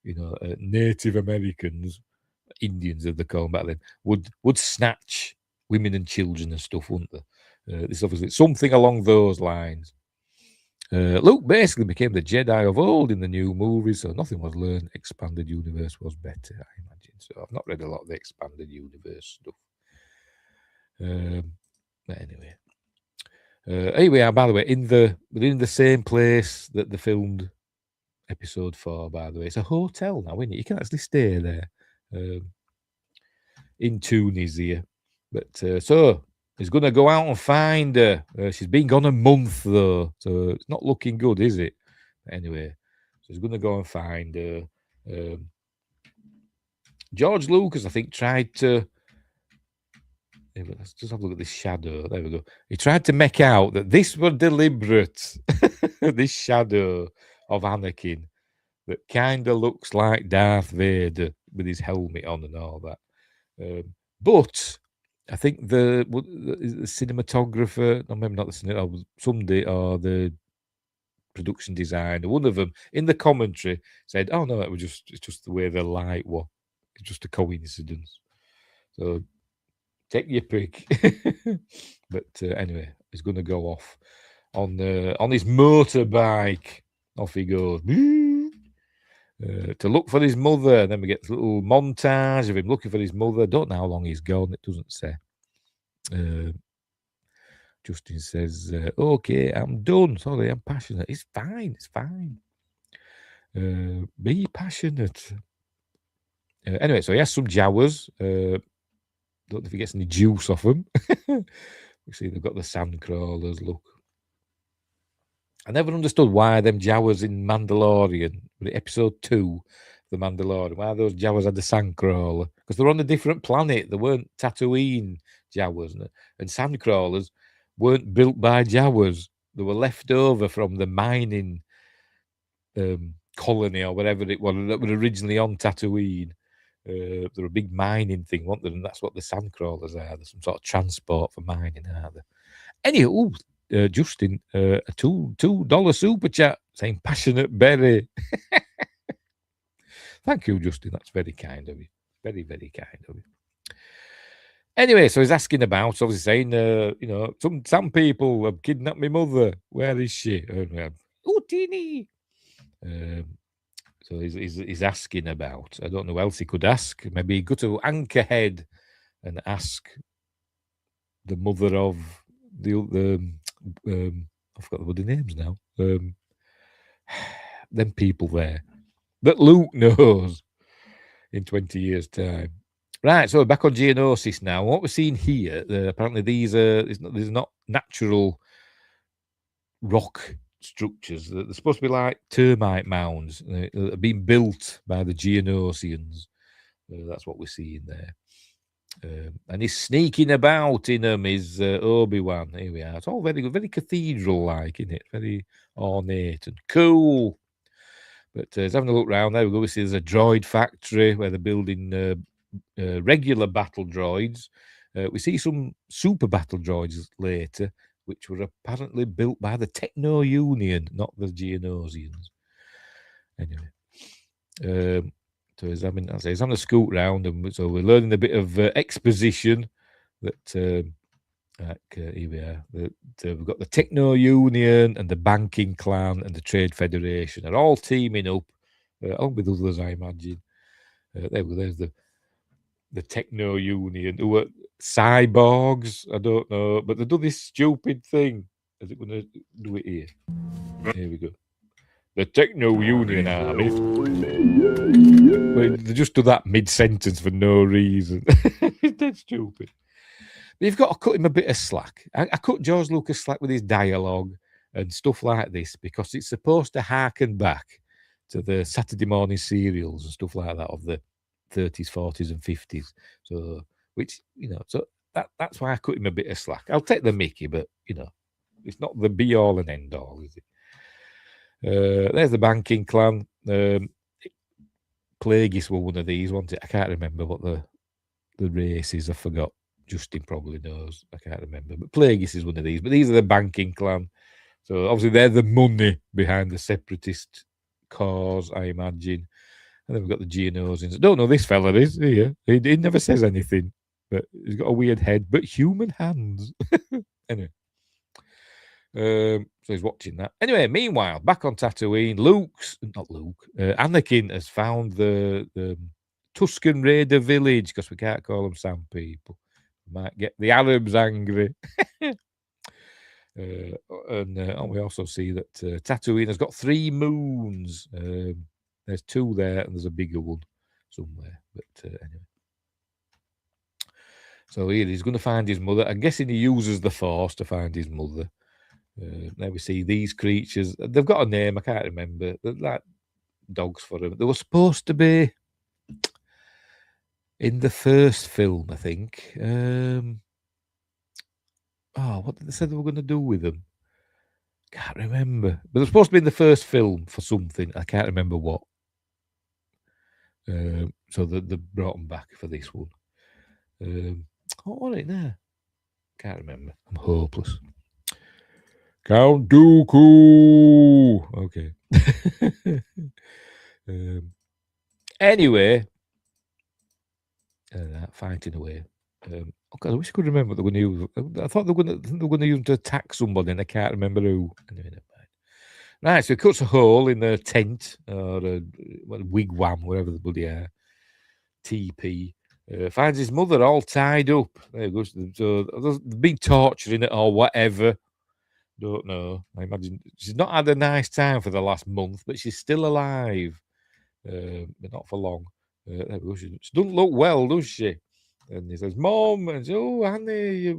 Native Americans, Indians, as they call them back then, would snatch women and children and stuff, wouldn't they? This is obviously something along those lines. Luke basically became the Jedi of old in the new movies, so nothing was learned. Expanded universe was better, I imagine. So I've not read a lot of the expanded universe stuff. But anyway, here we are. By the way, within the same place that they filmed episode 4. By the way, it's a hotel now, isn't it? You can actually stay there in Tunisia. But so he's going to go out and find her. She's been gone a month though, so it's not looking good, is it? But anyway, so he's going to go and find her. George Lucas, I think, tried to. Let's just have a look at this shadow. There we go. He tried to make out that this was deliberate. This shadow of Anakin that kind of looks like Darth Vader with his helmet on and all that. But I think the cinematographer, no, maybe not the cinematographer, somebody or the production designer, one of them in the commentary said, "Oh no, it's just the way the light was. It's just a coincidence." So. Take your pick. But anyway, he's going to go off on his motorbike. Off he goes. To look for his mother. And then we get a little montage of him looking for his mother. Don't know how long he's gone. It doesn't say. Justin says, okay, I'm done. Sorry, I'm passionate. It's fine. It's fine. Be passionate. Anyway, so he has some Jawas. Don't know if he gets any juice off them. We see they've got the sand crawlers. Look, I never understood why them Jawas in Mandalorian, episode 2, the Mandalorian, why those Jawas had the sand crawler, because they're on a different planet. They weren't Tatooine Jawas, and sandcrawlers weren't built by Jawas. They were left over from the mining colony or whatever it was that were originally on Tatooine. They're a big mining thing, weren't they? And that's what the sandcrawlers are. They're some sort of transport for mining, aren't they? Anyway, Justin, a $2 super chat saying passionate berry. Thank you, Justin. That's very kind of you. Very, very kind of you. Anyway, so he's asking about, obviously saying, you know, some people have kidnapped my mother. Where is she? Oh, Teeny. So he's asking about. I don't know who else he could ask. Maybe go to Anchorhead and ask the mother of the I forgot the bloody names now. Them people there that Luke knows in 20 years' time. Right, so we're back on Geonosis now. What we're seeing here, apparently these there's not natural rock structures. They're supposed to be like termite mounds that have been built by the Geonosians. That's what we're seeing there. And he's sneaking about in them is Obi-Wan. Here we are. It's all very good, very cathedral-like, isn't it? Very ornate and cool. But he's having a look around. There we go. We see there's a droid factory where they're building regular battle droids. We see some super battle droids later, which were apparently built by the Techno Union, not the Geonosians. Anyway, so he's having a scoot round, and so we're learning a bit of exposition. That here we are. We've got the Techno Union and the Banking Clan and the Trade Federation are all teaming up, along with others, I imagine. There we go. There's the Techno Union, who are cyborgs. I don't know, but they do this stupid thing. Is it going to do it here? Here we go. The Techno Union Army. Well, they just do that mid-sentence for no reason. It's dead stupid. But you've got to cut him a bit of slack. I cut George Lucas slack with his dialogue and stuff like this because it's supposed to harken back to the Saturday morning serials and stuff like that of the 30s, 40s, and 50s. So, which, you know, so that's why I cut him a bit of slack. I'll take the Mickey, but, you know, it's not the be-all and end-all, is it? There's the Banking Clan. Plagueis were one of these, wasn't it? I can't remember what the race is. I forgot. Justin probably knows. I can't remember. But Plagueis is one of these. But these are the Banking Clan. So obviously they're the money behind the separatist cause, I imagine. And then we've got the Geonosians. I don't know this fella is here. He never says anything. But he's got a weird head, but human hands. Anyway. So he's watching that. Anyway, meanwhile, back on Tatooine, Anakin has found the Tusken Raider village, because we can't call them Sand people. Might get the Arabs angry. And we also see that Tatooine has got 3 moons. There's 2 there, and there's a bigger one somewhere. But anyway. So here he's going to find his mother. I'm guessing he uses the Force to find his mother. Now we see these creatures. They've got a name. I can't remember. They're like dogs for them. They were supposed to be in the first film, I think. What did they say they were going to do with them? Can't remember. But they're supposed to be in the first film for something. I can't remember what. So they brought them back for this one. What was it now? Can't remember. I'm hopeless. Count Dooku. Okay. Anyway, fighting away. I wish I could remember what they were going to use. I thought they were going to use them to attack somebody, and I can't remember who. Anyway, never mind. Right, so he cuts a hole in a tent or a wigwam, wherever the bloody are. TP. Finds his mother all tied up. There he goes. So they've been torturing it or whatever. Don't know. I imagine she's not had a nice time for the last month, but she's still alive. But not for long. There we go. She doesn't look well, does she? And he says, Mom. And she says, oh, Annie,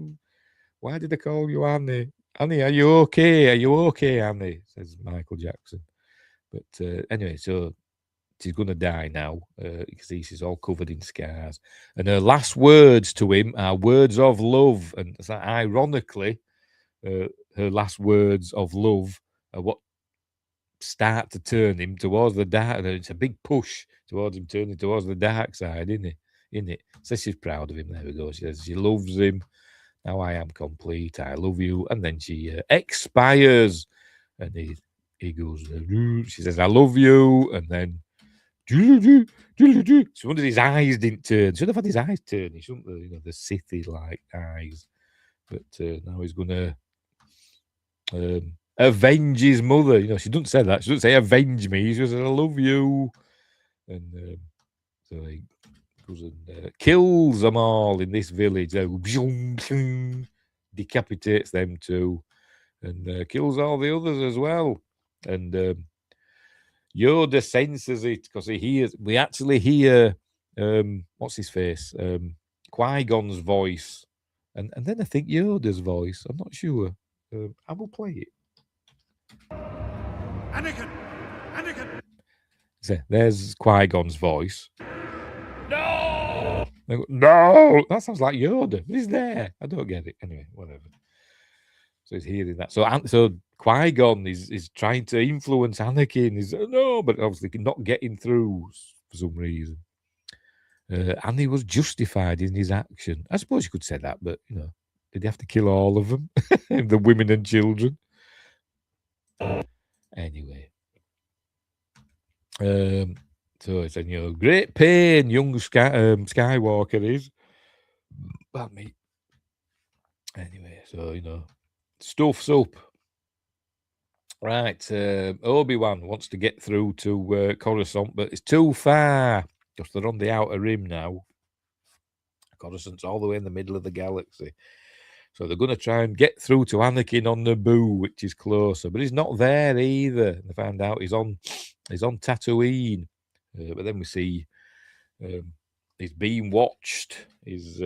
why did they call you Annie? Annie, are you okay? Are you okay, Annie? Says Michael Jackson. But anyway, so she's going to die now. You can see she's all covered in scars. And her last words to him are words of love. And it's like, ironically, her last words of love are what start to turn him towards the dark. It's a big push towards him turning towards the dark side, isn't it? So she's proud of him. There we go. She says she loves him. Now I am complete. I love you. And then she expires. And he goes, she says, I love you. And then, she wondered his eyes didn't turn. Should have had his eyes turn. He shouldn't have, the Sithy-like eyes. But now he's going to avenge his mother. She doesn't say that. She doesn't say avenge me. She says, I love you. And so he goes and kills them all in this village. Decapitates them too. And kills all the others as well. And Yoda senses it because we actually hear, what's his face? Qui-Gon's voice. And then I think Yoda's voice. I'm not sure. I will play it. Anakin! So there's Qui-Gon's voice. No! No! That sounds like Yoda. But he's there. I don't get it. Anyway, whatever. So he's hearing that. So Qui-Gon is trying to influence Anakin. But obviously not getting through for some reason. And he was justified in his action. I suppose you could say that, but did he have to kill all of them? The women and children? Anyway. So it's a great pain, young Skywalker is. But me. Anyway, so stuff's up. Right, Obi-Wan wants to get through to Coruscant, but it's too far because they're on the outer rim now. Coruscant's all the way in the middle of the galaxy. So they're going to try and get through to Anakin on Naboo, which is closer, but he's not there either. They find out he's on Tatooine, but then we see he's being watched. Is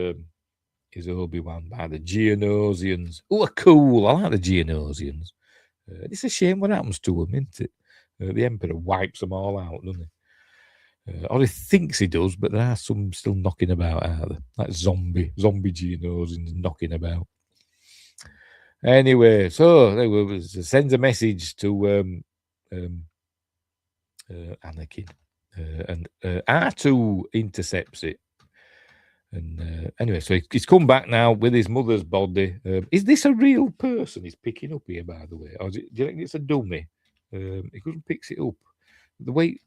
Obi-Wan by the Geonosians? Oh, cool! I like the Geonosians. It's a shame what happens to them, isn't it? The Emperor wipes them all out, doesn't he? Or he thinks he does, but there are some still knocking about, are there? Like zombie Geonosians knocking about. Anyway, so they sends a message to Anakin, and R2 intercepts it. And anyway, so he's come back now with his mother's body. Is this a real person he's picking up here, by the way? Or do you think it's a dummy? He couldn't pick it up. The way,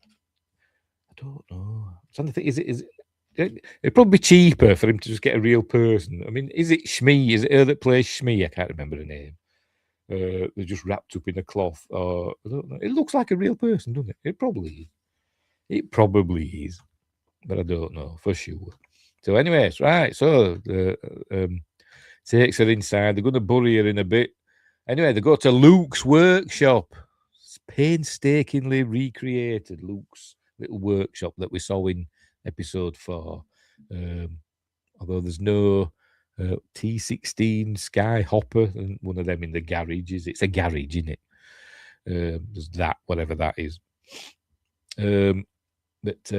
I don't know. I'm trying to think, is it it'd probably be cheaper for him to just get a real person. I mean, is it Shmi? Is it her that plays Shmi? I can't remember her name. They're just wrapped up in a cloth. Or I don't know. It looks like a real person, doesn't it? It probably is. It probably is. But I don't know for sure. So anyways, right, so takes her inside. They're going to bury her in a bit. Anyway, they go to Luke's workshop. It's painstakingly recreated, Luke's little workshop that we saw in episode 4. Although there's no T-16 Skyhopper, and one of them in the garage. It's a garage, isn't it? There's that, whatever that is. But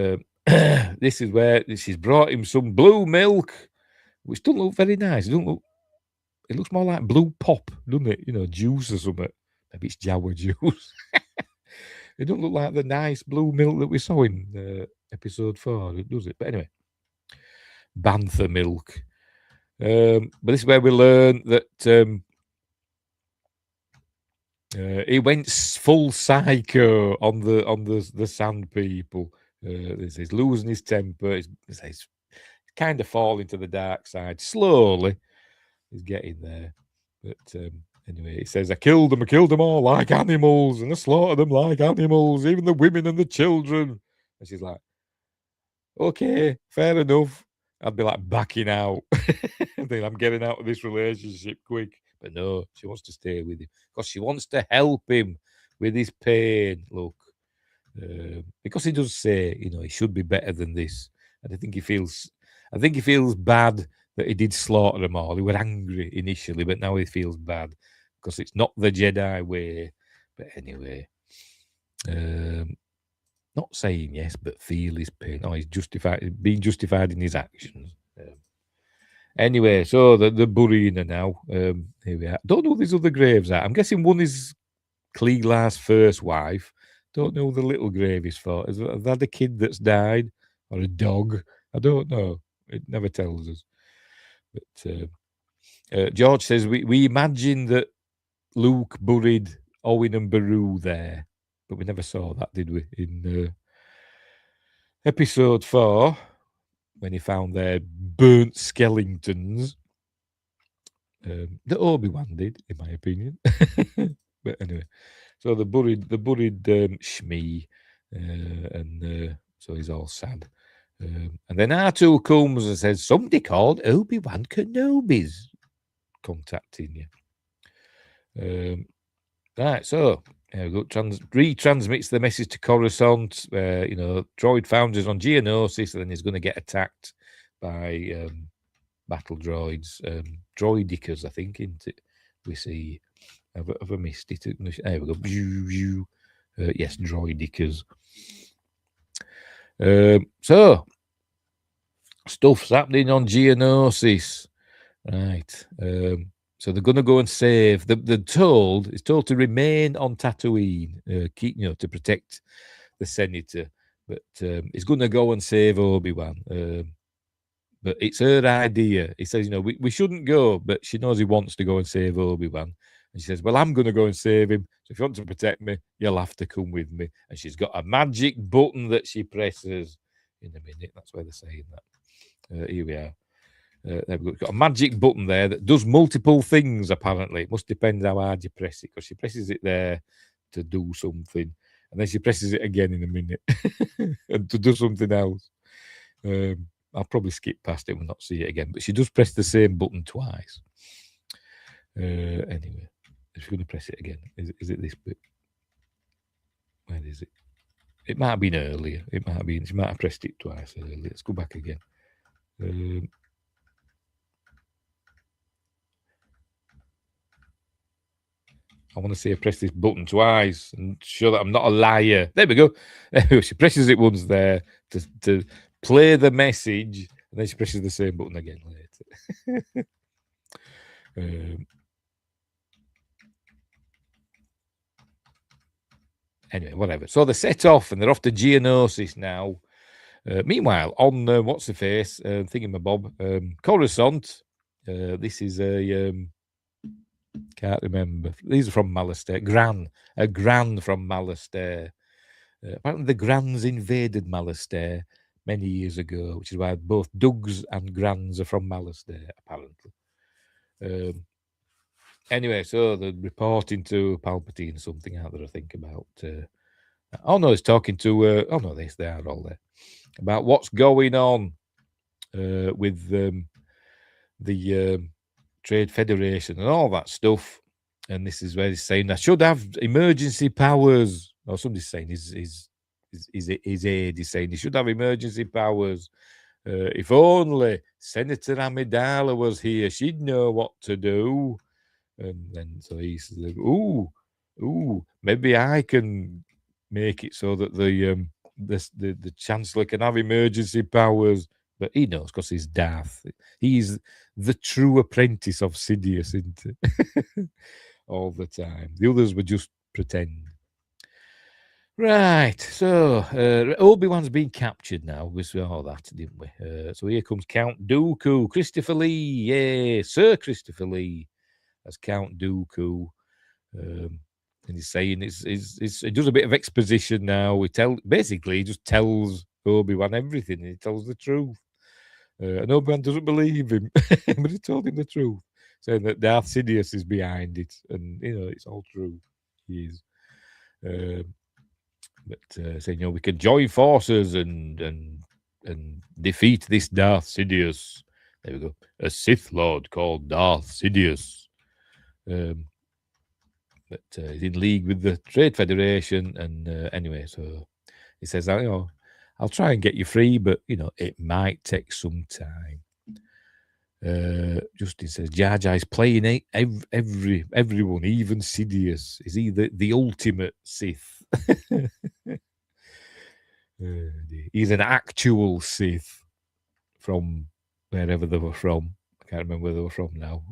this is where she's brought him some blue milk, which doesn't look very nice. It looks more like blue pop, doesn't it? Juice or something. Maybe it's Jawa juice. It doesn't look like the nice blue milk that we saw in episode 4, does it? But anyway, Bantha milk. But this is where we learn that he went full psycho on the sand people. He's losing his temper. He's kind of falling to the dark side slowly. He's getting there. But anyway, he says, I killed them all like animals, and I slaughtered them like animals, even the women and the children. And she's like, okay, fair enough. I'd be like backing out. Then I'm getting out of this relationship quick. But no, she wants to stay with him because she wants to help him with his pain. Look, because he does say, he should be better than this, and I think he feels bad that he did slaughter them all. He was angry initially, but now he feels bad because it's not the Jedi way. But anyway, not saying yes, but feel his pain. Oh, he's being justified in his actions. Anyway, so the burying her now. Here we are. Don't know who these other graves are. I'm guessing one is Klieglar's first wife. Don't know who the little grave is for. Is that a kid that's died or a dog? I don't know. It never tells us. But George says we imagine that Luke buried Owen and Beru there, but we never saw that, did we? In episode 4, when he found their burnt skeletons. That Obi-Wan did, in my opinion. But anyway, so the buried Shmi, and so he's all sad. And then R2 comes and says, somebody called Obi-Wan Kenobi's contacting you. Right, so retransmits the message to Coruscant. Droid founders on Geonosis, and then he's going to get attacked by battle droids, droidicas, I think, isn't it? We see. Have I missed it? There we go. Yes, droidicas. So stuff's happening on Geonosis, right? So they're going to go and save. It's told to remain on Tatooine, to protect the senator. But he's going to go and save Obi-Wan. But it's her idea. He says, we shouldn't go, but she knows he wants to go and save Obi-Wan. And she says, well, I'm going to go and save him. So if you want to protect me, you'll have to come with me. And she's got a magic button that she presses in a minute. That's why they're saying that. Here we are. There we've got a magic button there that does multiple things, apparently. It must depend how hard you press it, because she presses it there to do something. And then she presses it again in a minute and to do something else. I'll probably skip past it and not see it again. But she does press the same button twice. Anyway, she's going to press it again. Is it this bit? Where is it? It might have been earlier. She might have pressed it twice earlier. Let's go back again. I want to see her press this button twice and show that I'm not a liar. There we go. She presses it once there to play the message, and then she presses the same button again later. Anyway, whatever. So they set off, and they're off to Geonosis now. Meanwhile, on what's the face thingamabob, Coruscant. This is a can't remember. These are from Malastare. A Gran from Malastare. Apparently, the Grans invaded Malastare many years ago, which is why both Dougs and Grans are from Malastare, apparently. Anyway, so they're reporting to Palpatine something out there, I think, about. He's talking to. They are all there. About what's going on with the Trade Federation and all that stuff. And this is where he's saying, I should have emergency powers. Or somebody's saying his aide is saying he should have emergency powers. If only Senator Amidala was here, she'd know what to do. And then so he says, maybe I can make it so that the Chancellor can have emergency powers. But he knows because he's Darth. He's the true apprentice of Sidious, isn't it? All the time. The others would just pretend. Right. So Obi-Wan's been captured now. We saw that, didn't we? So here comes Count Dooku. Christopher Lee. Yay. Sir Christopher Lee as Count Dooku. And he's saying he does a bit of exposition now. He just tells Obi-Wan everything. He tells the truth. And Obi-Wan doesn't believe him, but he told him the truth, saying that Darth Sidious is behind it, and it's all true. He is, but saying we can join forces and defeat this Darth Sidious. There we go, a Sith Lord called Darth Sidious. But he's in league with the Trade Federation, and anyway, so he says, I'll try and get you free, but it might take some time. Justin says Jar Jar is playing everyone, even Sidious. Is he the ultimate Sith? He's an actual Sith from wherever they were from. I can't remember where they were from now.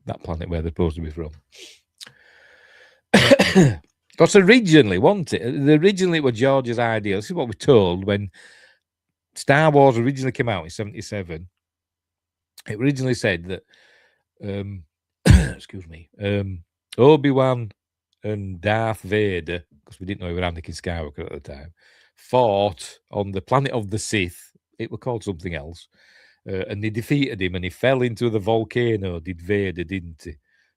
That planet where they're supposed to be from. Because originally, wasn't it? Originally, it was George's idea. This is what we're told when Star Wars originally came out in 1977. It originally said that, excuse me, Obi-Wan and Darth Vader, because we didn't know he was Anakin Skywalker at the time, fought on the planet of the Sith. It was called something else. And they defeated him, and he fell into the volcano. Did Vader, didn't he?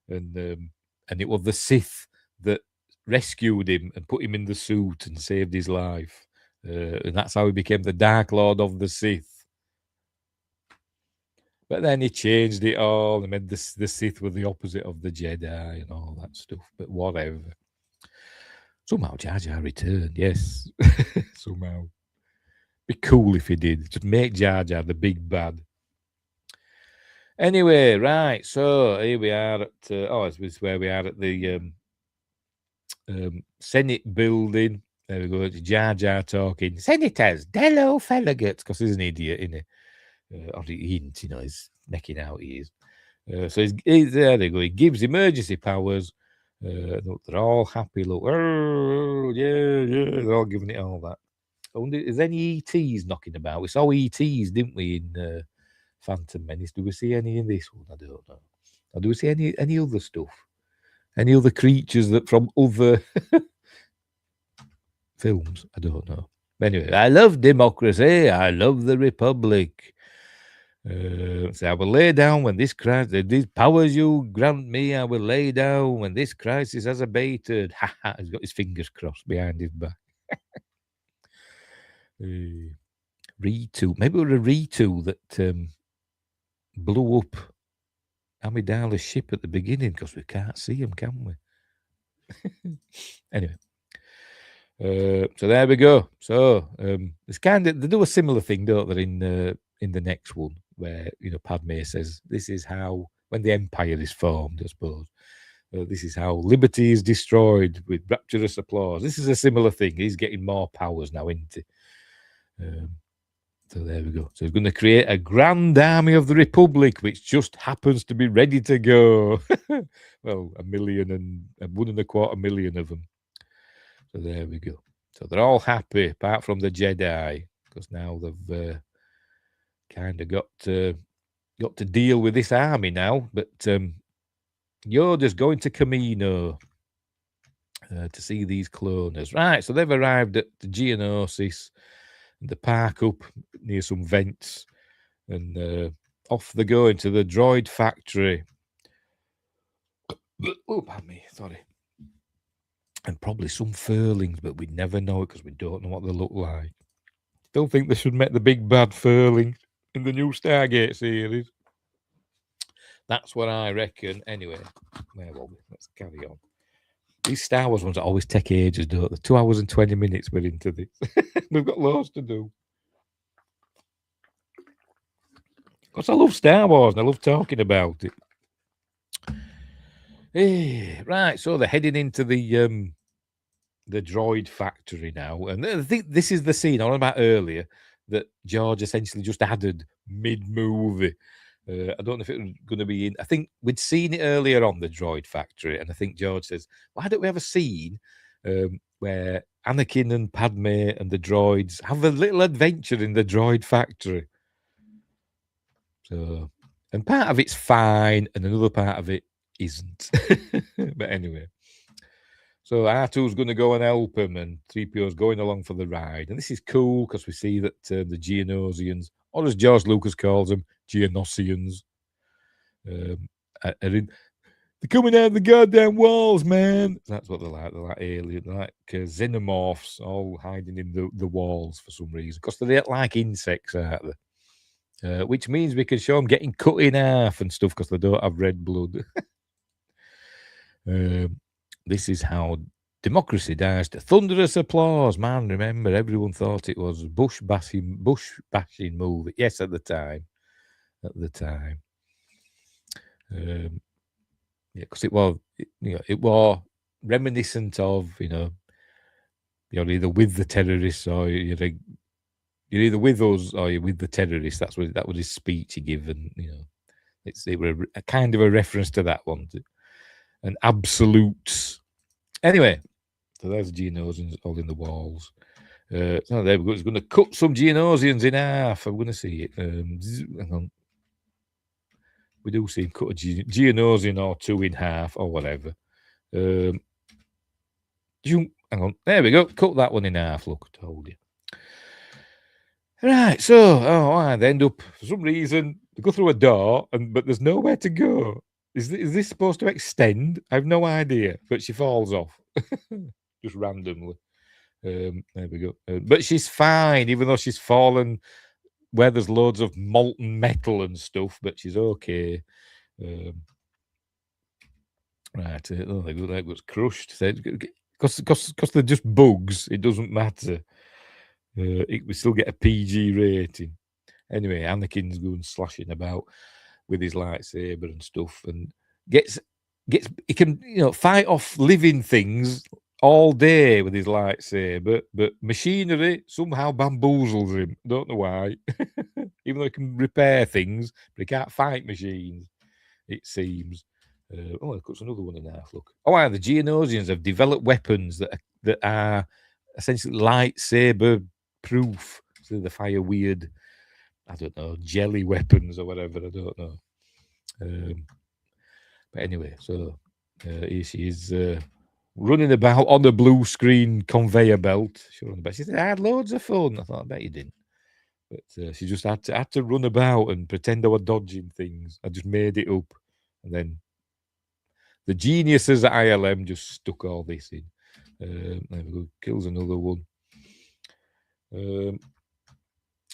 And it was the Sith that rescued him and put him in the suit and saved his life. And that's how he became the Dark Lord of the Sith. But then he changed it all and made the Sith were the opposite of the Jedi and all that stuff. But whatever. Somehow Jar Jar returned, yes. Somehow. Be cool if he did. Just make Jar Jar the big bad. Anyway, right. So here we are at this is where we are at the Senate building. There we go. It's Jar Jar talking. Senators, hello, fellows, because he's an idiot, isn't he? Or he isn't, he's necking out. He is. So he's there. They go. He gives emergency powers. Look, they're all happy. Look, yeah, they're all giving it all that. I wonder, is any ETs knocking about? We saw ETs, didn't we, in Phantom Menace? Do we see any in this one? I don't know. Or do we see any other stuff? Any other creatures that from other films? I don't know. Anyway, I love democracy. I love the Republic. So I will lay down when this crisis, these powers you grant me, I will lay down when this crisis has abated. Ha ha! He's got his fingers crossed behind his back. Ritu, maybe it was a Ritu that blew up Amidala's ship at the beginning because we can't see him, can we? Anyway. So there we go. So it's kind of, they do a similar thing, don't they, in the next one, where Padme says, "This is how when the Empire is formed." I suppose this is how liberty is destroyed with rapturous applause. This is a similar thing. He's getting more powers now, isn't he? So there we go. So he's going to create a grand army of the Republic, which just happens to be ready to go. Well, 1.25 million of them. So there we go. So they're all happy, apart from the Jedi, because now they've kind of got to deal with this army now. But Yoda's going to Camino to see these cloners. Right, so they've arrived at the Geonosis, and they park up near some vents, and off they go into the droid factory. Oh, pardon me, sorry. And probably some furlings, but we'd never know it because we don't know what they look like. Still think they should make the big bad furling in the new Stargate series. That's what I reckon. Anyway, where were we? Let's carry on. These Star Wars ones always take ages, don't they? 2 hours and 20 minutes we're into this. We've got loads to do. Because I love Star Wars and I love talking about it. Right, so they're heading into the droid factory now, and I think this is the scene I was about earlier that George essentially just added mid-movie. I don't know if it was going to be in. I think we'd seen it earlier on the droid factory, and I think George says, "Why don't we have a scene where Anakin and Padme and the droids have a little adventure in the droid factory?" So, and part of it's fine, and another part of it isn't. But anyway. So R2's going to go and help him, and 3PO's going along for the ride. And this is cool because we see that the Geonosians, or as George Lucas calls them, Geonosians, are in. They're coming out of the goddamn walls, man. That's what they're like. They're like alien, they're like xenomorphs, all hiding in the walls for some reason. Because they don't like insects, aren't they? Which means we can show them getting cut in half and stuff because they don't have red blood. This is how democracy dies to thunderous applause. Man, remember, everyone thought it was bush bashing movie. Yes, at the time. Yeah, because it was reminiscent of, You're either with the terrorists or you're either with us or you're with the terrorists. That was his speech he gave, and it was a kind of a reference to that one, an absolutes. Anyway, so there's Geonosians all in the walls. So there we go. It's going to cut some Geonosians in half. I'm going to see it. Hang on. We do see him cut a Geonosian or two in half or whatever. Hang on. There we go. Cut that one in half. Look, I told you. Right. So, they end up, for some reason, they go through a door, but there's nowhere to go. Is this supposed to extend? I have no idea. But she falls off. Just randomly. There we go. But she's fine, even though she's fallen where there's loads of molten metal and stuff, but she's okay. Right. That was crushed. Because they're just bugs, it doesn't matter. We still get a PG rating. Anyway, Anakin's going slashing about with his lightsaber and stuff, and he can fight off living things all day with his lightsaber, but machinery somehow bamboozles him. Don't know why. Even though he can repair things, but he can't fight machines, it seems. It cuts another one in half. Look. The Geonosians have developed weapons that are essentially lightsaber proof. So they fire weird, I don't know, jelly weapons or whatever. I don't know. But anyway, so here she is running about on the blue screen conveyor belt. She said, I had loads of fun. I thought, I bet you didn't. But she just had to run about and pretend I were dodging things. I just made it up. And then the geniuses at ILM just stuck all this in. There we go. Kills another one.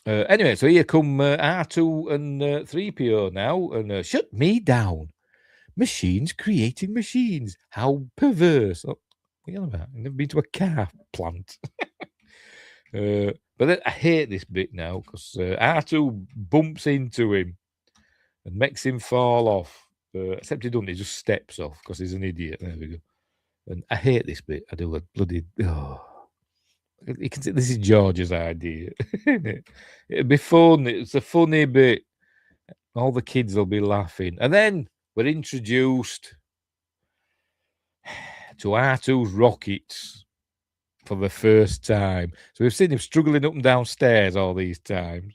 Anyway, so here come R2 and 3PO now, and shut me down. Machines creating machines. How perverse. Oh, what are you on about? I've never been to a car plant. But then I hate this bit now because R2 bumps into him and makes him fall off. Except he doesn't, he just steps off because he's an idiot. There we go. And I hate this bit. I do a bloody... You can see this is George's idea. It'd be fun. It's a funny bit. All the kids will be laughing. And then we're introduced to R2's rockets for the first time. So we've seen him struggling up and down stairs all these times.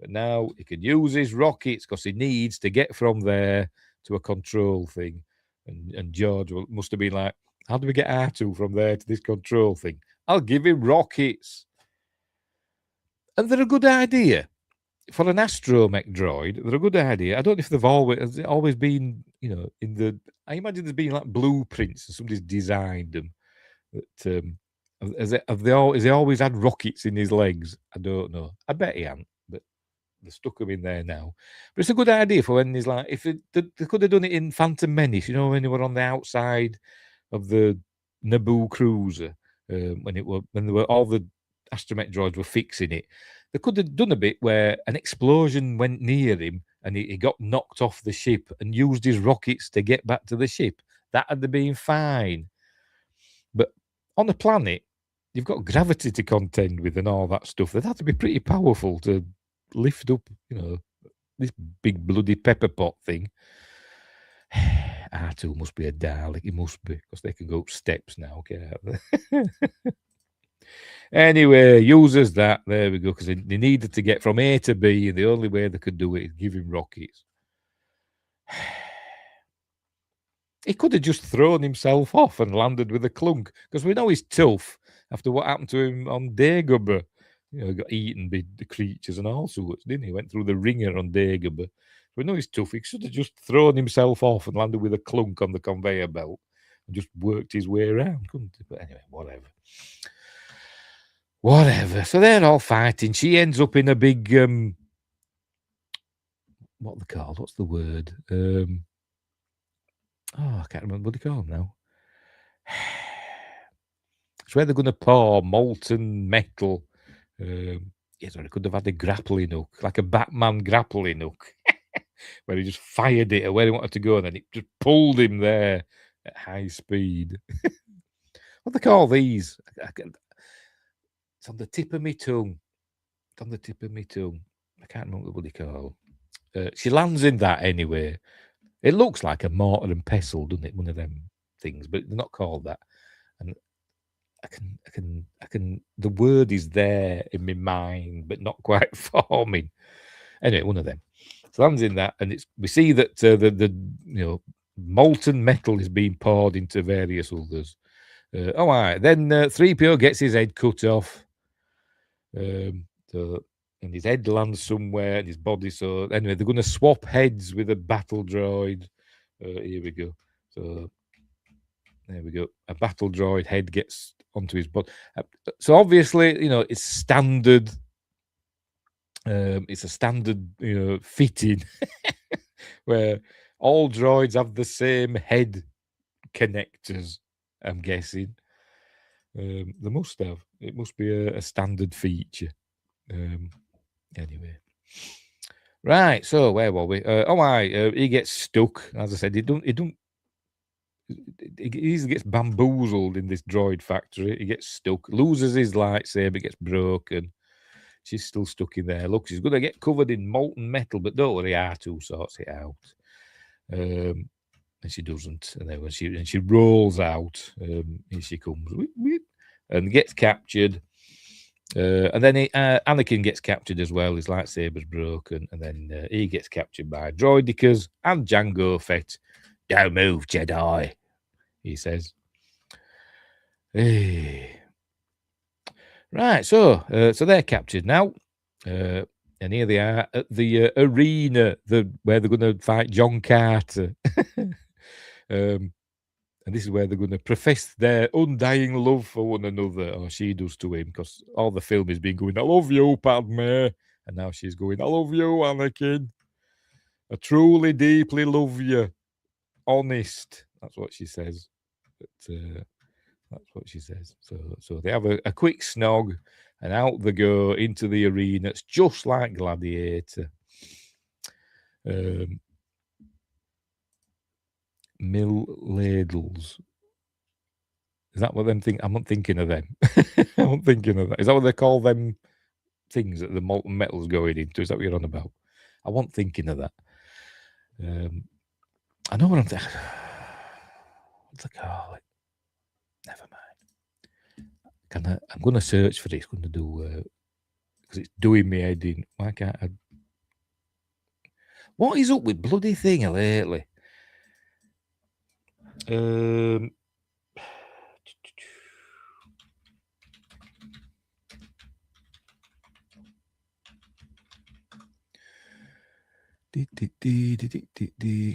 But now he can use his rockets because he needs to get from there to a control thing. And George must have been like, how do we get R2 from there to this control thing? I'll give him rockets. And they're a good idea. For an astromech droid, they're a good idea. I don't know if they've always been, in the... I imagine there's been like blueprints and somebody's designed them. But has he always had rockets in his legs? I don't know. I bet he hasn't, but they stuck them in there now. But it's a good idea for when he's like... They could have done it in Phantom Menace, when they were on the outside of the Naboo cruiser. When there were all the astromech droids were fixing it, they could have done a bit where an explosion went near him and he got knocked off the ship and used his rockets to get back to the ship. That had been fine. But on a planet, you've got gravity to contend with and all that stuff. They'd have to be pretty powerful to lift up, this big bloody pepper pot thing. R2 must be a Dalek. He must be, because they can go up steps now. Get out there. Anyway, uses that. There we go, because they needed to get from A to B, and the only way they could do it is give him rockets. He could have just thrown himself off and landed with a clunk, because we know he's tough after what happened to him on Dagobah. He got eaten by the creatures and all sorts, didn't he? Went through the ringer on Dagobah. We know he's tough. He should have just thrown himself off and landed with a clunk on the conveyor belt and just worked his way around, couldn't he? But anyway, whatever. So they're all fighting. She ends up in a big, what are they called? What's the word? I can't remember what they call them now. It's where they're going to pour molten metal. Yes, or it could have had a grappling hook, like a Batman grappling hook, where he just fired it at where he wanted to go, and then it just pulled him there at high speed. What do they call these? It's on the tip of my tongue. It's on the tip of my tongue. I can't remember what they call. She lands in that anyway. It looks like a mortar and pestle, doesn't it? One of them things, but they're not called that. And I can. The word is there in my mind, but not quite forming. Anyway, one of them. So lands in that, and we see that the molten metal is being poured into various others. All right, then 3PO gets his head cut off. And his head lands somewhere, and his body. So anyway, they're going to swap heads with a battle droid. Here we go. So there we go. A battle droid head gets onto his body. So obviously, it's standard. It's a standard, fitting where all droids have the same head connectors. I'm guessing. They must have. It must be a standard feature. Anyway. Right, so where were we? He gets stuck. As I said, he easily gets bamboozled in this droid factory. He gets stuck, loses his lightsaber, gets broken. She's still stuck in there. Look, she's going to get covered in molten metal, but don't worry, R2 sorts it out. And she doesn't. And then when she rolls out, here she comes, and gets captured. And then Anakin gets captured as well. His lightsaber's broken, and then he gets captured by droidicas and Jango Fett. Don't move, Jedi, he says. Hey. Right, so they're captured now, and here they are at the arena, where they're going to fight John Carter. And this is where they're going to profess their undying love for one another, or she does to him, because all the film has been going, I love you, Padme. And now she's going, I love you, Anakin. I truly, deeply love you. Honest. That's what she says. That's what she says. So they have a quick snog, and out they go into the arena. It's just like Gladiator. Mill ladles. Is that what them think? I'm not thinking of them. I'm not thinking of that. Is that what they call them things that the molten metal's going into? Is that what you're on about? I wasn't thinking of that. I know what I'm thinking. What's they call it? Never mind. I'm going to search for it. It's going to do because it's doing me head in. Why can't I? What is up with bloody thing lately?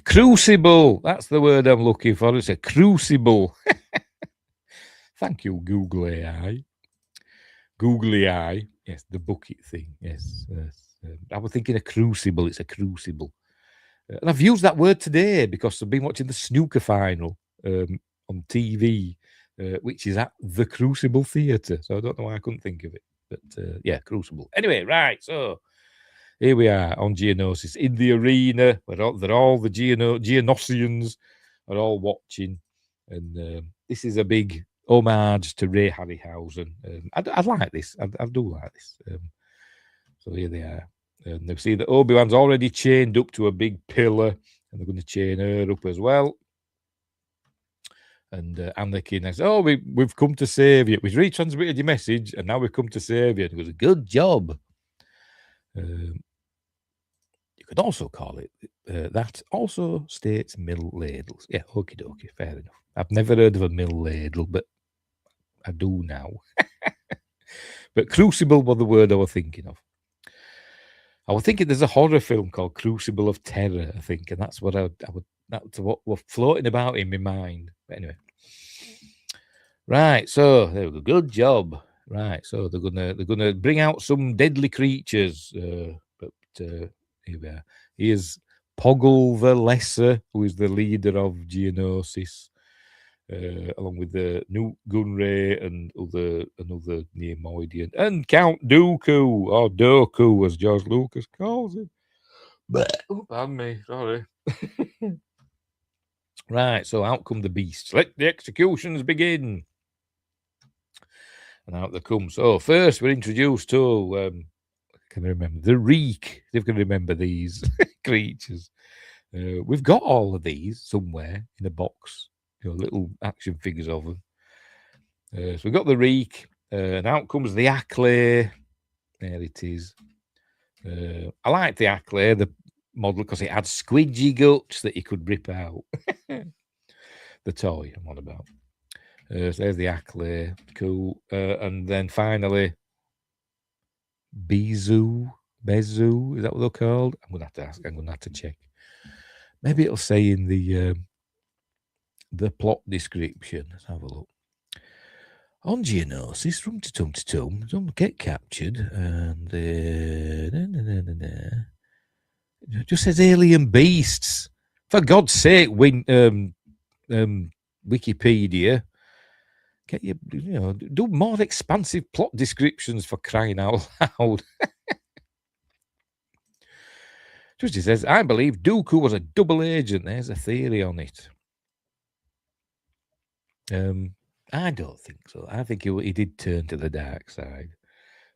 Crucible. That's the word I'm looking for. It's a crucible. Thank you, Google AI. Googly eye. Yes, the bucket thing. Yes. I was thinking a crucible. It's a crucible. And I've used that word today because I've been watching the snooker final on TV, which is at the Crucible Theatre. So I don't know why I couldn't think of it. But yeah, Crucible. Anyway, right. So here we are on Geonosis in the arena where all the Geonosians are all watching. And this is a big homage to Ray Harryhausen. I like this. I do like this. So here they are. And they see that Obi-Wan's already chained up to a big pillar, and they're going to chain her up as well. And Anakin says, "Oh, we've come to save you. We've retransmitted your message, and now we've come to save you." And he goes, "Good job." You could also call it that. Also states mill ladles. Yeah, okie dokie, fair enough. I've never heard of a mill ladle, but I do now. But crucible was the word I was thinking of. I was thinking there's a horror film called Crucible of Terror, I think, and that's what that's what was floating about in my mind. But anyway, right. So there we go. Good job. Right. So they're gonna bring out some deadly creatures. But here we are. Here's Poggle the Lesser, who is the leader of Geonosis, along with the Newt Gunray and another Neimoidian, and Count Dooku, or Doku, as George Lucas calls him. Oh, pardon me, sorry. Right, so out come the beasts. Let the executions begin. And out they come. So first we're introduced to can I remember the reek? If you can remember these creatures. We've got all of these somewhere in a box, little action figures of them. So we've got the reek, and out comes the Ackley. There it is. I like the Ackley, the model, because it had squidgy guts that you could rip out. The toy I'm on about. So there's the Ackley, cool. And then finally, Bezu, is that what they're called? I'm gonna have to ask. I'm gonna have to check. Maybe it'll say in the plot description. Let's have a look. On Geonosis, from to tum, don't get captured, and it just says alien beasts. For God's sake, Wikipedia, get do more expansive plot descriptions, for crying out loud. Just he says, I believe Dooku was a double agent. There's a theory on it. I don't think so. I think he did turn to the dark side,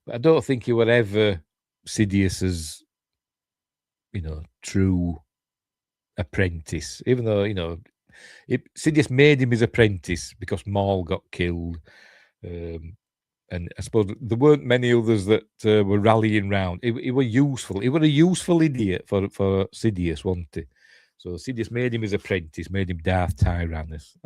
but I don't think he were ever Sidious's, true apprentice. Even though Sidious made him his apprentice because Maul got killed, and I suppose there weren't many others that were rallying round. He were useful. He were a useful idiot for Sidious, wasn't he? So Sidious made him his apprentice, made him Darth Tyrannus.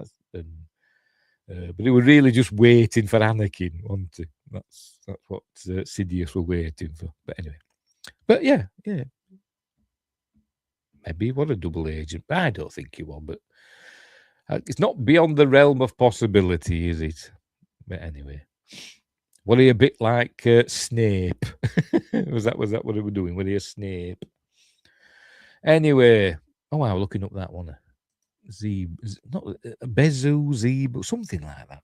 But he was really just waiting for Anakin, wasn't he? That's what Sidious were waiting for. But anyway, yeah. Maybe he was a double agent, but I don't think he was. But it's not beyond the realm of possibility, is it? But anyway, was he a bit like Snape? was that what he was doing? Was he a Snape? Anyway, I'm looking up that one. Zeb, not Bezu, Zeb, something like that.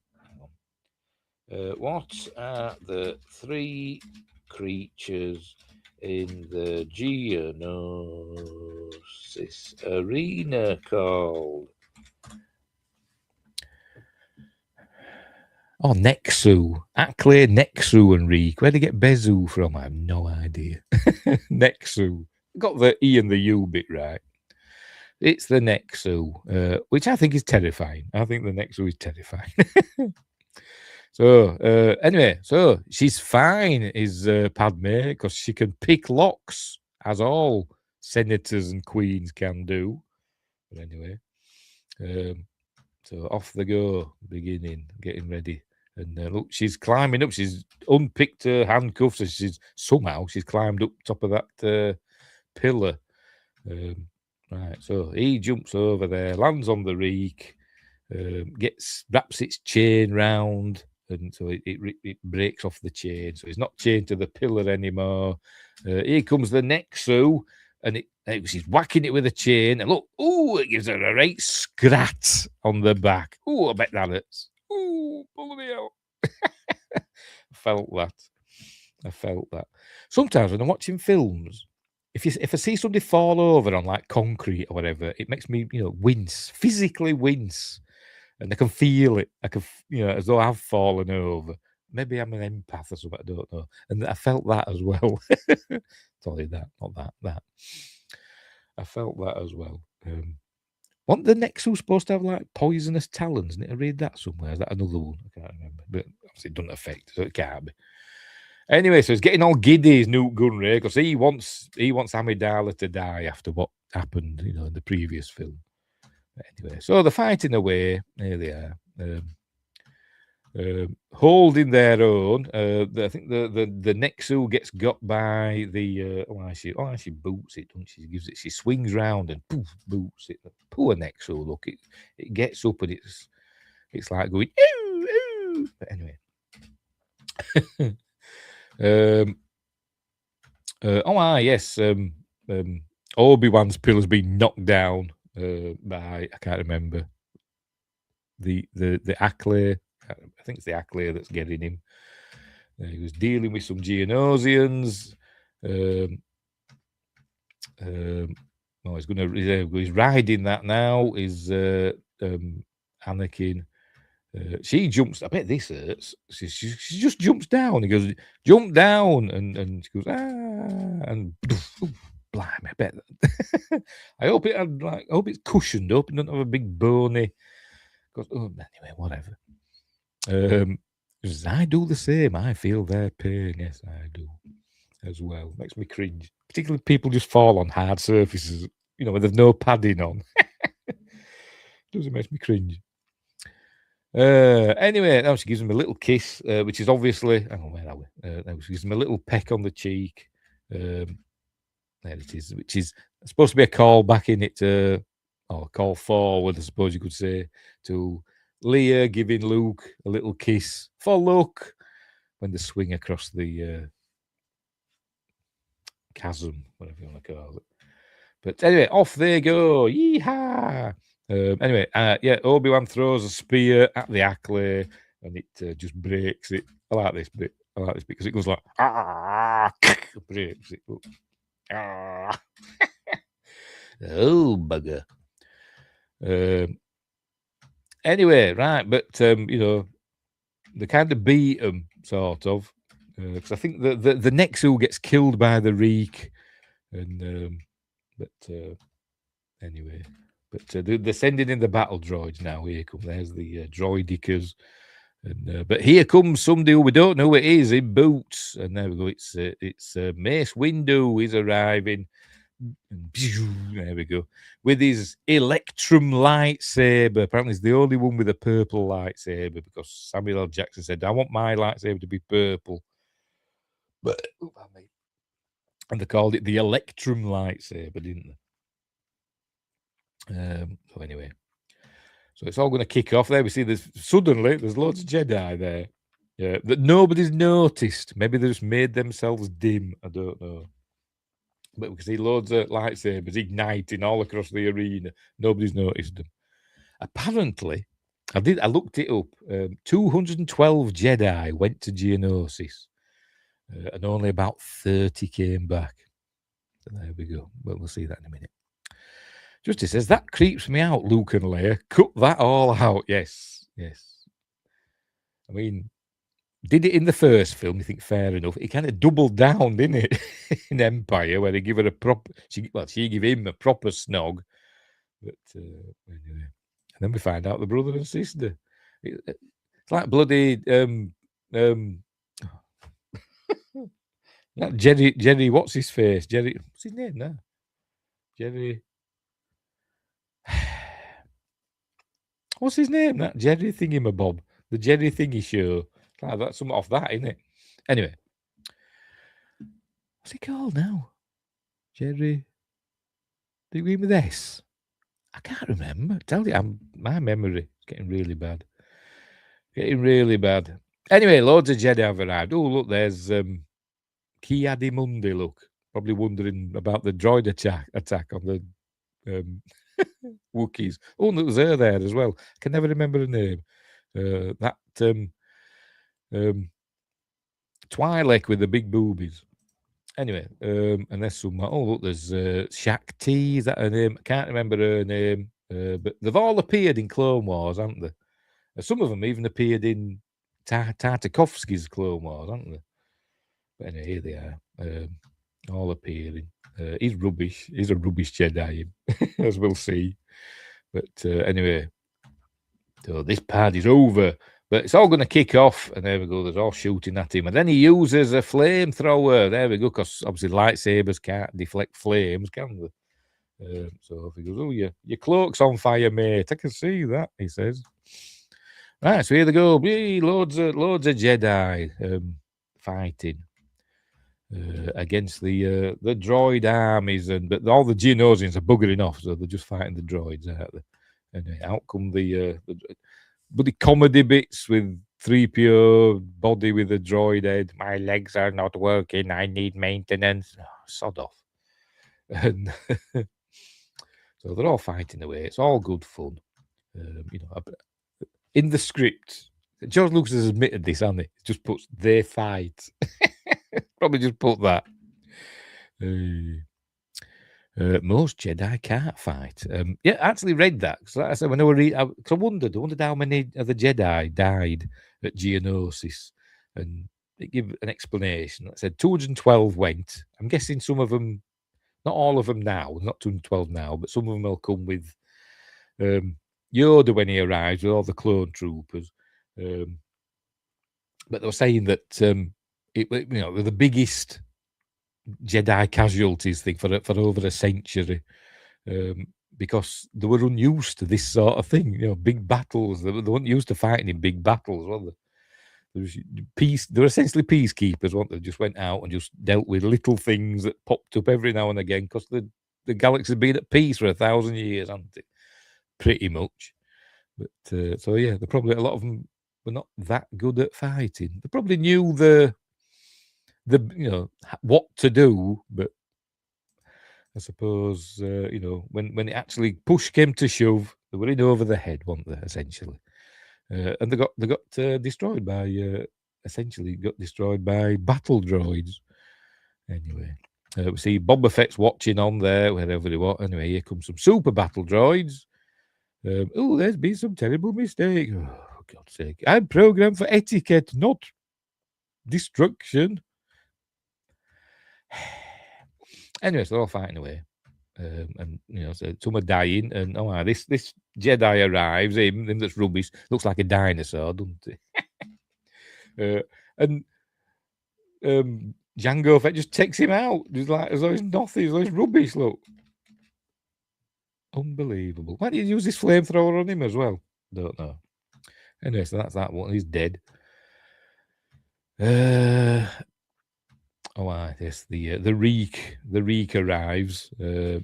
What are the three creatures in the Geonosis arena called? Oh, Nexu. Ackley, Nexu, and Reek. Where'd they get Bezu from? I have no idea. Nexu. Got the E and the U bit right. It's the Nexu, which I think is terrifying. I think the Nexu is terrifying. So, anyway, so she's fine, is Padme, because she can pick locks, as all senators and queens can do. But anyway, so off they go, beginning, getting ready. And look, she's climbing up. She's unpicked her handcuffs. And she's climbed up top of that pillar. Right, so he jumps over there, lands on the reek, wraps its chain round, and so it breaks off the chain. So it's not chained to the pillar anymore. Here comes the Nexu, and she's whacking it with a chain. And look, it gives her a right scrat on the back. I bet that hurts. Pull me out. I felt that. Sometimes when I'm watching films, if I see somebody fall over on like concrete or whatever, it makes me, wince, physically wince, and I can feel it. I can, as though I've fallen over. Maybe I'm an empath or something. I don't know. And I felt that as well. Sorry, not that. I felt that as well. Wasn't the Nexus supposed to have like poisonous talons? Didn't I read that somewhere? Is that another one? I can't remember. But obviously it doesn't affect, so it can't be. Anyway, so he's getting all giddy, is Newt Gunray, because he wants Amidala to die after what happened, in the previous film. But anyway, so they're fighting away. There they are, holding their own. I think the Nexu gets got by the. She boots it, doesn't she? She swings round and poof, boots it. Poor Nexu, look, it gets up and it's like going ooh, ooh. But anyway. Yes. Obi-Wan's pillar's been knocked down by, I can't remember, the Ackley. I think it's the Ackley that's getting him. He was dealing with some Geonosians. He's riding that now. Is Anakin, She jumps. I bet this hurts. She just jumps down. He goes, jump down, and she goes, and blimey, I bet. I hope it had I hope it's cushioned up and doesn't have a big bony. Goes, anyway, whatever. I do the same. I feel their pain. Yes, I do as well. Makes me cringe. Particularly people just fall on hard surfaces, when there's no padding on. Doesn't make me cringe. Anyway, now she gives him a little kiss, which is obviously. Where are we? Now she gives him a little peck on the cheek. There it is, which is supposed to be a call back in it, or a call forward, I suppose you could say, to Leia giving Luke a little kiss for luck when they swing across the chasm, whatever you want to call it. But anyway, off they go. Yeehaw! Anyway, Obi-Wan throws a spear at the Ackley, and it just breaks it. I like this bit because it goes like breaks it. Oh bugger. Anyway, right, but they kind of beat them, sort of, because I think the next who gets killed by the Reek, and anyway. But they're sending in the battle droids now. Here come, there's the droidicas. And but here comes somebody who we don't know who it is in boots. And there we go. It's Mace Windu is arriving. And there we go. With his Electrum lightsaber. Apparently he's the only one with a purple lightsaber, because Samuel L. Jackson said, I want my lightsaber to be purple. But and they called it the Electrum lightsaber, didn't they? So anyway, so it's all going to kick off there. We see there's loads of Jedi there that nobody's noticed. Maybe they just made themselves dim. I don't know. But we can see loads of lightsabers igniting all across the arena. Nobody's noticed them. Apparently, I looked it up. 212 Jedi went to Geonosis, and only about 30 came back. So there we go. Well, we'll see that in a minute. Justice says, that creeps me out, Luke and Leia. Cut that all out. Yes. I mean, did it in the first film, you think fair enough. He kind of doubled down, didn't it? In Empire, where he give her a proper... She gave him a proper snog. But anyway. And then we find out the brother and sister. It's like bloody... Jerry, what's his face? Jerry... What's his name now? Jerry... What's his name? That Jerry Thingamabob. The Jerry Thingy Show. That's something off that, isn't it? Anyway. What's it called now? Jerry... Do you mean with S? I can't remember. Tell you, my memory is getting really bad. Anyway, loads of Jedi have arrived. Oh, look, there's Ki-Adi-Mundi, look. Probably wondering about the droid attack on the... Wookiees. Oh, there was her there as well. I can never remember her name. That Twi'lek with the big boobies. Anyway, and there's some. Oh, look, there's Shakti. Is that her name? I can't remember her name. But they've all appeared in Clone Wars, haven't they? Some of them even appeared in Tartakovsky's Clone Wars, haven't they? But anyway, here they are. All appearing. He's rubbish. He's a rubbish Jedi, as we'll see. But anyway, so this party's over. But it's all going to kick off, and there we go. There's all shooting at him. And then he uses a flamethrower. There we go, because obviously lightsabers can't deflect flames, can they? So he goes, oh, your cloak's on fire, mate. I can see that, he says. Right, so here they go. Loads of Jedi fighting. Against the droid armies, but all the Geonosians are buggering off, so they're just fighting the droids, aren't they? And out come the bloody comedy bits with 3PO body with a droid head. My legs are not working. I need maintenance. Oh, sod off. And so they're all fighting away. It's all good fun. In the script, George Lucas has admitted this, hasn't he? He just puts they fight. Probably just put that. Most Jedi can't fight. Yeah, I actually read that. So like I said, when I read, I wondered how many of the Jedi died at Geonosis, and they give an explanation. It said 212 went. I'm guessing some of them, not all of them now, not 212 now, but some of them will come with Yoda when he arrives with all the clone troopers. But they were saying that the biggest Jedi casualties thing for over a century, because they were unused to this sort of thing. Big battles. They weren't used to fighting in big battles, were they? They were essentially peacekeepers, weren't they? Just went out and just dealt with little things that popped up every now and again, because the galaxy had been at peace for 1,000 years, hasn't it? Pretty much. But so yeah, probably a lot of them were not that good at fighting. They probably knew the what to do, but I suppose when it actually push came to shove, they were in over the head, weren't they? Essentially, and they got destroyed by battle droids. Anyway, we see Boba Fett's watching on there wherever they were. Anyway, here comes some super battle droids. There's been some terrible mistake. Oh, for God's sake! I'm programmed for etiquette, not destruction. Anyway, so they're all fighting away. And so some are dying, and this Jedi arrives. Him that's rubbish, looks like a dinosaur, doesn't he? And Jango Fett just takes him out, just like as though it's nothing, as though it's rubbish. Look, unbelievable. Why did you use this flamethrower on him as well? Don't know. Anyway, so that's that one. He's dead. Yes, the reek arrives. He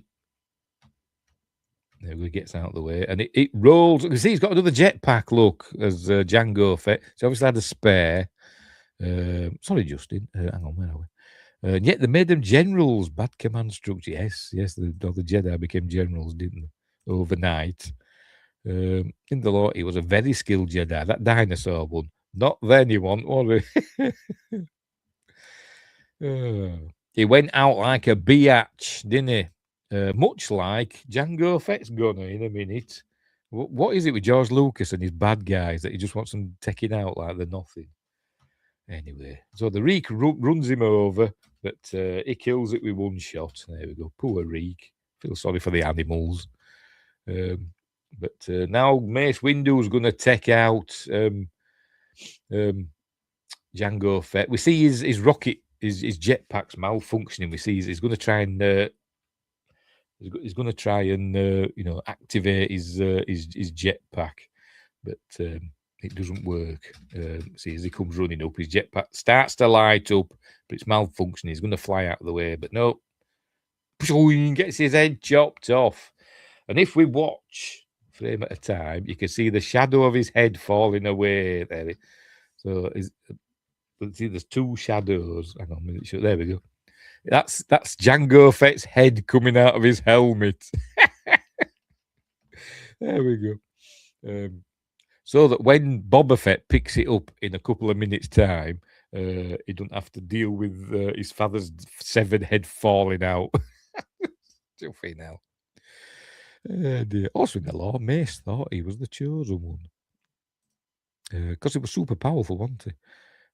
gets out of the way, and it rolls. You see, he's got another jetpack. Look, as Jango Fett. So obviously had a spare. Sorry, Justin. Hang on, where are we? And yet they made them generals. Bad command structure. Yes. The Jedi became generals, didn't they? Overnight. In the law, he was a very skilled Jedi. That dinosaur one, not then he was he? He went out like a biatch, didn't he? Much like Jango Fett's gonna in a minute. What is it with George Lucas and his bad guys that he just wants them taking out like they're nothing? Anyway, so the Reek runs him over, but he kills it with one shot. There we go. Poor Reek. Feel sorry for the animals. But now Mace Windu's going to take out Jango Fett. We see his rocket, his jetpack's malfunctioning. We see he's going to try and activate his jetpack, but it doesn't work. See, as he comes running up, his jetpack starts to light up, but it's malfunctioning. He's going to fly out of the way, but no, he gets his head chopped off. And if we watch frame at a time, you can see the shadow of his head falling away there. So see, there's two shadows. Hang on a minute. There we go. That's Jango Fett's head coming out of his helmet. There we go. So that when Boba Fett picks it up in a couple of minutes' time, he doesn't have to deal with his father's severed head falling out. Stuffy now. Dear. Also in the law, Mace thought he was the chosen one. Because he was super powerful, wasn't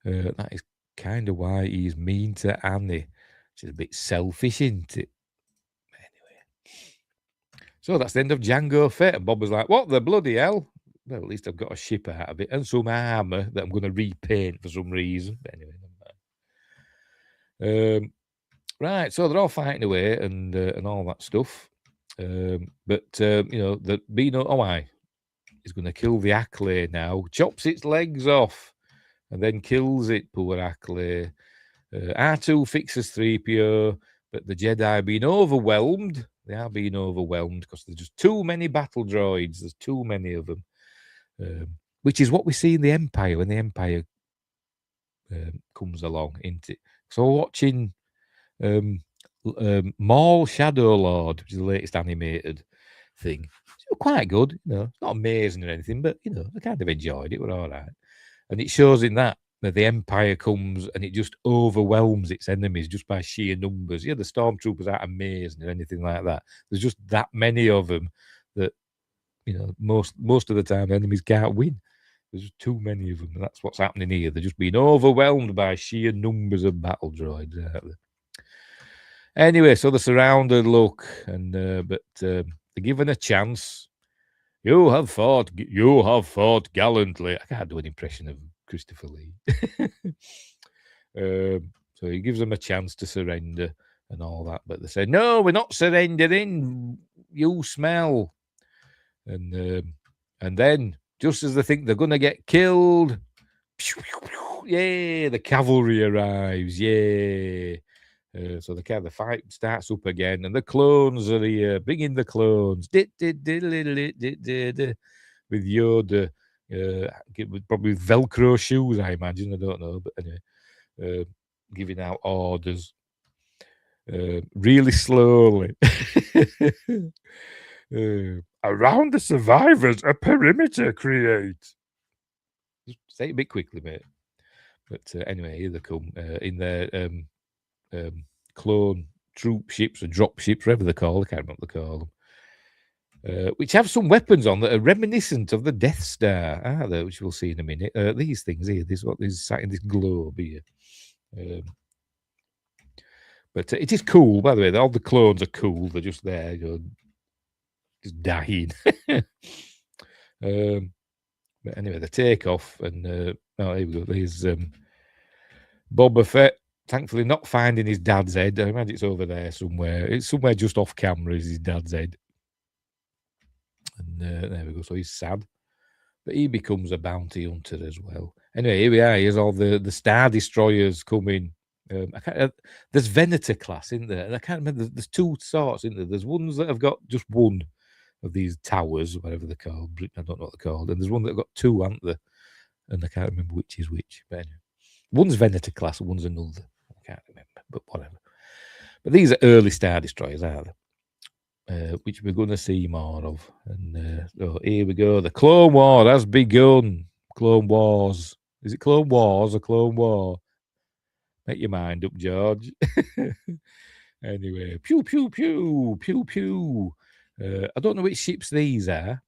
he? That is kind of why he's mean to Annie. She's a bit selfish, isn't it? Anyway. So that's the end of Jango Fett. And Bob was like, what the bloody hell? Well, at least I've got a ship out of it and some armour that I'm going to repaint for some reason. But anyway, never mind. Right, so they're all fighting away and all that stuff. The Beano is going to kill the Ackley now. Chops its legs off and then kills it, poor Ackley. R2 fixes 3PO, but the Jedi are being overwhelmed. They are being overwhelmed because there's just too many battle droids. There's too many of them, which is what we see in the Empire when the Empire comes along, isn't it? So we're watching Maul Shadow Lord, which is the latest animated thing. It's quite good, It's not amazing or anything, but I kind of enjoyed it. We're all right, and it shows in that the Empire comes and it just overwhelms its enemies just by sheer numbers. Yeah, the stormtroopers aren't amazing or anything like that. There's just that many of them that, you know, most of the time the enemies can't win. There's just too many of them. And that's what's happening here. They're just being overwhelmed by sheer numbers of battle droids. Anyway, so they're surrounded, look, and but they're given a chance. You have fought gallantly. I can't do an impression of Christopher Lee. So he gives them a chance to surrender and all that, but they say, "No, we're not surrendering. You smell." And then, just as they think they're going to get killed, yay! The cavalry arrives. Yay! So the fight starts up again, and the clones are here. Bring in the clones. With Yoda, probably with Velcro shoes, I imagine. I don't know, but anyway, giving out orders really slowly. Around the survivors, a perimeter create. Just say it a bit quickly, mate. But anyway, here they come in their clone troop ships or drop ships, whatever they're called. I can't remember what they call them. Which have some weapons on that are reminiscent of the Death Star, are they? Which we'll see in a minute. These things here, this what is sat in this globe here. But it is cool, by the way. All the clones are cool. They're just there, you know, just dying. But anyway, they take off, and here we go. There's Boba Fett. Thankfully, not finding his dad's head. I imagine it's over there somewhere. It's somewhere just off camera. Is his dad's head? And there we go. So he's sad, but he becomes a bounty hunter as well. Anyway, here we are. Here's all the Star Destroyers coming. There's Venator class, isn't there? And I can't remember. There's two sorts, isn't there? There's ones that have got just one of these towers, whatever they're called. I don't know what they're called. And there's one that have got two, aren't there? And I can't remember which is which. But anyway, one's Venator class, one's another. I can't remember, but whatever. But these are early Star Destroyers, are they? Which we're going to see more of. And so here we go. The Clone War has begun. Clone Wars. Is it Clone Wars or Clone War? Make your mind up, George. Anyway, pew, pew, pew, pew, pew. I don't know which ships these are.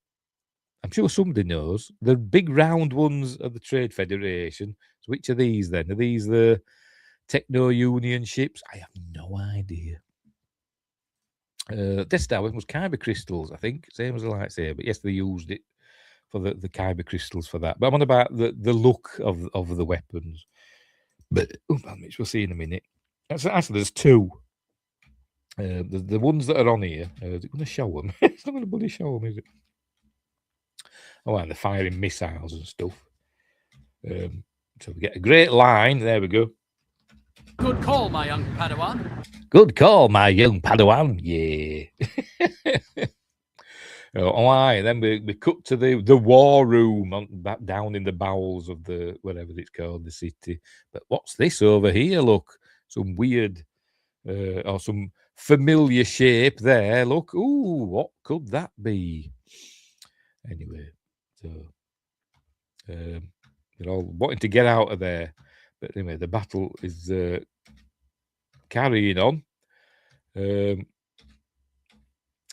I'm sure somebody knows. The big round ones of the Trade Federation. So which are these then? Are these the Techno-Union ships? I have no idea. Death Star weapon was kyber crystals, I think. Same as a lightsaber. But yes, they used it for the kyber crystals for that. But I'm on about the look of the weapons. But which we'll see in a minute. Actually, there's two. The ones that are on here. Is it going to show them? It's not going to bloody show them, is it? Oh, and they're firing missiles and stuff. So we get a great line. There we go. Good call, my young Padawan. Good call, my young Padawan. Yeah. Aye. Then we cut to the war room back down in the bowels of the whatever it's called, the city. But what's this over here? Look, some weird or some familiar shape there. Look, ooh, what could that be? Anyway, so they're all wanting to get out of there. But anyway, the battle is carrying on.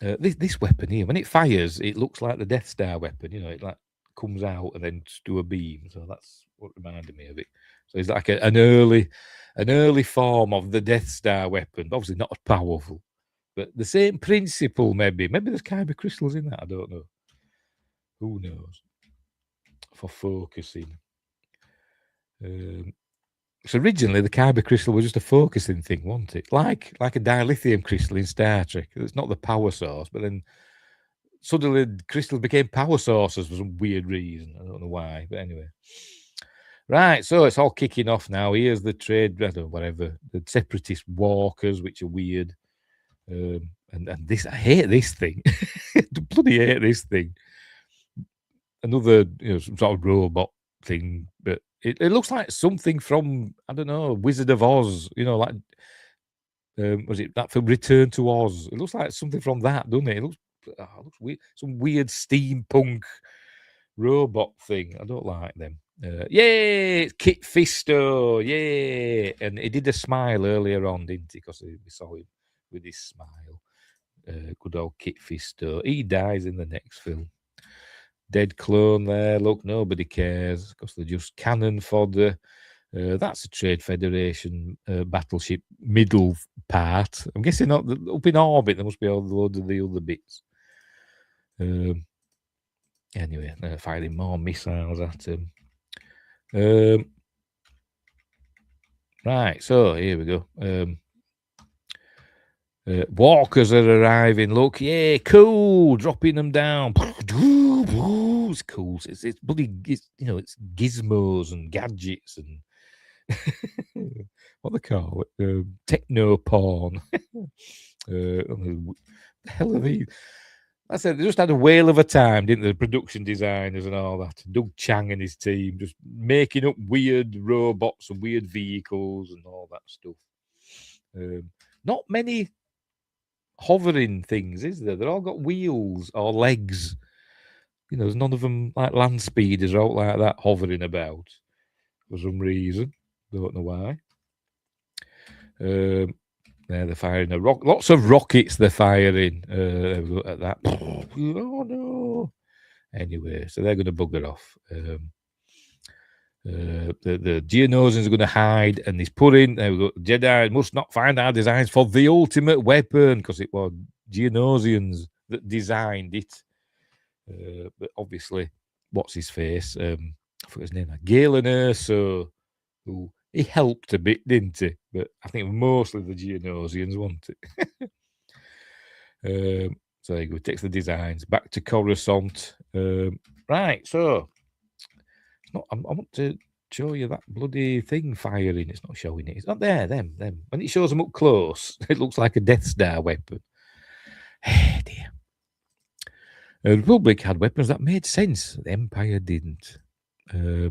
This weapon here, when it fires, it looks like the Death Star weapon. You know, it like comes out and then just do a beam. So that's what reminded me of it. So it's like an early form of the Death Star weapon. Obviously not as powerful, but the same principle. Maybe there's kyber crystals in that. I don't know. Who knows? For focusing. So originally the kyber crystal was just a focusing thing, wasn't it? Like a dilithium crystal in Star Trek. It's not the power source, but then suddenly crystals became power sources for some weird reason. I don't know why, but anyway. Right, so it's all kicking off now. Here's the trade, I don't know, whatever, the separatist walkers, which are weird. And this, I hate this thing. Bloody hate this thing. Another, some sort of robot thing, but it looks like something from, I don't know, Wizard of Oz, like, was it that film Return to Oz? It looks like something from that, doesn't it? It looks weird, some weird steampunk robot thing. I don't like them. Yay! It's Kit Fisto! Yay! And he did a smile earlier on, didn't he? Because we saw him with his smile. Good old Kit Fisto. He dies in the next film. Dead clone there. Look, nobody cares because they're just cannon fodder. That's a Trade Federation battleship middle part. I'm guessing not up in orbit. There must be all loads of the other bits. Anyway, they're firing more missiles at him. Right, so here we go. Walkers are arriving. Look, yeah, cool. Dropping them down. It's cool. It's bloody, it's gizmos and gadgets and what they call it, techno porn. The hell are these? I said they just had a whale of a time, didn't they? The production designers and all that. Doug Chang and his team just making up weird robots and weird vehicles and all that stuff. Not many hovering things, is there? They're all got wheels or legs. There's none of them like land speeders or out like that hovering about for some reason. Don't know why. They're firing lots of rockets. They're firing at that. Oh no! Anyway, so they're going to bugger off. The Geonosians are going to hide, and he's put in. There we go. Jedi must not find our designs for the ultimate weapon because it was Geonosians that designed it. But obviously, what's his face? I forgot his name. Galen Erso, who he helped a bit, didn't he? But I think mostly the Geonosians want it. So there you go. Takes the designs back to Coruscant. Right, so I want to show you that bloody thing firing. It's not showing it. It's not there. Them. When it shows them up close, it looks like a Death Star weapon. Hey dear. The Republic had weapons that made sense. The Empire didn't. I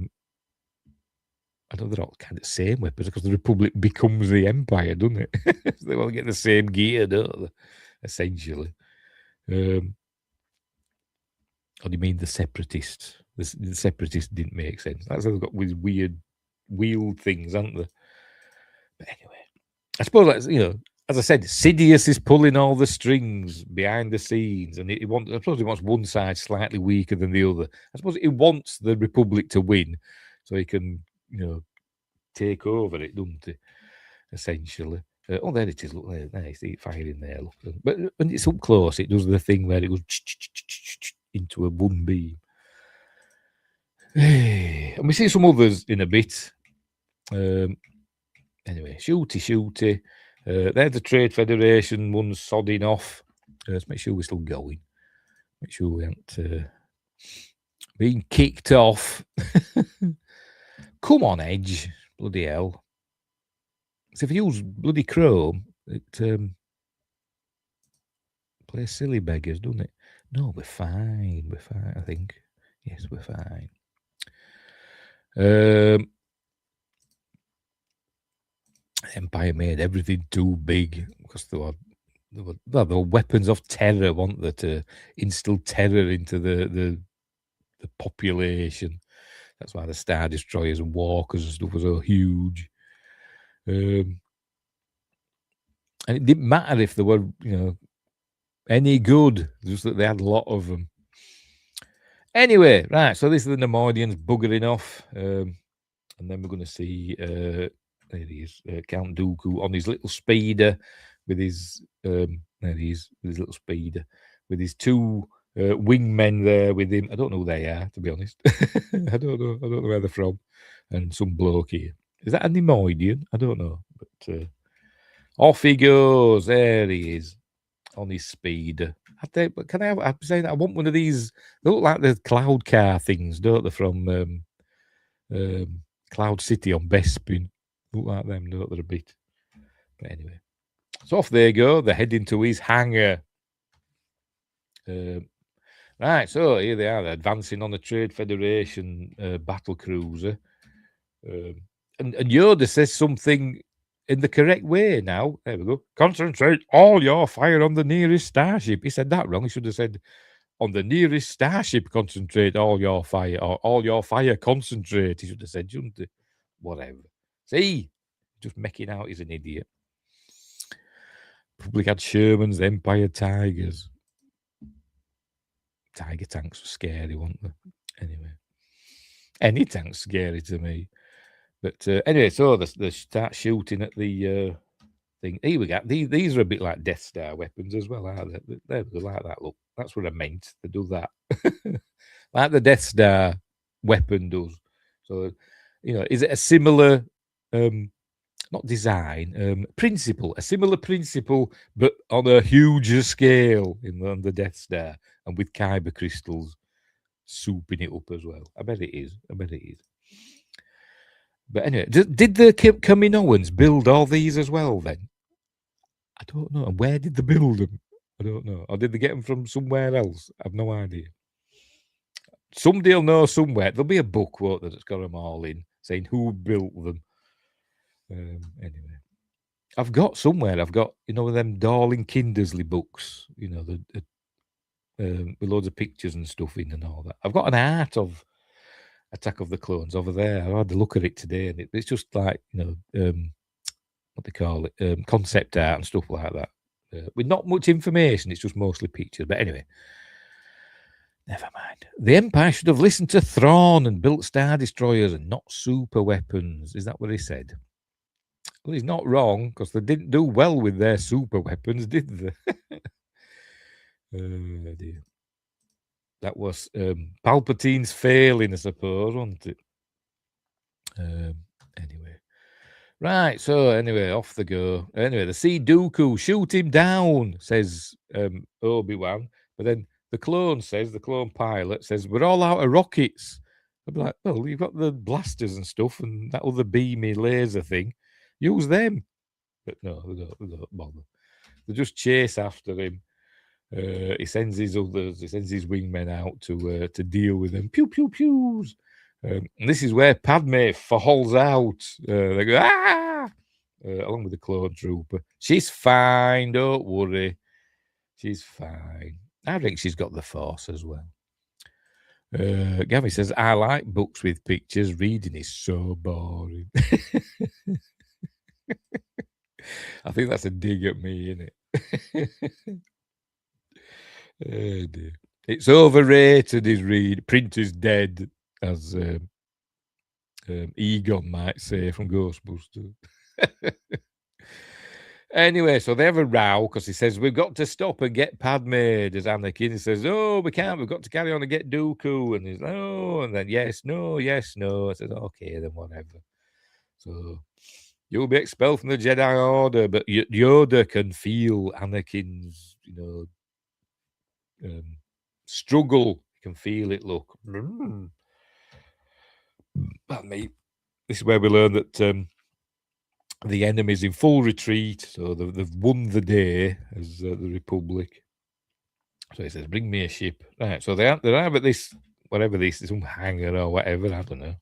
know they're all kind of the same weapons because the Republic becomes the Empire, doesn't it? So they all get the same gear, don't they? Essentially. Or do you mean the Separatists? The Separatists didn't make sense. That's how they've got these weird wheeled things, aren't they? But anyway, I suppose that's, as I said, Sidious is pulling all the strings behind the scenes, and I suppose he wants one side slightly weaker than the other. I suppose he wants the Republic to win so he can, take over it, doesn't he? Essentially. There it is. Look there. You see it firing there. Look. But when it's up close, it does the thing where it goes into a one beam. And we see some others in a bit. Anyway, shooty. There's the Trade Federation one's sodding off. Let's make sure we're still going. Make sure we aren't being kicked off. Come on, Edge. Bloody hell. So if you use bloody Chrome, it plays silly beggars, doesn't it? No, we're fine, I think. Yes, we're fine. Empire made everything too big because there were weapons of terror, weren't there, to instill terror into the population. That's why the Star Destroyers and Walkers and stuff were so huge. And it didn't matter if they were, any good, just that they had a lot of them. Anyway, right, so this is the Nemoidians buggering off. And then we're going to see, there he is, Count Dooku on his little speeder with his, there he is, with his little speeder, with his two wingmen there with him. I don't know who they are, to be honest. I don't know where they're from. And some bloke here. Is that a Nemoidian? I don't know. But off he goes. There he is on his speeder. Can I have? I'm saying I want one of these. They look like the cloud car things, don't they? From Cloud City on Bespin. Look like them, don't they? A bit. But anyway, so off they go. They're heading to his hangar. Right, so here they are. They're advancing on the Trade Federation battle cruiser. And Yoda says something in the correct way now. There we go. Concentrate all your fire on the nearest starship. He said that wrong. He should have said on the nearest starship, concentrate all your fire, or all your fire concentrate, he should have said, shouldn't he? Whatever. See? Just making out he's an idiot. Probably had Sherman's Empire Tigers. Tiger tanks were scary, weren't they? Anyway. Any tank's scary to me. But anyway, so they start shooting at the thing. Here we go. These are a bit like Death Star weapons as well, aren't they? They're like that. Look, that's what I meant. They do that. Like the Death Star weapon does. So, is it a similar, not design, principle, a similar principle, but on a huger scale on the Death Star and with kyber crystals souping it up as well. I bet it is. But anyway, did the Kaminoans build all these as well then? I don't know. And where did they build them? I don't know. Or did they get them from somewhere else? I've no idea. Somebody will know somewhere. There'll be a book, won't there, that's got them all in, saying who built them. Anyway. I've got them Darling Kindersley books, with loads of pictures and stuff in and all that. I've got an art of Attack of the Clones over there. I had a look at it today, and it's just like, what they call it, concept art and stuff like that. With not much information, it's just mostly pictures. But anyway, never mind. The Empire should have listened to Thrawn and built Star Destroyers and not super weapons. Is that what he said? Well, he's not wrong, because they didn't do well with their super weapons, did they? Oh, dear. That was Palpatine's failing, I suppose, wasn't it? Anyway. Right, so anyway, off they go. Anyway, they see Dooku, shoot him down, says Obi-Wan. But then the clone pilot says, we're all out of rockets. I'd be like, well, you've got the blasters and stuff and that other beamy laser thing. Use them. But no, they don't bother. They just chase after him. He sends his wingmen out to deal with them. Pew, pew, pews. And this is where Padme falls out. They go, along with the clone trooper. She's fine, don't worry. She's fine. I think she's got the Force as well. Gabby says, I like books with pictures. Reading is so boring. I think that's a dig at me, isn't it? Oh dear. It's overrated, is read. Print is dead, as Egon might say from Ghostbusters. Anyway, so they have a row because he says, we've got to stop and get Padme. There's Anakin. He says, oh, we can't. We've got to carry on and get Dooku. And he's like, oh, and then yes, no. I said, okay, then whatever. So you'll be expelled from the Jedi Order, but Yoda can feel Anakin's, struggle. You can feel it. Look, that me. This is where we learn that the enemy's in full retreat, so they've won the day as the Republic. So he says, "Bring me a ship." Right. So they're at this, whatever this is, some hangar or whatever. I don't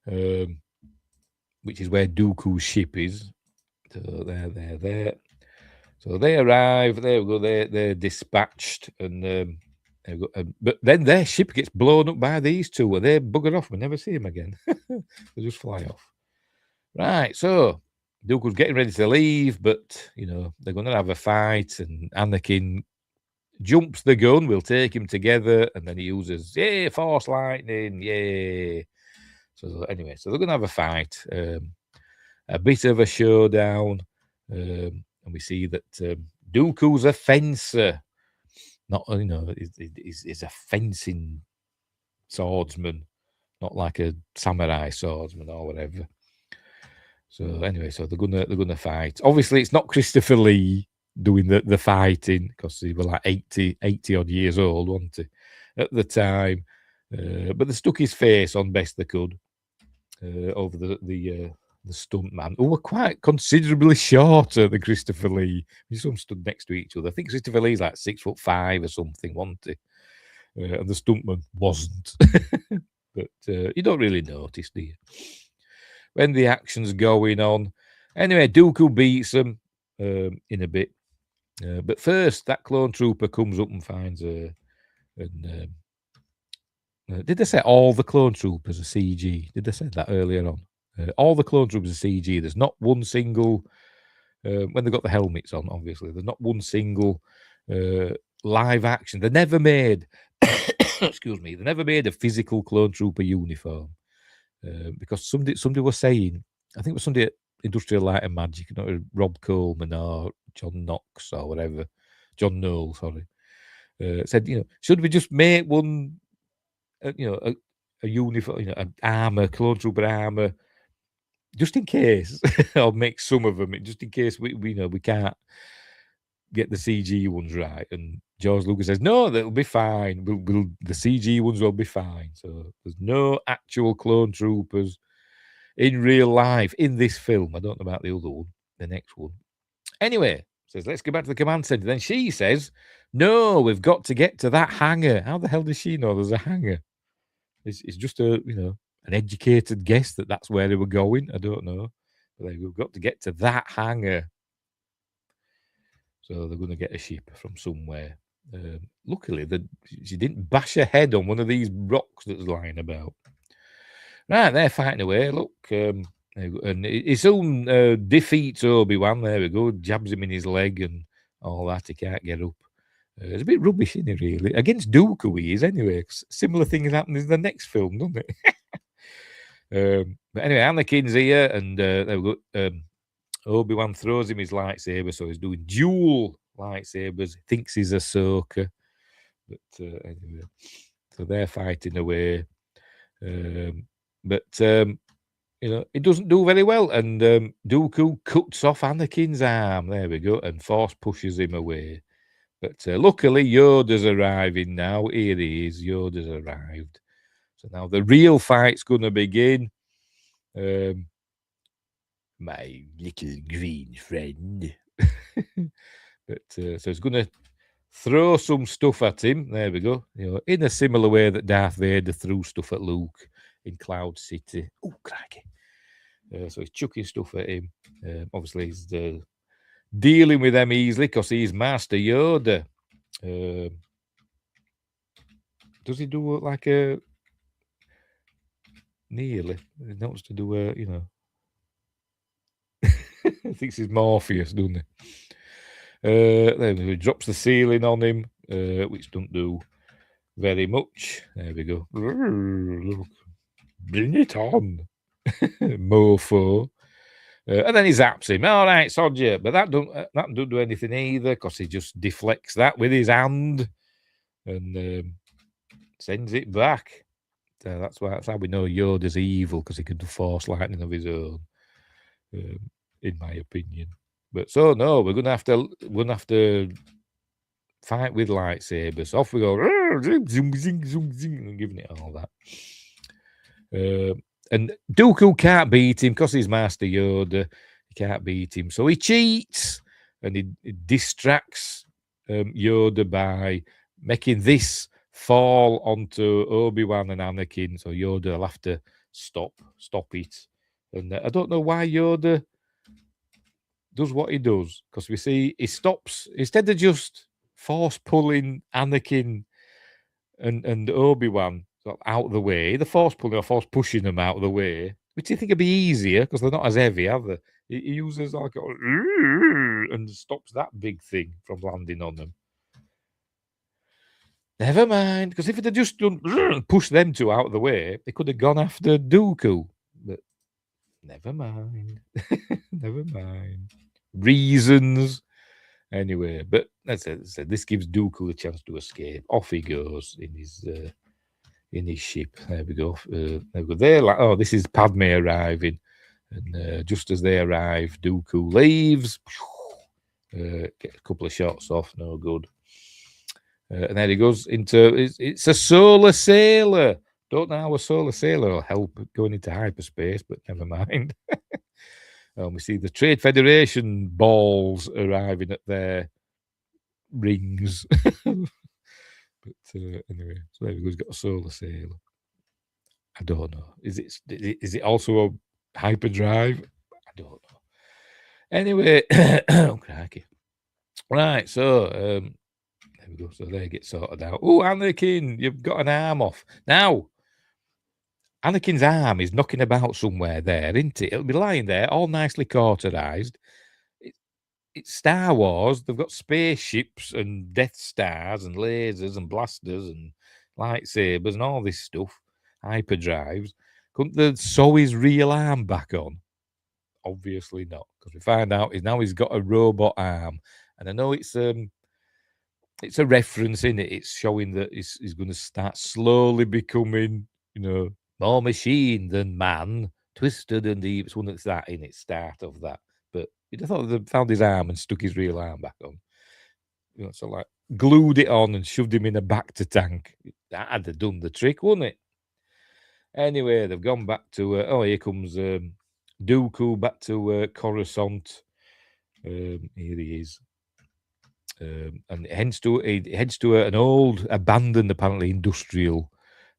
know. Which is where Dooku's ship is. So they're there. So they arrive. There we go. They're dispatched, and but then their ship gets blown up by these two. They bugger off. We never see them again. They just fly off. Right. So Dooku's getting ready to leave, but they're going to have a fight, and Anakin jumps the gun. We'll take him together, and then he uses Force lightning, yay. So anyway, so they're going to have a fight, a bit of a showdown. And we see that Dooku's a fencer, not is a fencing swordsman, not like a samurai swordsman or whatever. So anyway, so they're gonna fight. Obviously, it's not Christopher Lee doing the fighting because he was like 80 odd years old, wasn't he, at the time? But they stuck his face on best they could over the stuntman, who were quite considerably shorter than Christopher Lee. We just stood next to each other. I think Christopher Lee's like 6'5" or something, wasn't he? And the stuntman wasn't. But you don't really notice, do you? When the action's going on. Anyway, Dooku beats them in a bit. But first, that clone trooper comes up and finds her. And did they say all the clone troopers are CG? Did they say that earlier on? All the clone troopers are CG. There's not one single, when they've got the helmets on, obviously, there's not one single live action. They're never made, excuse me, they're never made a physical clone trooper uniform. Because somebody was saying, I think it was somebody at Industrial Light and Magic, Rob Coleman or John Knox or whatever, John Knoll, sorry, said, should we just make one, a uniform, an armor, clone trooper armor, just in case, or make some of them, just in case we can't get the CG ones right. And George Lucas says, no, that'll be fine. The CG ones will be fine. So there's no actual clone troopers in real life in this film. I don't know about the other one, the next one. Anyway, says, let's go back to the command center. Then she says, no, we've got to get to that hangar. How the hell does she know there's a hangar? It's just an educated guess that that's where they were going. I don't know. But we've got to get to that hangar. So they're going to get a ship from somewhere. Luckily, she didn't bash her head on one of these rocks that's lying about. Right, they're fighting away. Look, and he soon defeats Obi-Wan. There we go. Jabs him in his leg and all that. He can't get up. It's a bit rubbish, isn't it, really? Against Dooku he is, anyway. Similar thing has happened in the next film, doesn't it? But anyway, Anakin's here, and there we go. Obi-Wan throws him his lightsaber, so he's doing dual lightsabers. He thinks he's Ahsoka. But anyway, so they're fighting away. But it doesn't do very well, and Dooku cuts off Anakin's arm. There we go, and Force pushes him away. But luckily, Yoda's arriving now. Here he is. Yoda's arrived. So now the real fight's going to begin. My little green friend. But so he's going to throw some stuff at him. There we go. In a similar way that Darth Vader threw stuff at Luke in Cloud City. Oh, crikey. So he's chucking stuff at him. Obviously, he's dealing with them easily because he's Master Yoda. Does he do like a... Nearly. He wants to do a, I think he's Morpheus, doesn't he? Then he drops the ceiling on him, which don't do very much. There we go. Look, bring it on, mofo. And then he zaps him. All right, sod you. But that don't do anything either because he just deflects that with his hand and sends it back. That's how we know Yoda's evil, because he can do force lightning of his own, in my opinion. But so no, we're gonna have to fight with lightsabers. Off we go, zoom, zing, zoom, zing, and giving it all that. And Dooku can't beat him because he's Master Yoda. He can't beat him, so he cheats and he distracts Yoda by making this fall onto Obi-Wan and Anakin. So Yoda will have to stop it. And I don't know why Yoda does what he does, because we see he stops instead of just force pulling Anakin and Obi-Wan out of the way. The force pulling or force pushing them out of the way, which you think would be easier because they're not as heavy, are they? He uses like and stops that big thing from landing on them. Never mind, because if it had just done push them two out of the way, they could have gone after Dooku. But never mind. Never mind. Reasons. Anyway, but that's it. This gives Dooku a chance to escape. Off he goes in his ship. There we go. There we go. They're like, oh, this is Padme arriving. And just as they arrive, Dooku leaves. Get a couple of shots off. No good. And then he goes into... It's a solar sailor. Don't know how a solar sailor will help going into hyperspace, but never mind. We see the Trade Federation balls arriving at their rings. But anyway, so there we go. He's got a solar sailor. I don't know. Is it also a hyperdrive? I don't know. Anyway, oh, crikey. Right, so there we go. So they get sorted out. Oh, Anakin, you've got an arm off. Now, Anakin's arm is knocking about somewhere there, isn't it? It'll be lying there, all nicely cauterized. It's Star Wars. They've got spaceships and Death Stars and lasers and blasters and lightsabers and all this stuff, hyperdrives. Couldn't they sew his real arm back on? Obviously not, because we find out he's got a robot arm, and I know it's a reference in it. It's showing that he's going to start slowly becoming, more machine than man, twisted and deep. It's one that's that in its start of that. But you'd have thought they found his arm and stuck his real arm back on. So like glued it on and shoved him in a Bacta tank. That'd have done the trick, wouldn't it? Anyway, they've gone back to. Here comes Dooku back to Coruscant. Here he is. And he heads to an old, abandoned, apparently industrial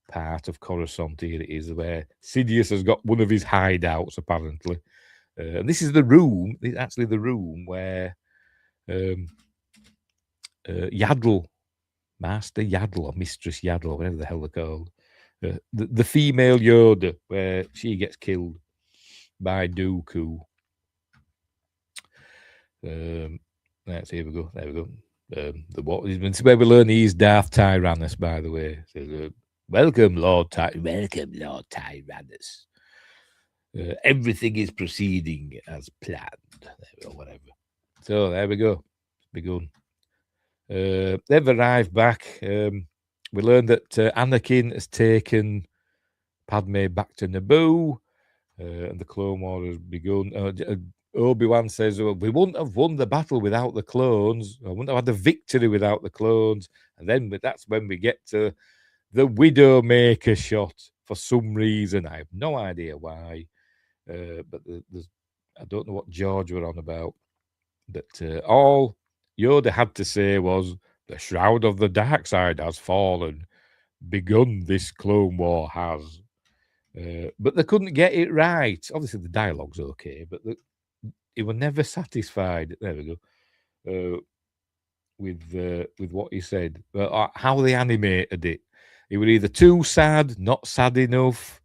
part of Coruscant. Here it is, where Sidious has got one of his hideouts, apparently. And this is the room. It's actually the room where Yaddle, Master Yaddle or Mistress Yaddle, whatever the hell they're called, the female Yoda, where she gets killed by Dooku. Let's here we go. There we go. This is where we learn he's Darth Tyrannus, by the way. So, welcome, Lord Tyrannus. Everything is proceeding as planned, or whatever. So there we go. Begun. They've arrived back. We learned that Anakin has taken Padme back to Naboo, and the Clone War has begun. Obi-Wan says, well, we wouldn't have won the battle without the clones. I wouldn't have had the victory without the clones. And then that's when we get to the Widowmaker shot for some reason. I have no idea why. But I don't know what George were on about. But all Yoda had to say was, the shroud of the dark side has fallen. Begun this Clone War has. But they couldn't get it right. Obviously, the dialogue's okay, but he was never satisfied. There we go. With what he said, how they animated it. He was either too sad, not sad enough.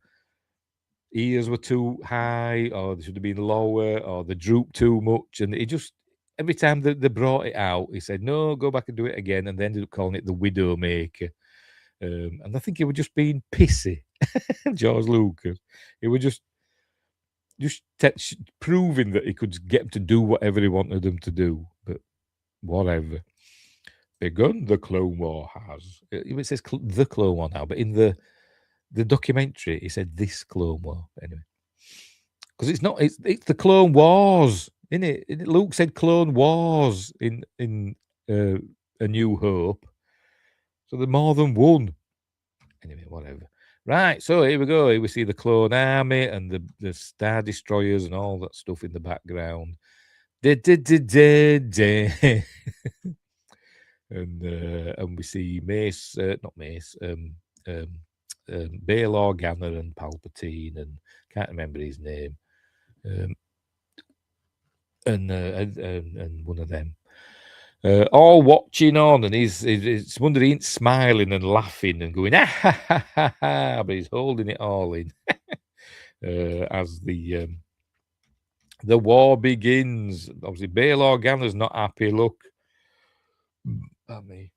Ears were too high, or they should have been lower, or they drooped too much. And he just every time they brought it out, he said, "No, go back and do it again." And they ended up calling it the Widowmaker. And I think he was just being pissy, George Lucas. He was just proving that he could get them to do whatever he wanted them to do. But whatever. Begun the Clone War has. It says the Clone War now, but in the documentary, he said this Clone War. Anyway. Because it's not, it's the Clone Wars, isn't it? Luke said Clone Wars in A New Hope. So there's more than one. Anyway, whatever. Right, so here we go. Here we see the Clone Army and the Star Destroyers and all that stuff in the background. And we see Mace, not Mace, Bail Organa and Palpatine, and can't remember his name, and one of them. All watching on, and it's wonder he ain't smiling and laughing and going, ha ha ha ha, but he's holding it all in as the war begins. Obviously, Bail Organa's not happy. Look, at me.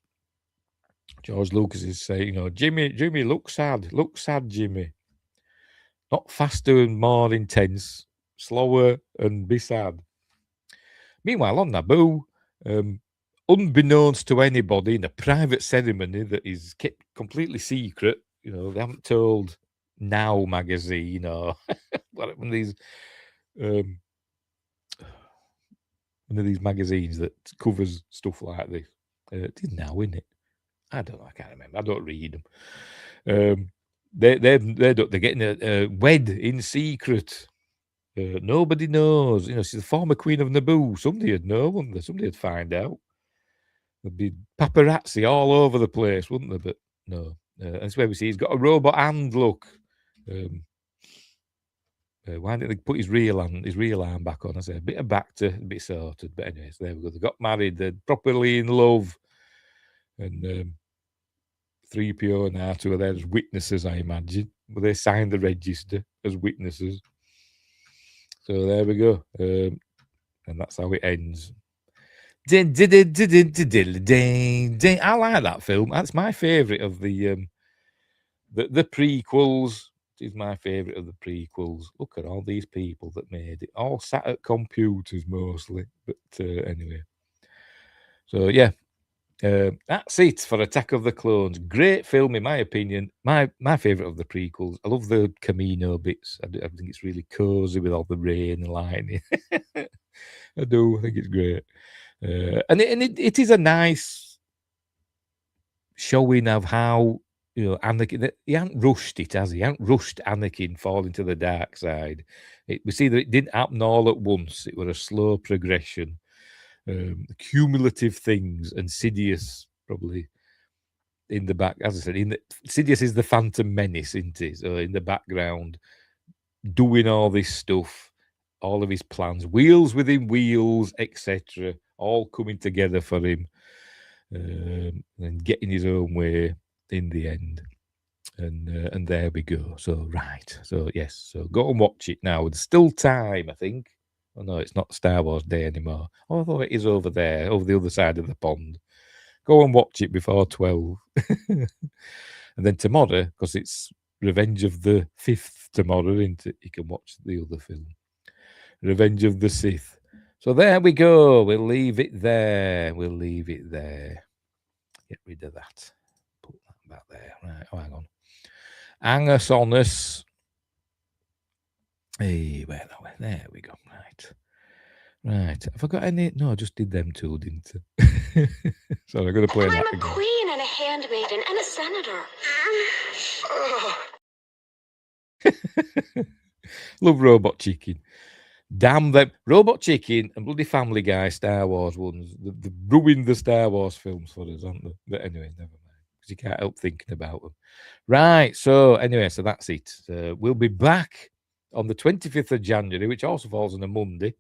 George Lucas is saying, Jimmy, look sad, Jimmy. Not faster and more intense, slower and be sad. Meanwhile, on Naboo, unbeknownst to anybody, in a private ceremony that is kept completely secret, they haven't told Now magazine or one of these magazines that covers stuff like this. It is Now, isn't it? I don't know. I can't remember. I don't read them. They're getting wed in secret. Nobody knows. She's the former Queen of Naboo. Somebody would know, wouldn't they? Somebody would find out. There'd be paparazzi all over the place, wouldn't there? But no. That's where we see he's got a robot hand. Look. Why didn't they put his real arm back on? I say a bit of Bacta, a bit sorted. But anyway, so there we go. They got married. They're properly in love. And 3PO and R2 are there as witnesses, I imagine. But they signed the register as witnesses. So there we go. And that's how it ends. I like that film. That's my favourite of the prequels. It is my favourite of the prequels. Look at all these people that made it. All sat at computers mostly. But anyway. So yeah. That's it for Attack of the Clones. Great film, in my opinion. My favourite of the prequels. I love the Camino bits. I think it's really cosy with all the rain and lightning. I do. I think it's great. And it is a nice showing of how, Anakin, he hasn't rushed it, has he? He hasn't rushed Anakin falling to the dark side. We see that it didn't happen all at once. It was a slow progression. Cumulative things, and Sidious probably in the back, as I said, Sidious is the Phantom Menace, isn't he? So in the background, doing all this stuff, all of his plans, wheels within wheels, etc., all coming together for him, and getting his own way in the end. And there we go. So right, so yes, so go and watch it now. There's still time, I think. Oh no, it's not Star Wars Day anymore. Oh, I thought it is over there, over the other side of the pond. Go and watch it before 12. And then tomorrow, because it's Revenge of the 5th tomorrow, isn't it? You can watch the other film. Revenge of the Sith. So there we go. We'll leave it there. Get rid of that. Put that back there. Right, hang on. Angus on us. Hey, where are we? There we go. Right. Have I got any? No, I just did them two, didn't I? So I'm going to play And that I'm a again. queen and a handmaiden and a senator. Love Robot Chicken. Damn them. Robot Chicken and bloody Family Guy Star Wars ones. They've ruined the Star Wars films for us, haven't they? But anyway, never mind. Because you can't help thinking about them. Right. So anyway, so that's it. We'll be back on the 25th of January, which also falls on a Monday.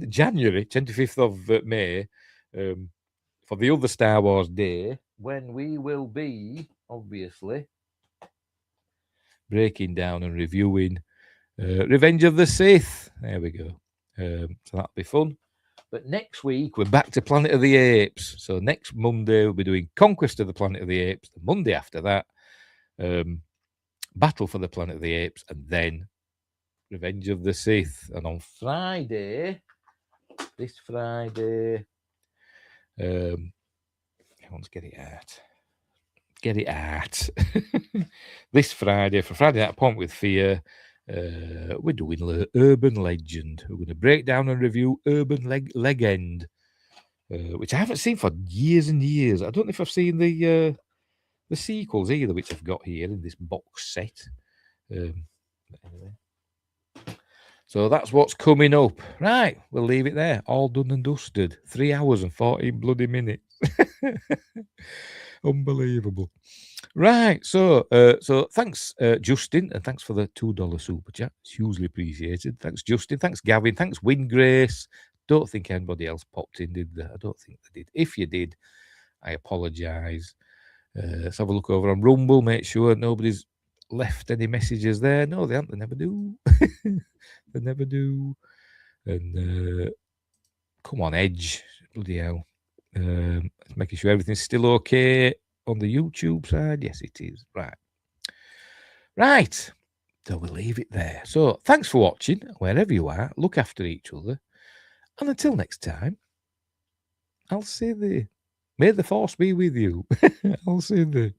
January, 25th of May, for the other Star Wars Day, when we will be, obviously, breaking down and reviewing Revenge of the Sith. There we go. So that'll be fun. But next week, we're back to Planet of the Apes. So next Monday, we'll be doing Conquest of the Planet of the Apes. The Monday after that, Battle for the Planet of the Apes, and then Revenge of the Sith. And on Friday, this Friday, let's get it out. This Friday, for Friday Night Point with Fear, we're doing Urban Legend. We're going to break down and review Urban Legend, which I haven't seen for years and years. I don't know if I've seen the sequels either, which I've got here in this box set. Anyway. So that's what's coming up. Right, we'll leave it there. All done and dusted. 3 hours and 14 bloody minutes. Unbelievable. Right, so thanks, Justin, and thanks for the $2 super chat. It's hugely appreciated. Thanks, Justin. Thanks, Gavin. Thanks, Wingrace. Don't think anybody else popped in, did they? I don't think they did. If you did, I apologise. Let's have a look over on Rumble. Make sure nobody's left any messages there. No, they haven't. They never do. They never do. And come on, Edge. Bloody hell. Making sure everything's still okay on the YouTube side. Yes, it is. Right. So we'll leave it there. So thanks for watching. Wherever you are, look after each other. And until next time, I'll say may the force be with you. I'll say